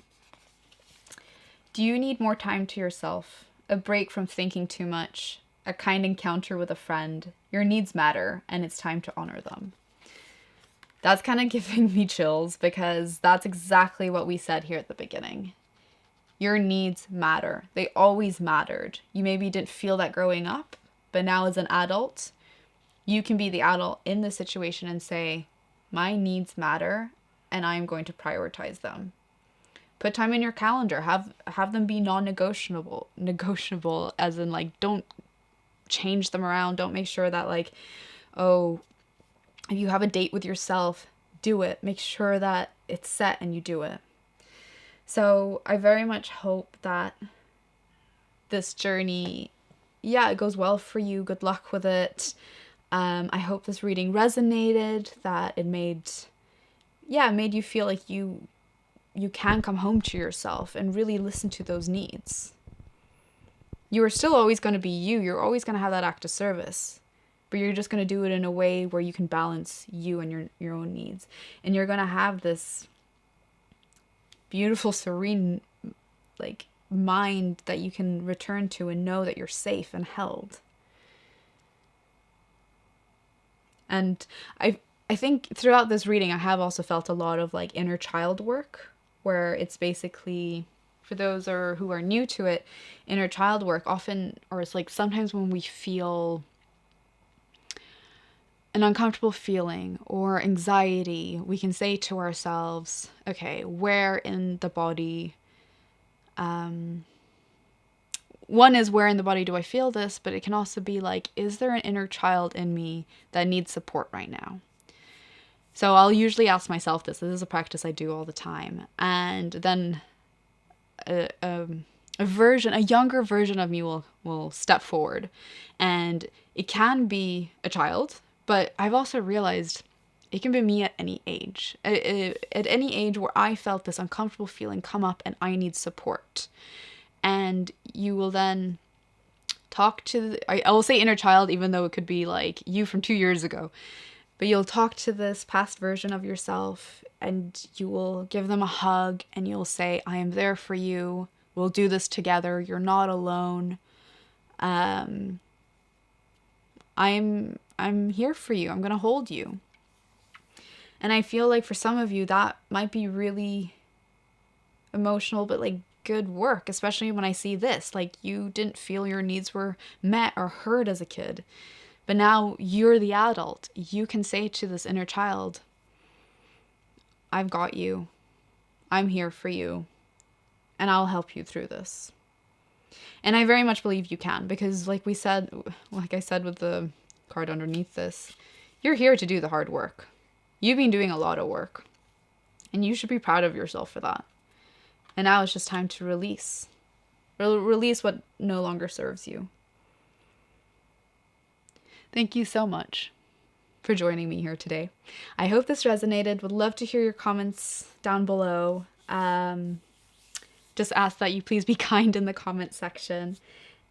Do you need more time to yourself? A break from thinking too much? A kind encounter with a friend? Your needs matter, and it's time to honor them. That's kind of giving me chills because that's exactly what we said here at the beginning. Your needs matter. They always mattered. You maybe didn't feel that growing up, but now as an adult, you can be the adult in the situation and say, my needs matter, and I'm going to prioritize them. Put time in your calendar. Have them be non-negotiable. Negotiable as in like, don't change them around. Don't make sure that like, oh, if you have a date with yourself, do it. Make sure that it's set and you do it. So I very much hope that this journey, it goes well for you. Good luck with it. I hope this reading resonated, that it made you feel like you can come home to yourself and really listen to those needs. You are still always going to be you. You're always going to have that act of service, but you're just going to do it in a way where you can balance you and your own needs. And you're going to have this beautiful, serene, like mind that you can return to and know that you're safe and held. And I think throughout this reading I have also felt a lot of like inner child work, where it's basically, for those who are new to it, inner child work often, or it's like sometimes when we feel an uncomfortable feeling or anxiety, we can say to ourselves, okay, where in the body, one is where in the body do I feel this, but it can also be like, is there an inner child in me that needs support right now? So I'll usually ask myself this. This is a practice I do all the time. And then a younger version of me will step forward. And it can be a child, but I've also realized it can be me at any age. At any age where I felt this uncomfortable feeling come up and I need support. And you will then talk to, I will say inner child, even though it could be like you from 2 years ago. But you'll talk to this past version of yourself and you will give them a hug and you'll say, I am there for you. We'll do this together. You're not alone. I'm here for you. I'm going to hold you. And I feel like for some of you that might be really emotional, but like good work, especially when I see this. Like, you didn't feel your needs were met or heard as a kid. But now you're the adult. You can say to this inner child, I've got you. I'm here for you. And I'll help you through this. And I very much believe you can, because like I said with the card underneath this, you're here to do the hard work. You've been doing a lot of work. And you should be proud of yourself for that. And now it's just time to release. Release what no longer serves you. Thank you so much for joining me here today. I hope this resonated. Would love to hear your comments down below. Just ask that you please be kind in the comment section.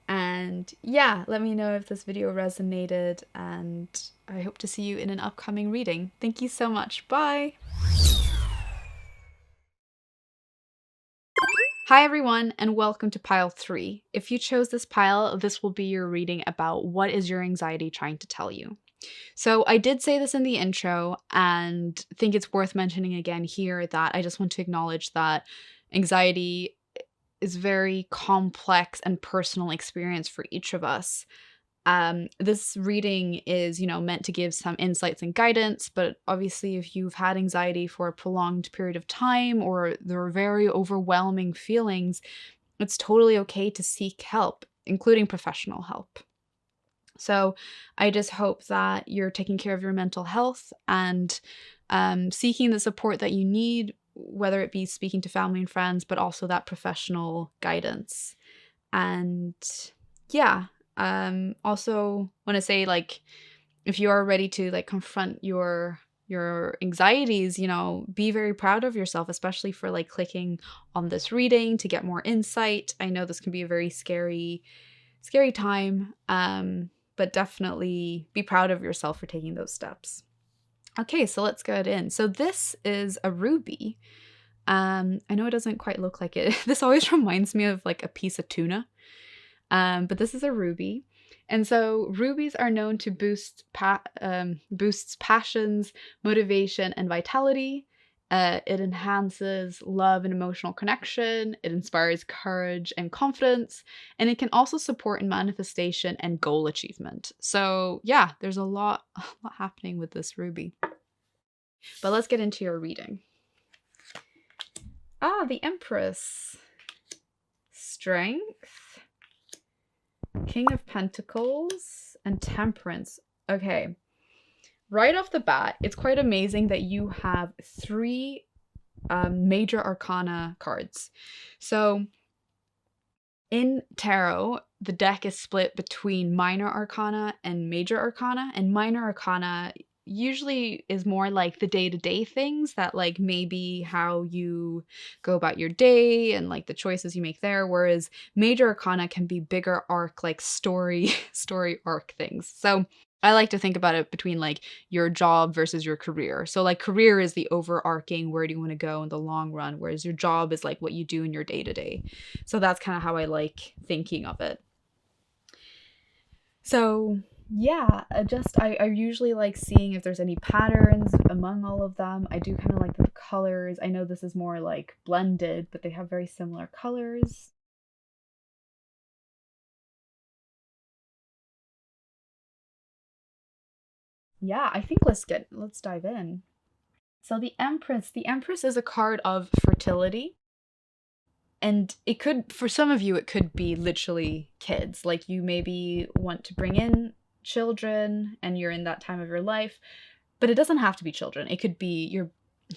And yeah, let me know if this video resonated, and I hope to see you in an upcoming reading. Thank you so much. Bye! Hi everyone, and welcome to pile 3. If you chose this pile, this will be your reading about what is your anxiety trying to tell you. So I did say this in the intro, and think it's worth mentioning again here that I just want to acknowledge that anxiety is very complex and personal experience for each of us. This reading is, meant to give some insights and guidance, but obviously if you've had anxiety for a prolonged period of time or there are very overwhelming feelings, it's totally okay to seek help, including professional help. So I just hope that you're taking care of your mental health and seeking the support that you need, whether it be speaking to family and friends, but also that professional guidance. And yeah. Also want to say, like, if you are ready to like confront your anxieties, be very proud of yourself, especially for like clicking on this reading to get more insight. I know this can be a very scary time, but definitely be proud of yourself for taking those steps. Okay, so let's get in. So this is a ruby. I know it doesn't quite look like it. This always reminds me of like a piece of tuna. But this is a ruby. And so rubies are known to boosts passions, motivation, and vitality. It enhances love and emotional connection. It inspires courage and confidence. And it can also support in manifestation and goal achievement. So yeah, there's a lot happening with this ruby. But let's get into your reading. The Empress. Strength. King of Pentacles and Temperance. Okay, right off the bat, it's quite amazing that you have 3 major arcana cards. So in tarot, the deck is split between minor arcana and major arcana, and minor arcana usually is more like the day-to-day things that like maybe how you go about your day and like the choices you make there, whereas major arcana can be bigger arc, like story arc things. So I like to think about it between like your job versus your career. So like career is the overarching where do you want to go in the long run, whereas your job is like what you do in your day to day. So that's kind of how I like thinking of it. So yeah, I usually like seeing if there's any patterns among all of them. I do kind of like the colors. I know this is more like blended, but they have very similar colors. Yeah, I think let's dive in. So the Empress is a card of fertility. And it could, for some of you, it could be literally kids. Like you maybe want to bring in children and you're in that time of your life, but it doesn't have to be children. It could be you're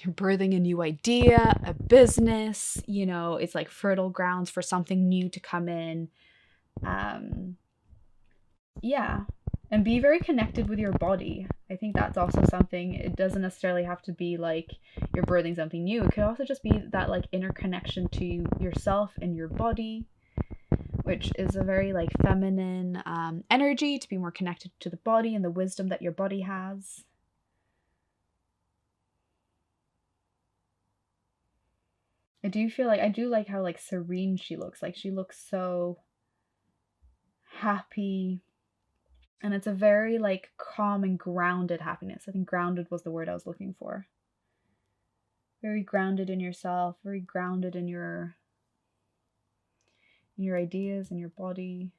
birthing a new idea, a business, it's like fertile grounds for something new to come in. Um, yeah. And be very connected with your body. I think that's also something. It doesn't necessarily have to be like you're birthing something new. It could also just be that like inner connection to yourself and your body, which is a very like feminine energy, to be more connected to the body and the wisdom that your body has. I do like how like serene she looks. Like she looks so happy, and it's a very like calm and grounded happiness. I think grounded was the word I was looking for. Very grounded in yourself, very grounded in your ideas and your body.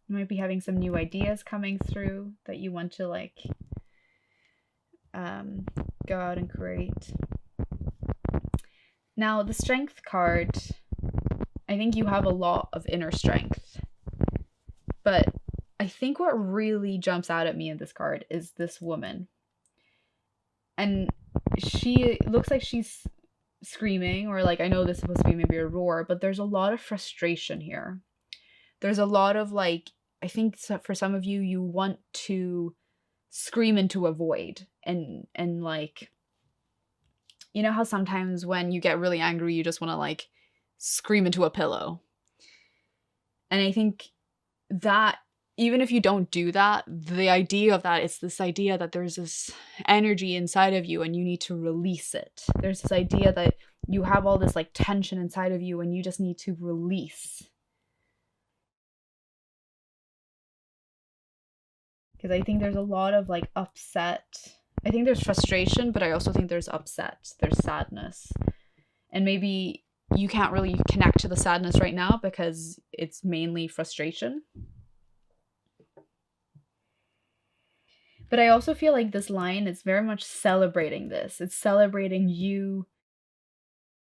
You might be having some new ideas coming through that you want to like go out and create. Now, the strength card, I think you have a lot of inner strength. But I think what really jumps out at me in this card is this woman. And she looks like she's screaming, or like, I know this is supposed to be maybe a roar, but there's a lot of frustration here. There's a lot of like, I think for some of you, you want to scream into a void and like, you know how sometimes when you get really angry, you just want to like scream into a pillow. And I think that even if you don't do that, the idea of that is this idea that there's this energy inside of you and you need to release it. There's this idea that you have all this like tension inside of you and you just need to release. Because I think there's a lot of like upset. I think there's frustration, but I also think there's upset. There's sadness. And maybe you can't really connect to the sadness right now because it's mainly frustration. But I also feel like this line is very much celebrating this. It's celebrating you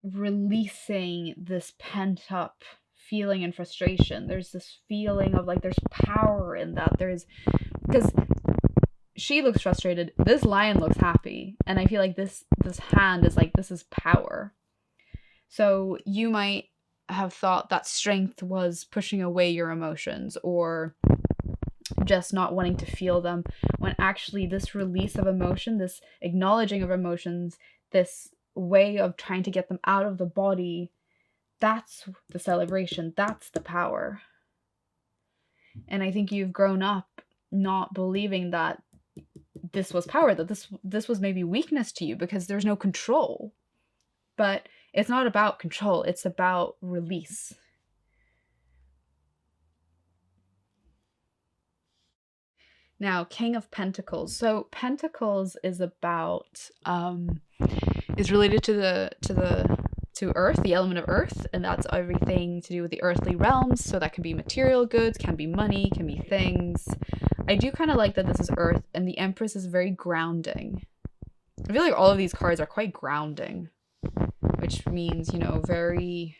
releasing this pent up feeling and frustration. There's this feeling of like there's power in that. Because she looks frustrated, this lion looks happy, and I feel like this hand is like, this is power. So you might have thought that strength was pushing away your emotions or just not wanting to feel them, when actually this release of emotion, this acknowledging of emotions, this way of trying to get them out of the body, that's the celebration, that's the power. And I think you've grown up not believing that this was power, that this was maybe weakness to you because there's no control. But it's not about control, it's about release. Now, King of Pentacles. So Pentacles is about is related to Earth, the element of Earth, and that's everything to do with the earthly realms. So that can be material goods, can be money, can be things. I do kind of like that this is Earth, and the Empress is very grounding. I feel like all of these cards are quite grounding, which means, very,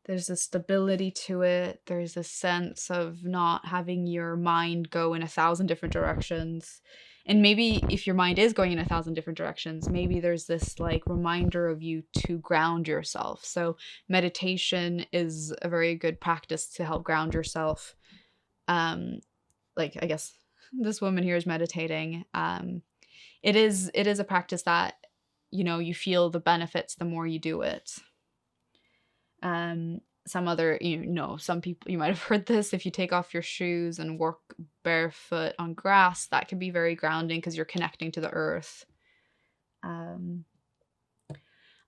there's a stability to it. There's a sense of not having your mind go in 1,000 different directions. And maybe if your mind is going in 1,000 different directions, maybe there's this like reminder of you to ground yourself. So meditation is a very good practice to help ground yourself. Like, I guess this woman here is meditating. It is a practice that, you feel the benefits the more you do it. Some other, some people, you might have heard this, if you take off your shoes and walk barefoot on grass, that can be very grounding because you're connecting to the earth. I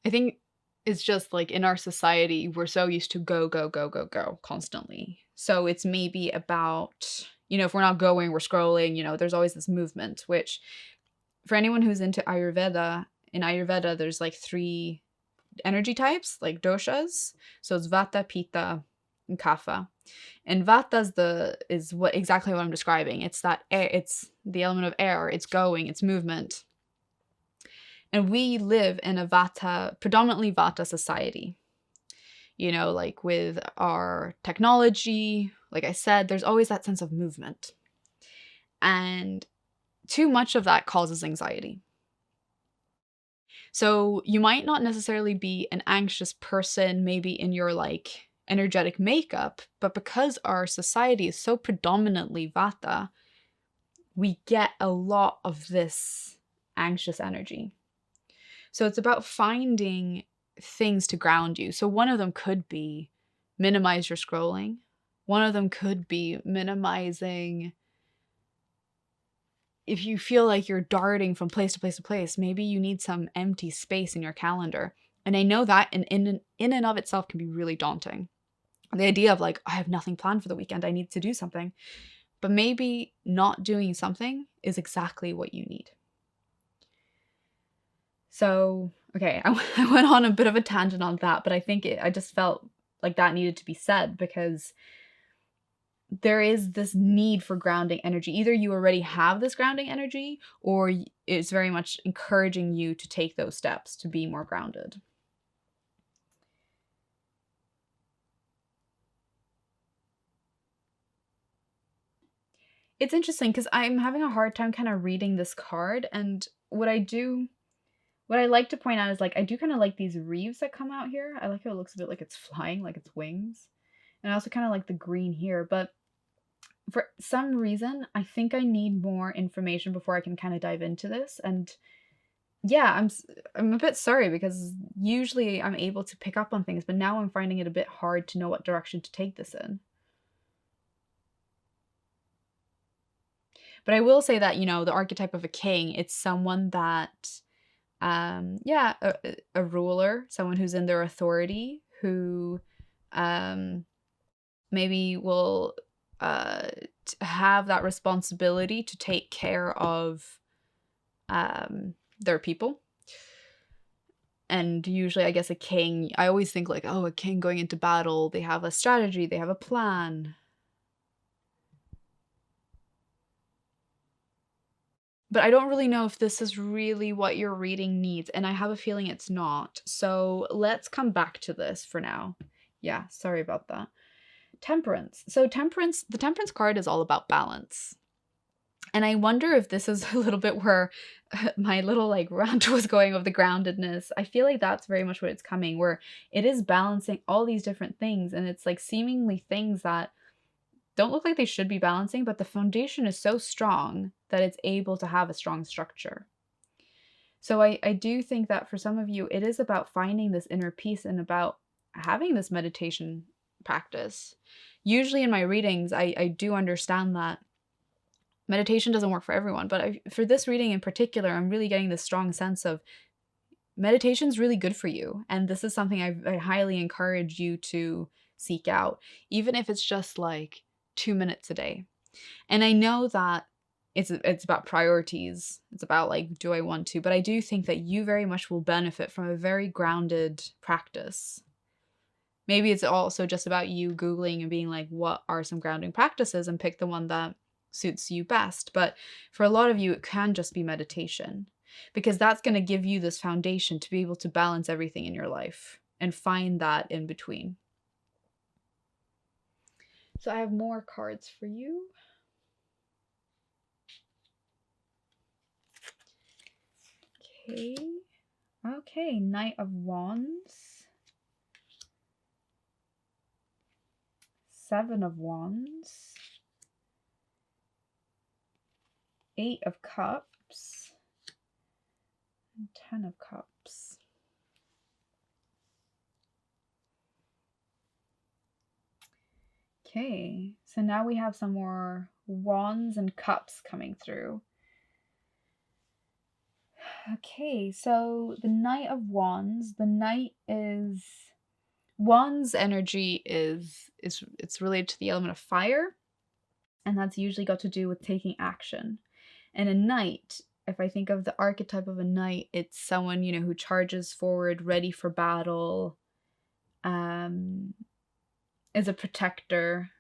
think it's just like in our society, we're so used to go, go, go, go, go constantly. So it's maybe about, if we're not going, we're scrolling, there's always this movement, which for anyone who's into Ayurveda, in Ayurveda, there's like 3 energy types, like doshas. So it's Vata, Pitta, and Kapha. And Vata is what exactly what I'm describing. It's that air, it's the element of air, it's going, it's movement. And we live in a predominantly Vata society. Like with our technology, like I said, there's always that sense of movement. And too much of that causes anxiety. So you might not necessarily be an anxious person, maybe in your like energetic makeup, but because our society is so predominantly Vata, we get a lot of this anxious energy. So it's about finding things to ground you. So one of them could be minimize your scrolling. One of them could be minimizing, if you feel like you're darting from place to place to place, maybe you need some empty space in your calendar. And I know that in and of itself can be really daunting. The idea of like, I have nothing planned for the weekend, I need to do something. But maybe not doing something is exactly what you need. So, okay, I went on a bit of a tangent on that, but I think I just felt like that needed to be said because there is this need for grounding energy. Either you already have this grounding energy or it's very much encouraging you to take those steps to be more grounded. It's interesting because I'm having a hard time kind of reading this card, and what I like to point out is like I do kind of like these reeves that come out here. I like how it looks a bit like it's flying, like it's wings. And I also kind of like the green here, but for some reason, I think I need more information before I can kind of dive into this. And yeah, I'm a bit sorry because usually I'm able to pick up on things, but now I'm finding it a bit hard to know what direction to take this in. But I will say that, the archetype of a king, it's someone that a ruler, someone who's in their authority, who maybe will have that responsibility to take care of their people. And usually, I guess a king, I always think like, oh, a king going into battle, they have a strategy, they have a plan. But I don't really know if this is really what your reading needs, and I have a feeling it's not. So let's come back to this for now. Yeah, sorry about that. Temperance. So the temperance card is all about balance. And I wonder if this is a little bit where my little like rant was going of the groundedness. I feel like that's very much what it's coming, where it is balancing all these different things, and it's like seemingly things that don't look like they should be balancing, but the foundation is so strong that it's able to have a strong structure. So I do think that for some of you, it is about finding this inner peace and about having this meditation practice. Usually in my readings, I do understand that meditation doesn't work for everyone, but for this reading in particular, I'm really getting this strong sense of meditation is really good for you. And this is something I highly encourage you to seek out, even if it's just like 2 minutes a day. And I know that it's about priorities. It's about like, do I want to? But I do think that you very much will benefit from a very grounded practice. Maybe it's also just about you Googling and being like, what are some grounding practices, and pick the one that suits you best. But for a lot of you, it can just be meditation, because that's going to give you this foundation to be able to balance everything in your life and find that in between. So I have more cards for you. Okay, Knight of Wands, 7 of Wands, 8 of Cups, and 10 of Cups. Okay, so now we have some more wands and cups coming through. Okay, so the Knight of Wands, the Knight is Wands energy is it's related to the element of fire, and that's usually got to do with taking action. And a knight, if I think of the archetype of a knight, it's someone, who charges forward, ready for battle, um, is a protector.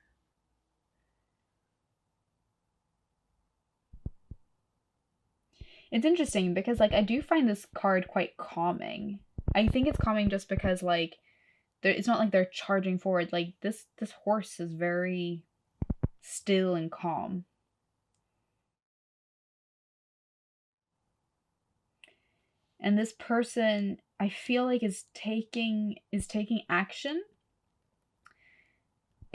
It's interesting because I do find this card quite calming. I think it's calming just because it's not like they're charging forward. Like this horse is very still and calm. And this person, I feel like, is taking action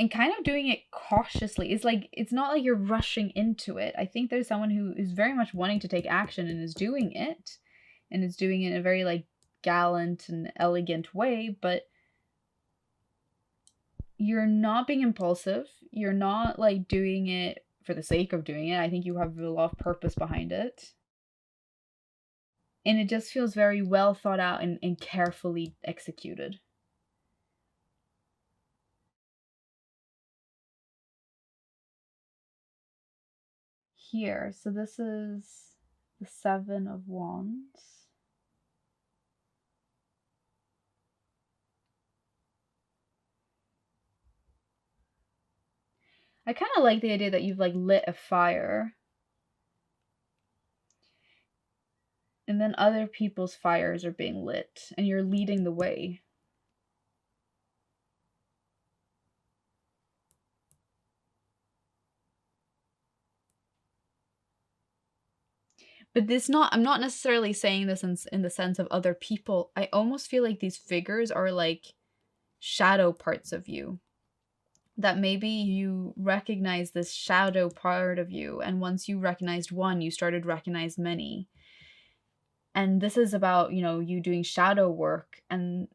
and kind of doing it cautiously. It's not like you're rushing into it. I think there's someone who is very much wanting to take action and is doing it, and is doing it in a very gallant and elegant way, but you're not being impulsive. You're not doing it for the sake of doing it. I think you have a lot of purpose behind it. And it just feels very well thought out and carefully executed. Here, so this is the Seven of Wands. I kind of like the idea that you've lit a fire, and then other people's fires are being lit, and you're leading the way. But I'm not necessarily saying this in the sense of other people. I almost feel like these figures are like shadow parts of you. That maybe you recognize this shadow part of you, and once you recognized one, you started to recognize many. And this is about, you doing shadow work and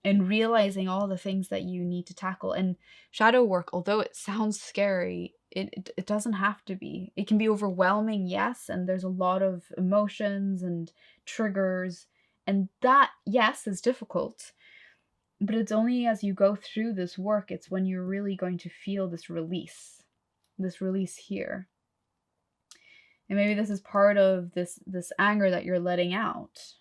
realizing all the things that you need to tackle. And shadow work, although it sounds scary, it doesn't have to be. It can be overwhelming, yes, and there's a lot of emotions and triggers, and that, yes, is difficult. But it's only as you go through this work, it's when you're really going to feel this release here. And maybe this is part of this anger that you're letting out.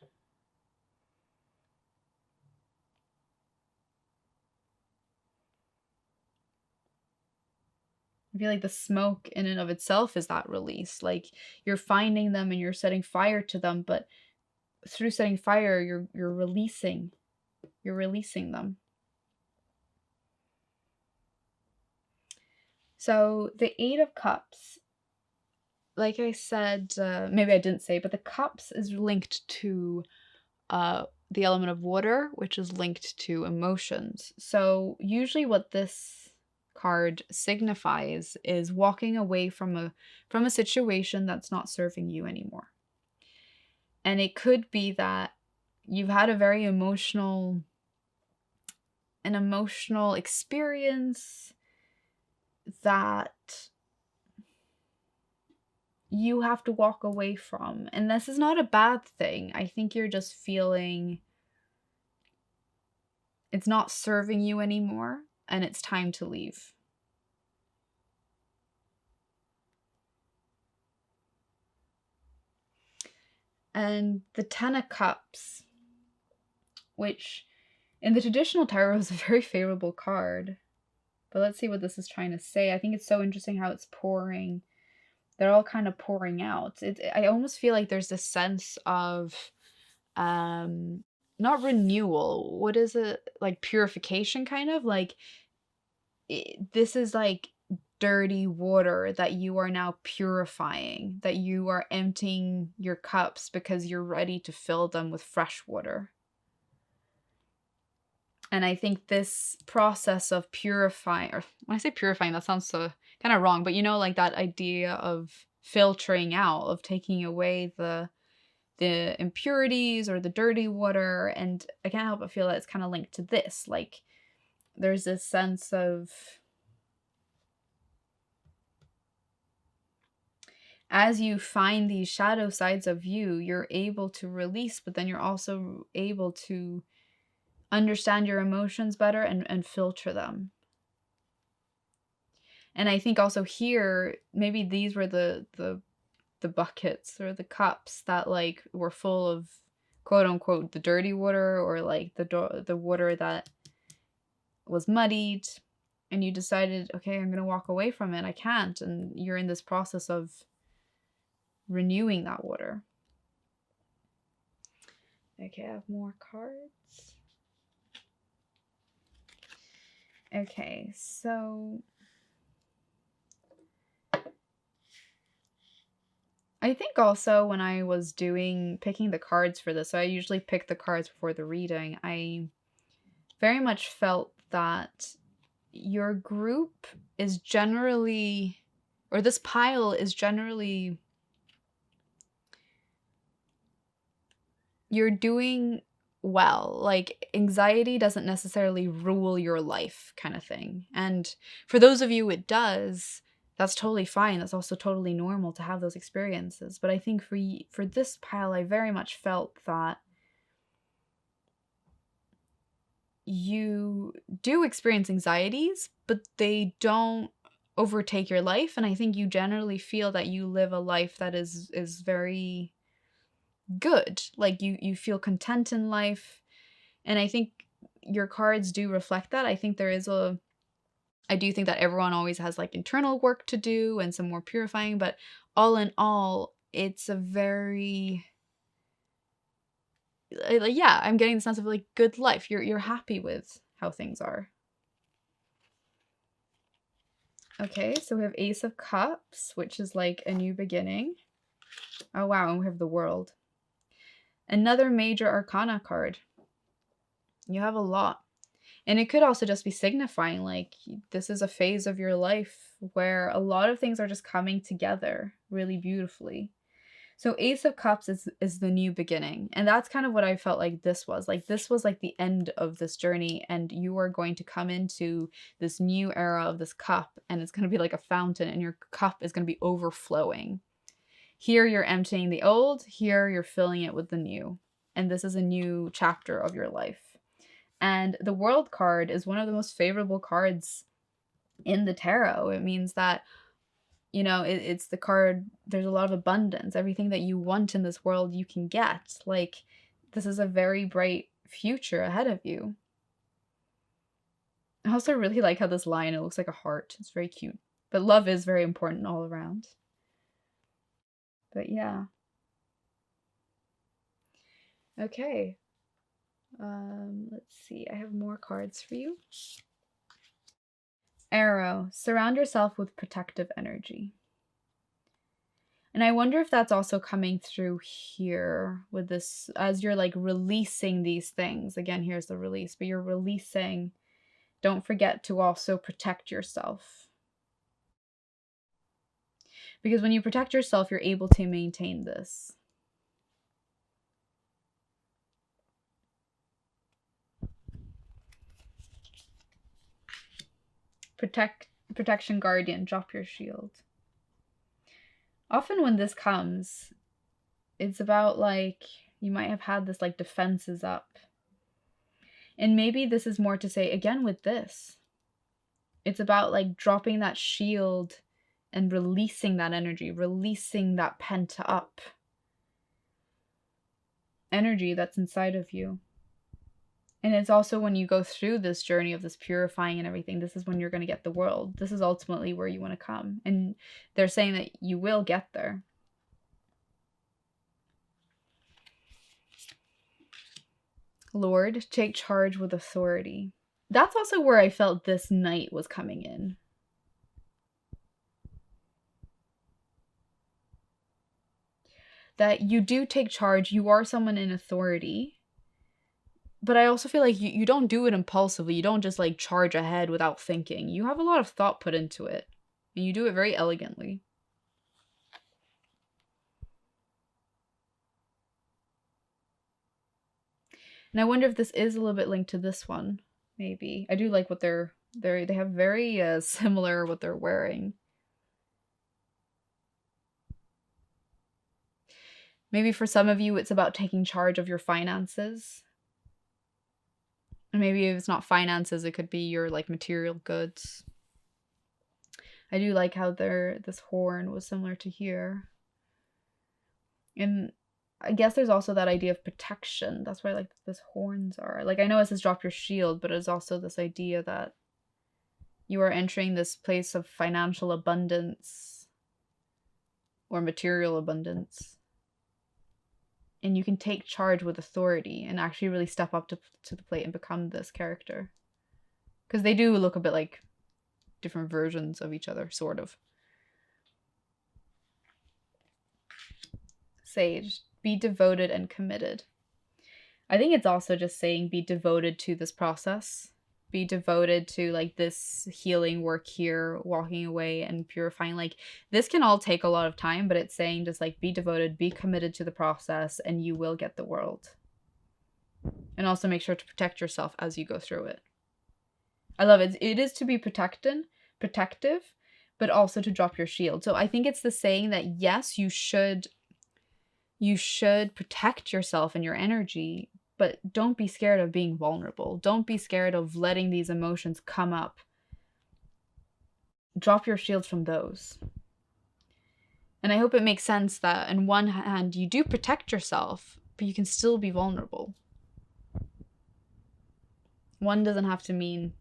I feel like the smoke in and of itself is that release. You're finding them and you're setting fire to them, but through setting fire, you're releasing them. So the Eight of Cups, like I said, maybe I didn't say, but the cups is linked to the element of water, which is linked to emotions. So usually what this card signifies is walking away from a situation that's not serving you anymore. And it could be that you've had a very emotional experience that you have to walk away from. And this is not a bad thing. I think you're just feeling it's not serving you anymore and it's time to leave. And the Ten of Cups, which in the traditional tarot is a very favorable card. But let's see what this is trying to say. I think it's so interesting how it's pouring. They're all kind of pouring out. I almost feel like there's this sense of not renewal. What is it? Like purification, kind of? This is like dirty water that you are now purifying, that you are emptying your cups because you're ready to fill them with fresh water. And I think this process of purifying, or when I say purifying, that sounds so kind of wrong, but that idea of filtering out, of taking away the impurities or the dirty water. And I can't help but feel that it's kind of linked to this. There's this sense of as you find these shadow sides of you, you're able to release, but then you're also able to understand your emotions better and filter them. And I think also here, maybe these were the buckets or the cups that like were full of quote unquote the dirty water, or like the water that was muddied, and you decided, okay, I'm going to walk away from it. I can't. And you're in this process of renewing that water. Okay, I have more cards. Okay, so I think also when I was picking the cards for this, so I usually pick the cards before the reading, I very much felt that your group is generally, or this pile is generally, you're doing well. Like, anxiety doesn't necessarily rule your life, kind of thing. And for those of you it does, that's totally fine. That's also totally normal to have those experiences. But I think for this pile, I very much felt that you do experience anxieties, but they don't overtake your life. And I think you generally feel that you live a life that is very good. Like you feel content in life. And I think your cards do reflect that. I do think that everyone always has like internal work to do and some more purifying, but all in all, it's a very, yeah, I'm getting the sense of like good life. You're happy with how things are. Okay, so we have Ace of Cups, which is like a new beginning. Oh wow, and we have the World. Another major arcana card. You have a lot. And it could also just be signifying like this is a phase of your life where a lot of things are just coming together really beautifully. So Ace of Cups is the new beginning. And that's kind of what I felt like this was. Like this was like the end of this journey, and you are going to come into this new era of this cup, and it's going to be like a fountain, and your cup is going to be overflowing. Here you're emptying the old, here you're filling it with the new. And this is a new chapter of your life. And the World card is one of the most favorable cards in the tarot. It means that, you know, it's the card, there's a lot of abundance. Everything that you want in this world, you can get. Like, this is a very bright future ahead of you. I also really like how this line, it looks like a heart. It's very cute. But love is very important all around. But yeah. Okay. Let's see. I have more cards for you. Arrow. Surround yourself with protective energy. And I wonder if that's also coming through here with this, as you're like releasing these things. Again, here's the release, but you're releasing. Don't forget to also protect yourself. Because when you protect yourself, you're able to maintain this. Protection Guardian, drop your shield. Often when this comes, it's about like, you might have had this like defenses up. And maybe this is more to say, again with this, it's about like dropping that shield and releasing that energy, releasing that pent up energy that's inside of you. And it's also when you go through this journey of this purifying and everything, this is when you're going to get the world. This is ultimately where you want to come. And they're saying that you will get there. Lord, take charge with authority. That's also where I felt this Knight was coming in. That you do take charge, you are someone in authority. But I also feel like you don't do it impulsively. You don't just like charge ahead without thinking. You have a lot of thought put into it. And you do it very elegantly. And I wonder if this is a little bit linked to this one. Maybe. I do like what they have very similar what they're wearing. Maybe for some of you, it's about taking charge of your finances. And maybe if it's not finances, it could be your like material goods. I do like how this horn was similar to here. And I guess there's also that idea of protection. That's why like this horns are. Like, I know it says drop your shield, but it's also this idea that you are entering this place of financial abundance or material abundance. And you can take charge with authority and actually really step up to the plate and become this character. Because they do look a bit like different versions of each other, sort of. Sage, be devoted and committed. I think it's also just saying be devoted to this process. Be devoted to like this healing work here, walking away and purifying. Like, this can all take a lot of time, but it's saying just like be devoted, be committed to the process, and you will get the world. And also make sure to protect yourself as you go through it. I love it. It is to be protective, but also to drop your shield. So I think it's the saying that yes, you should protect yourself and your energy, but don't be scared of being vulnerable. Don't be scared of letting these emotions come up. Drop your shields from those. And I hope it makes sense that on one hand, you do protect yourself, but you can still be vulnerable. One doesn't have to mean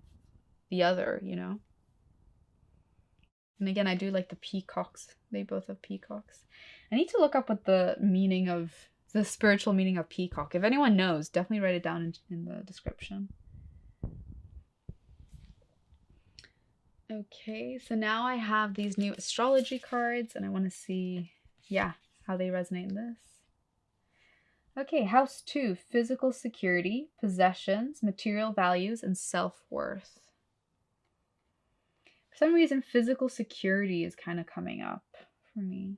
the other, you know? And again, I do like the peacocks. They both have peacocks. I need to look up what the spiritual meaning of peacock. If anyone knows, definitely write it down in the description. Okay, so now I have these new astrology cards, and I want to see, how they resonate in this. Okay, house 2, physical security, possessions, material values, and self-worth. For some reason, physical security is kind of coming up for me.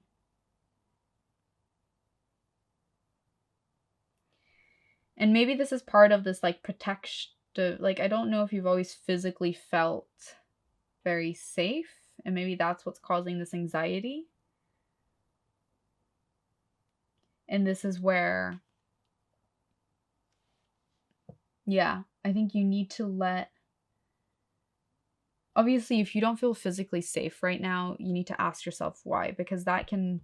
And maybe this is part of this like protection. Like, I don't know if you've always physically felt very safe, and maybe that's what's causing this anxiety. And this is where, I think you need to let, obviously, if you don't feel physically safe right now, you need to ask yourself why, because that can,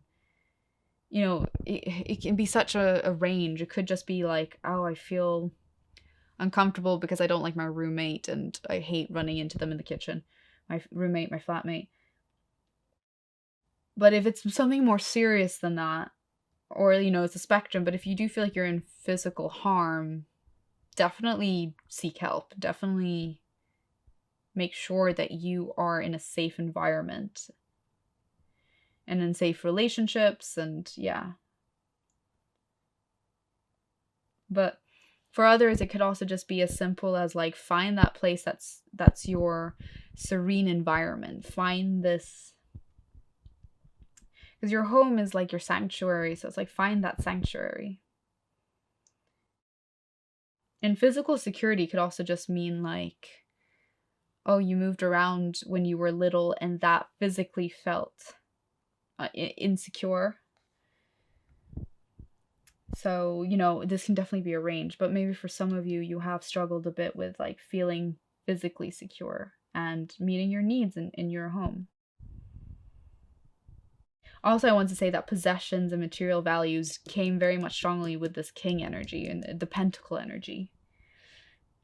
it can be such a range. It could just be like, oh, I feel uncomfortable because I don't like my roommate and I hate running into them in the kitchen. My roommate, my flatmate. But if it's something more serious than that, or, it's a spectrum, but if you do feel like you're in physical harm, definitely seek help. Definitely make sure that you are in a safe environment and in safe relationships, and But for others, it could also just be as simple as like, find that place that's your serene environment. Find this, because your home is like your sanctuary. So it's like, find that sanctuary. And physical security could also just mean like, oh, you moved around when you were little and that physically felt insecure. So, this can definitely be arranged, but maybe for some of you, you have struggled a bit with like feeling physically secure and meeting your needs in your home. Also, I want to say that possessions and material values came very much strongly with this king energy and the pentacle energy.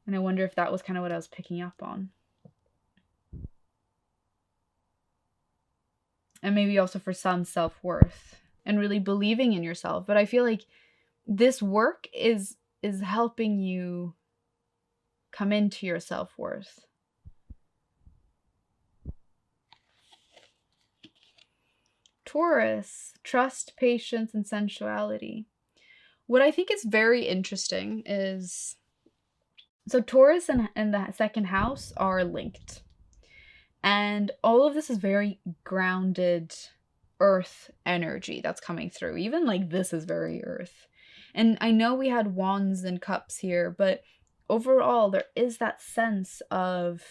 And I wonder if that was kind of what I was picking up on. And maybe also for some, self-worth and really believing in yourself. But I feel like this work is helping you come into your self-worth. Taurus, trust, patience, and sensuality. What I think is very interesting is, so Taurus and the second house are linked. And all of this is very grounded earth energy that's coming through. Even like this is very earth. And I know we had wands and cups here, but overall there is that sense of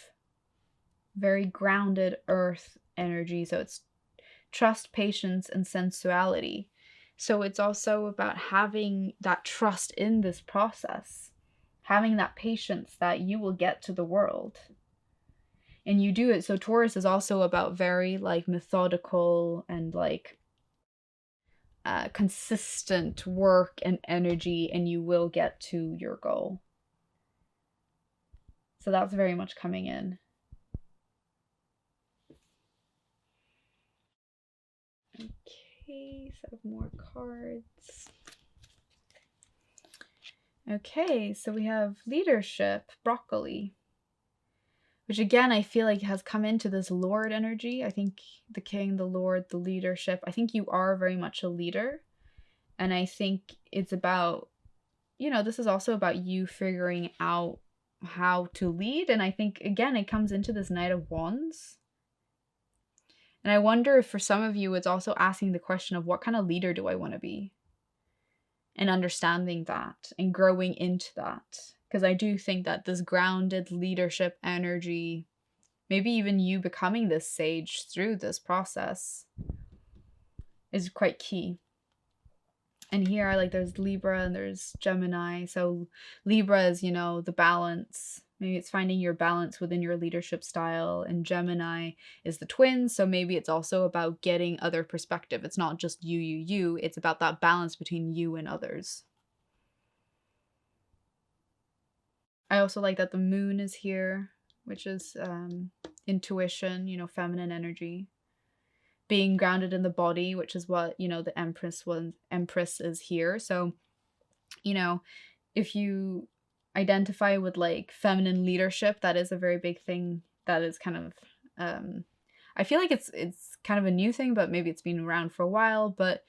very grounded earth energy. So it's trust, patience, and sensuality. So it's also about having that trust in this process, having that patience that you will get to the world. And you do it. So Taurus is also about very like methodical and like consistent work and energy, and you will get to your goal. So that's very much coming in. Okay, so more cards. Okay, so we have leadership, broccoli, which again, I feel like has come into this Lord energy. I think the king, the Lord, the leadership. I think you are very much a leader. And I think it's about, this is also about you figuring out how to lead. And I think, again, it comes into this Knight of Wands. And I wonder if for some of you, it's also asking the question of what kind of leader do I want to be? And understanding that and growing into that. Because I do think that this grounded leadership energy, maybe even you becoming this sage through this process, is quite key. And here, like, there's Libra and there's Gemini. So Libra is, the balance. Maybe it's finding your balance within your leadership style. And Gemini is the twins. So maybe it's also about getting other perspective. It's not just you. It's about that balance between you and others. I also like that the moon is here, which is intuition, feminine energy. Being grounded in the body, which is what, the Empress is here. So, if you identify with like feminine leadership, that is a very big thing. That is kind of, I feel like it's kind of a new thing, but maybe it's been around for a while. But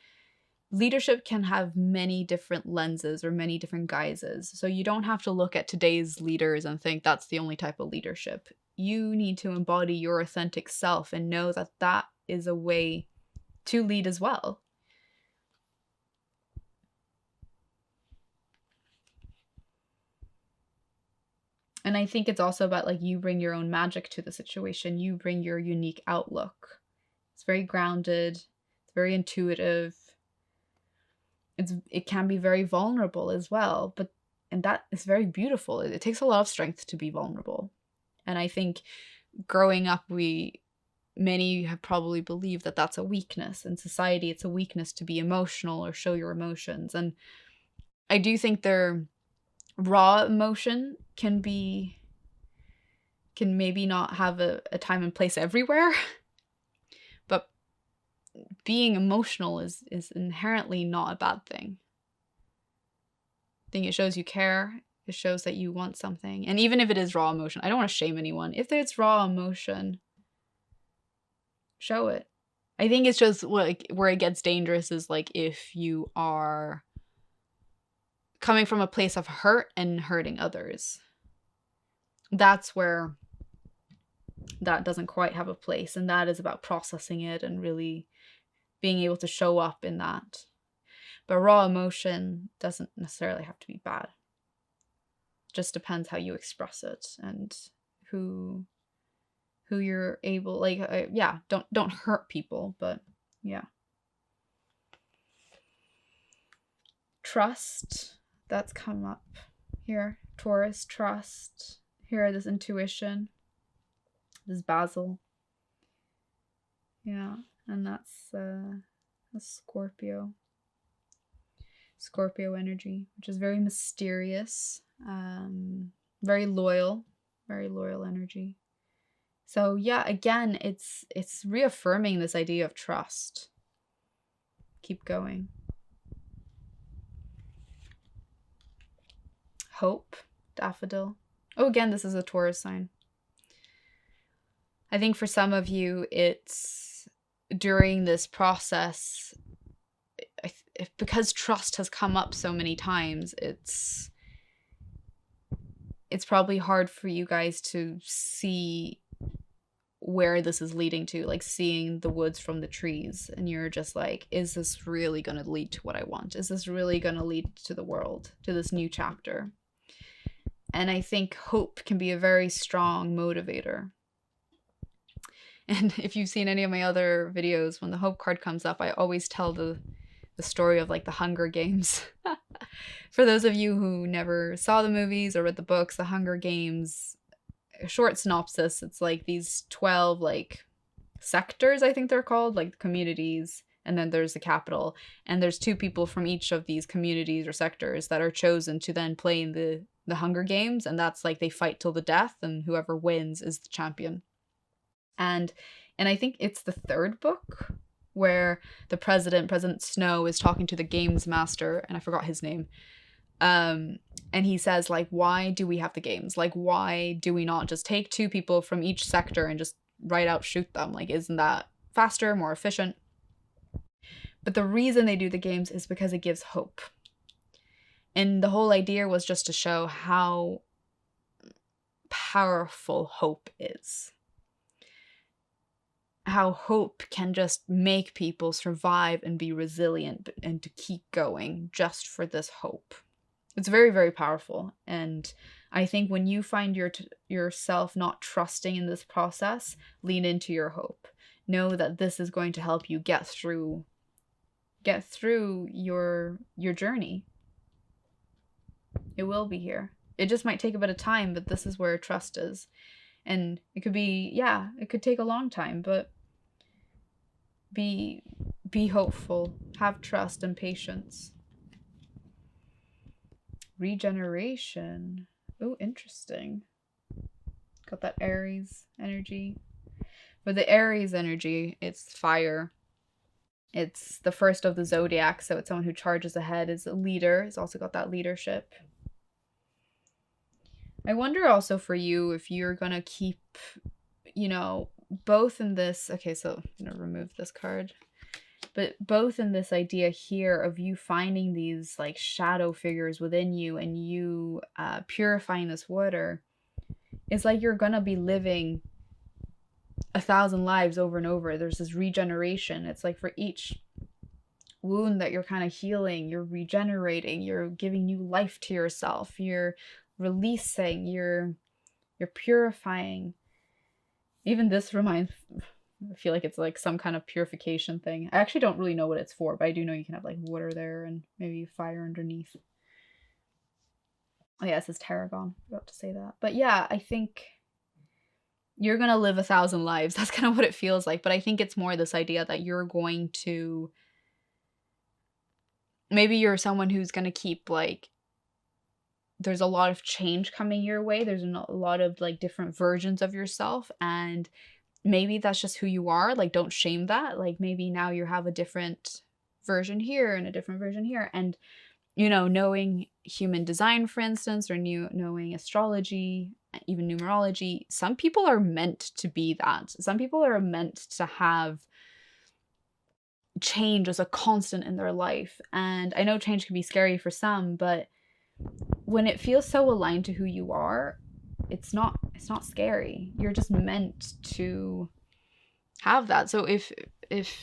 leadership can have many different lenses or many different guises. So you don't have to look at today's leaders and think that's the only type of leadership. You need to embody your authentic self and know that that is a way to lead as well. And I think it's also about like you bring your own magic to the situation. You bring your unique outlook. It's very grounded. It's very intuitive. It can be very vulnerable as well, and that is very beautiful. It takes a lot of strength to be vulnerable. And I think growing up, many have probably believed that that's a weakness. In society, it's a weakness to be emotional or show your emotions. And I do think their raw emotion can maybe not have a time and place everywhere. But being emotional is inherently not a bad thing. I think it shows you care. It shows that you want something. And even if it is raw emotion, I don't want to shame anyone. If it's raw emotion, show it. I think it's just like where it gets dangerous is like if you are coming from a place of hurt and hurting others. That's where that doesn't quite have a place. And that is about processing it and really being able to show up in that. But raw emotion doesn't necessarily have to be bad. It just depends how you express it and who you're able, like, don't hurt people, but yeah. Trust, that's come up here. Taurus, trust. Here, this intuition. This Basil. Yeah, and that's Scorpio. Scorpio energy, which is very mysterious, very loyal energy. So yeah, again, it's reaffirming this idea of trust. Keep going. Hope, daffodil. Oh, again, this is a Taurus sign. I think for some of you, it's during this process, because trust has come up so many times, it's probably hard for you guys to see where this is leading to, like seeing the woods from the trees, and you're just like, is this really going to lead to what I want? Is this really going to lead to the world, to this new chapter? And I think hope can be a very strong motivator. And if you've seen any of my other videos, when the hope card comes up, I always tell the the story of like the Hunger Games. For those of you who never saw the movies or read the books, the Hunger Games, a short synopsis, it's like these 12 like sectors, I think they're called, like communities, and then there's the capital, and there's two people from each of these communities or sectors that are chosen to then play in the Hunger Games, and that's like they fight till the death, and whoever wins is the champion. And I think it's the third book where the President Snow, is talking to the games master, and I forgot his name. And he says, like, why do we have the games? Like, why do we not just take two people from each sector and just right out shoot them? Like, isn't that faster, more efficient? But the reason they do the games is because it gives hope. And the whole idea was just to show how powerful hope is. How hope can just make people survive and be resilient and to keep going just for this hope. It's very, very powerful. And I think when you find yourself not trusting in this process, lean into your hope. Know that this is going to help you get through your journey. It will be here. It just might take a bit of time, but this is where trust is. And it could be, it could take a long time, but be hopeful, have trust and patience. Regeneration. Oh, interesting. Got that Aries energy. For the Aries energy, it's fire. It's the first of the zodiac, so it's someone who charges ahead, is a leader. It's also got that leadership. I wonder also for you if you're going to keep, both in this... Okay, so I'm going to remove this card. But both in this idea here of you finding these like shadow figures within you and you purifying this water, it's like you're going to be living 1,000 lives over and over. There's this regeneration. It's like for each wound that you're kind of healing, you're regenerating, you're giving new life to yourself, you're releasing, you're purifying. Even this reminds... I feel like it's like some kind of purification thing. I actually don't really know what it's for, but I do know you can have like water there and maybe fire underneath. Oh yeah, it says tarragon. I forgot to say that. But yeah, I think you're going to live 1,000 lives. That's kind of what it feels like. But I think it's more this idea that you're going to... Maybe you're someone who's going to keep like... There's a lot of change coming your way. There's a lot of like different versions of yourself, and maybe that's just who you are. Like, don't shame that. Like, maybe now you have a different version here and a different version here. And, knowing human design, for instance, or knowing astrology, even numerology, some people are meant to be that. Some people are meant to have change as a constant in their life. And I know change can be scary for some, but when it feels so aligned to who you are, it's not scary. You're just meant to have that. So if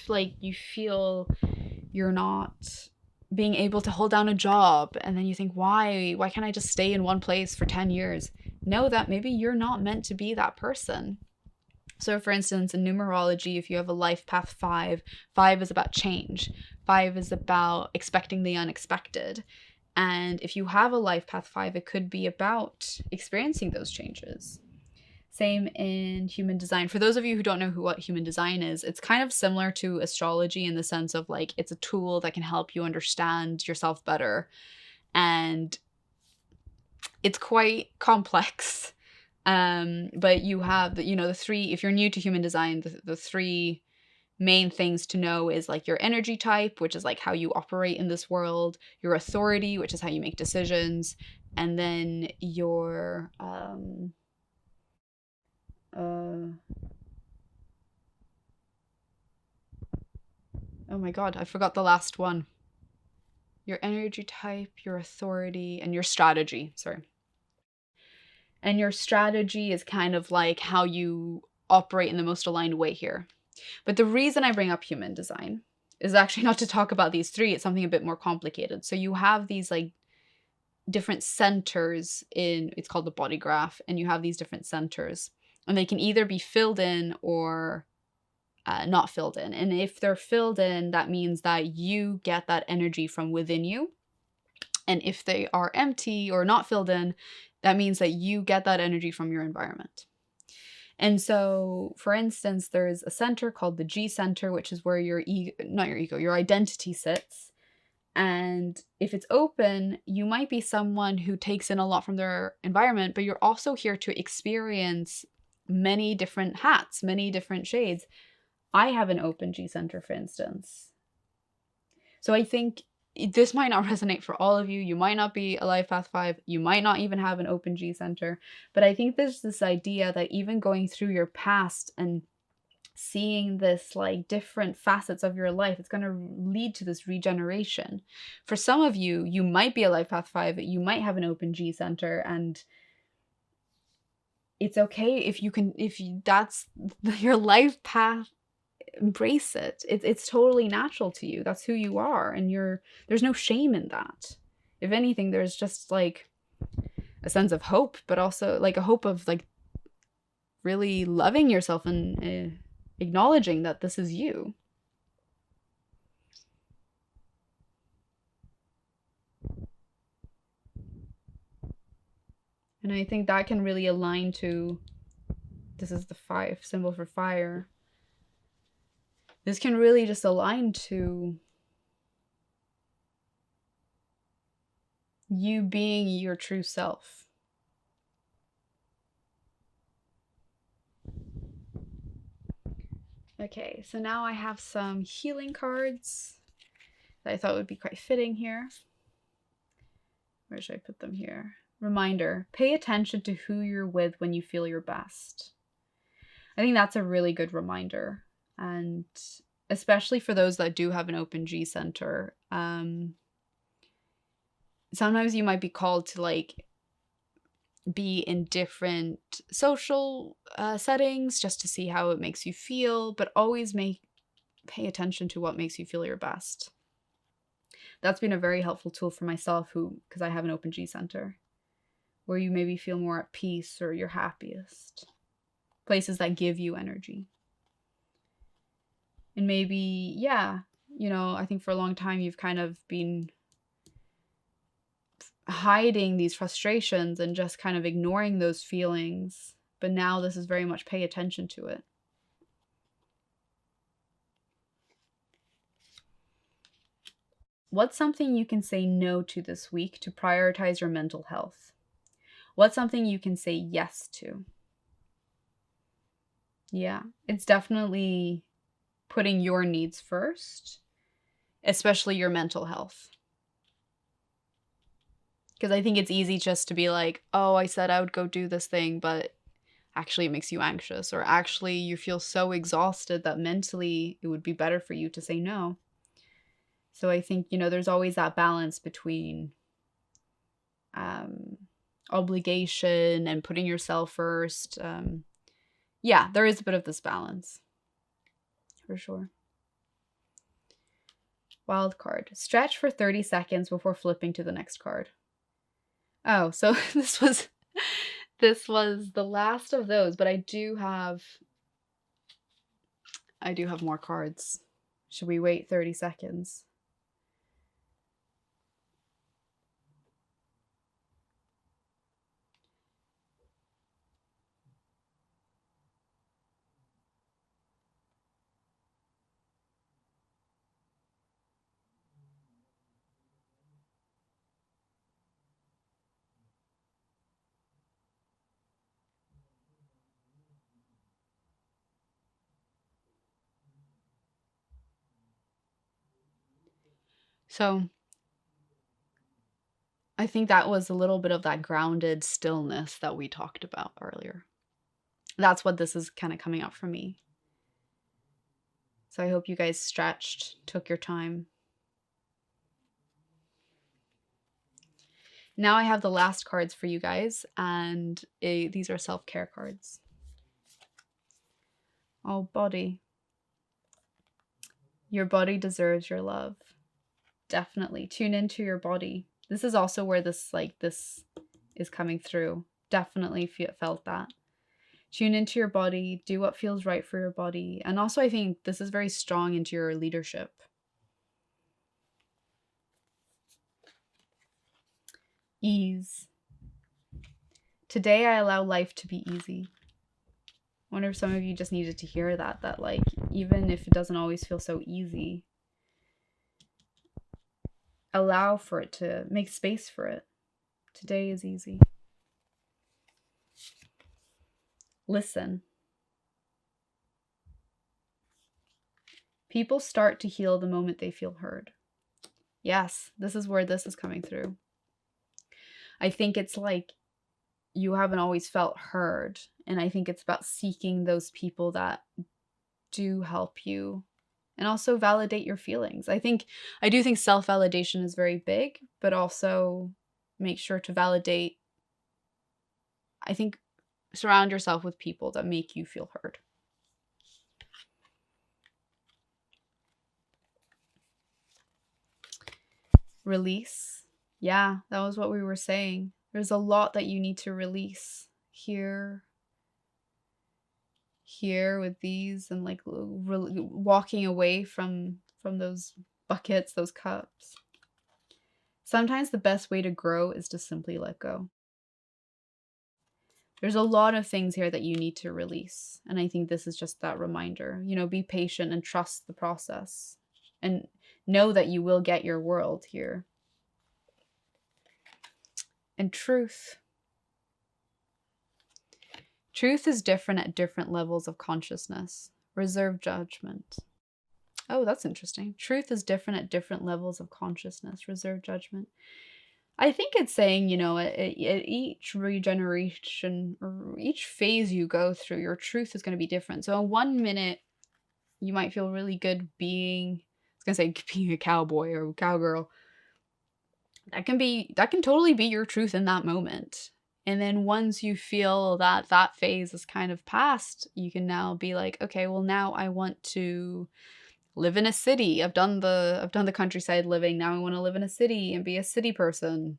like you feel you're not being able to hold down a job, and then you think, why can't I just stay in one place for 10 years? Know that maybe you're not meant to be that person. So for instance, in numerology, if you have a life path 5 is about change. 5 is about expecting the unexpected. And if you have a life path 5, it could be about experiencing those changes. Same in human design. For those of you who don't know what human design is, it's kind of similar to astrology in the sense of like it's a tool that can help you understand yourself better. And it's quite complex. But you have the three, if you're new to human design, the three main things to know is like your energy type, which is like how you operate in this world, your authority, which is how you make decisions, and then your oh my god, I forgot the last one. Your energy type, your authority, and your strategy. Sorry. And your strategy is kind of like how you operate in the most aligned way here. But the reason I bring up human design is actually not to talk about these three. It's something a bit more complicated. So you have these like different centers it's called the body graph, and you have these different centers, and they can either be filled in or not filled in. And if they're filled in, that means that you get that energy from within you. And if they are empty or not filled in, that means that you get that energy from your environment. And so, for instance, there's a center called the G center, which is where your ego, not your ego, your identity sits. And if it's open, you might be someone who takes in a lot from their environment, but you're also here to experience many different hats, many different shades. I have an open G center, for instance. So I think this might not resonate for all of you. You might not be a Life Path 5. You might not even have an open G center. But I think there's this idea that even going through your past and seeing this like different facets of your life, it's going to lead to this regeneration. For some of you, you might be a Life Path 5. You might have an open G center, and it's okay if that's your life path. Embrace it. It's totally natural to you. That's who you are, and there's no shame in that. If anything, there's just like a sense of hope, but also like a hope of like really loving yourself and acknowledging that this is you. And I think that can really align to, this is the 5 symbol for fire. This can really just align to you being your true self. Okay, so now I have some healing cards that I thought would be quite fitting here. Where should I put them here? Reminder, pay attention to who you're with when you feel your best. I think that's a really good reminder. And especially for those that do have an open G center, sometimes you might be called to like be in different social settings just to see how it makes you feel, but always pay attention to what makes you feel your best. That's been a very helpful tool for myself, because I have an open G center, where you maybe feel more at peace or you're happiest. Places that give you energy. And maybe, yeah, I think for a long time you've kind of been hiding these frustrations and just kind of ignoring those feelings. But now this is very much pay attention to it. What's something you can say no to this week to prioritize your mental health? What's something you can say yes to? Yeah, it's definitely putting your needs first, especially your mental health. Because I think it's easy just to be like, oh, I said I would go do this thing, but actually it makes you anxious, or actually you feel so exhausted that mentally it would be better for you to say no. So I think, there's always that balance between obligation and putting yourself first. Yeah, there is a bit of this balance. For sure. Wild card. Stretch for 30 seconds before flipping to the next card. Oh, so this was the last of those, but I do have more cards. Should we wait 30 seconds? So I think that was a little bit of that grounded stillness that we talked about earlier. That's what this is kind of coming up for me. So I hope you guys stretched, took your time. Now I have the last cards for you guys, and these are self-care cards. Oh, body. Your body deserves your love. Definitely. Tune into your body. This is also where this is coming through. Definitely felt that. Tune into your body, do what feels right for your body. And also, I think this is very strong into your leadership. Ease. Today, I allow life to be easy. I wonder if some of you just needed to hear that like, even if it doesn't always feel so easy, allow for it to make space for it. Today is easy. Listen. People start to heal the moment they feel heard. Yes, this is where this is coming through. I think it's like you haven't always felt heard. And I think it's about seeking those people that do help you and also validate your feelings. I do think self-validation is very big, but also make sure to validate. I think surround yourself with people that make you feel heard. Release. Yeah, that was what we were saying. There's a lot that you need to release here with these, and like walking away from those buckets, those cups. Sometimes the best way to grow is to simply let go. There's a lot of things here that you need to release. And I think this is just that reminder, be patient and trust the process and know that you will get your world here. And truth. Truth is different at different levels of consciousness. Reserve judgment. Oh, that's interesting. Truth is different at different levels of consciousness. Reserve judgment. I think it's saying, at each regeneration or each phase you go through, your truth is going to be different. So in 1 minute, you might feel really good being a cowboy or cowgirl. That can totally be your truth in that moment. And then once you feel that phase is kind of past, you can now be like, okay, well, now I want to live in a city. I've done the countryside living. Now I want to live in a city and be a city person.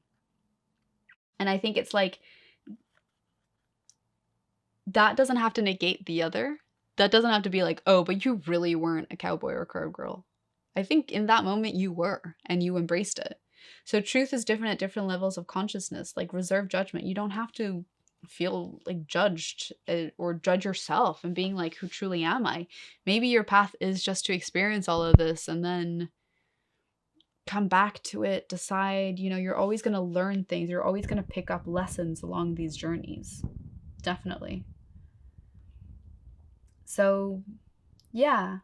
And I think it's like, that doesn't have to negate the other. That doesn't have to be like, oh, but you really weren't a cowboy or a cowgirl. I think in that moment you were, and you embraced it. So truth is different at different levels of consciousness, like reserve judgment. You don't have to feel like judged or judge yourself and being like, who truly am I? Maybe your path is just to experience all of this and then come back to it, decide, you're always going to learn things. You're always going to pick up lessons along these journeys. Definitely. So, yeah.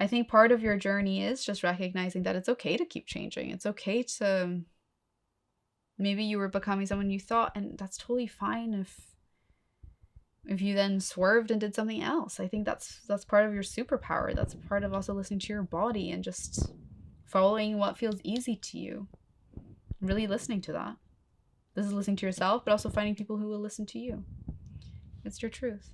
I think part of your journey is just recognizing that it's okay to keep changing. It's okay to, maybe you were becoming someone you thought, and that's totally fine if you then swerved and did something else. I think that's part of your superpower. That's part of also listening to your body and just following what feels easy to you. Really listening to that. This is listening to yourself, but also finding people who will listen to you. It's your truth.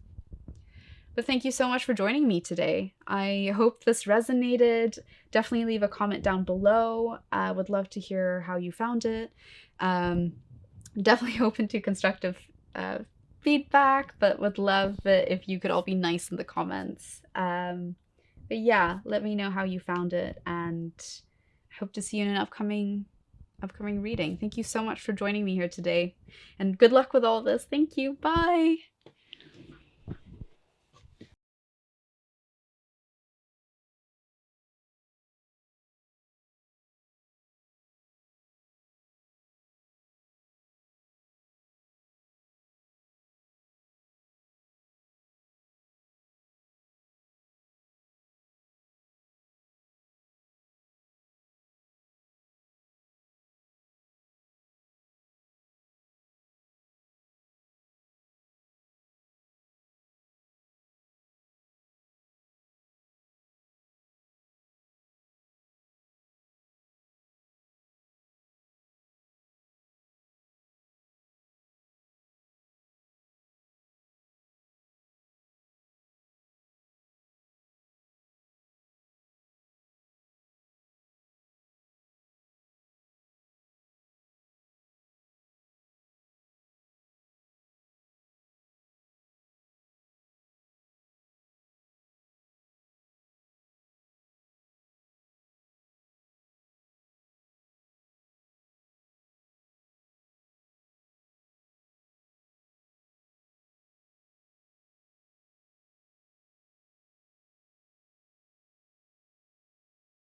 But thank you so much for joining me today. I hope this resonated. Definitely leave a comment down below. I would love to hear how you found it. Definitely open to constructive feedback, but would love it if you could all be nice in the comments. But yeah, let me know how you found it, and I hope to see you in an upcoming reading. Thank you so much for joining me here today, and good luck with all this. Thank you. Bye.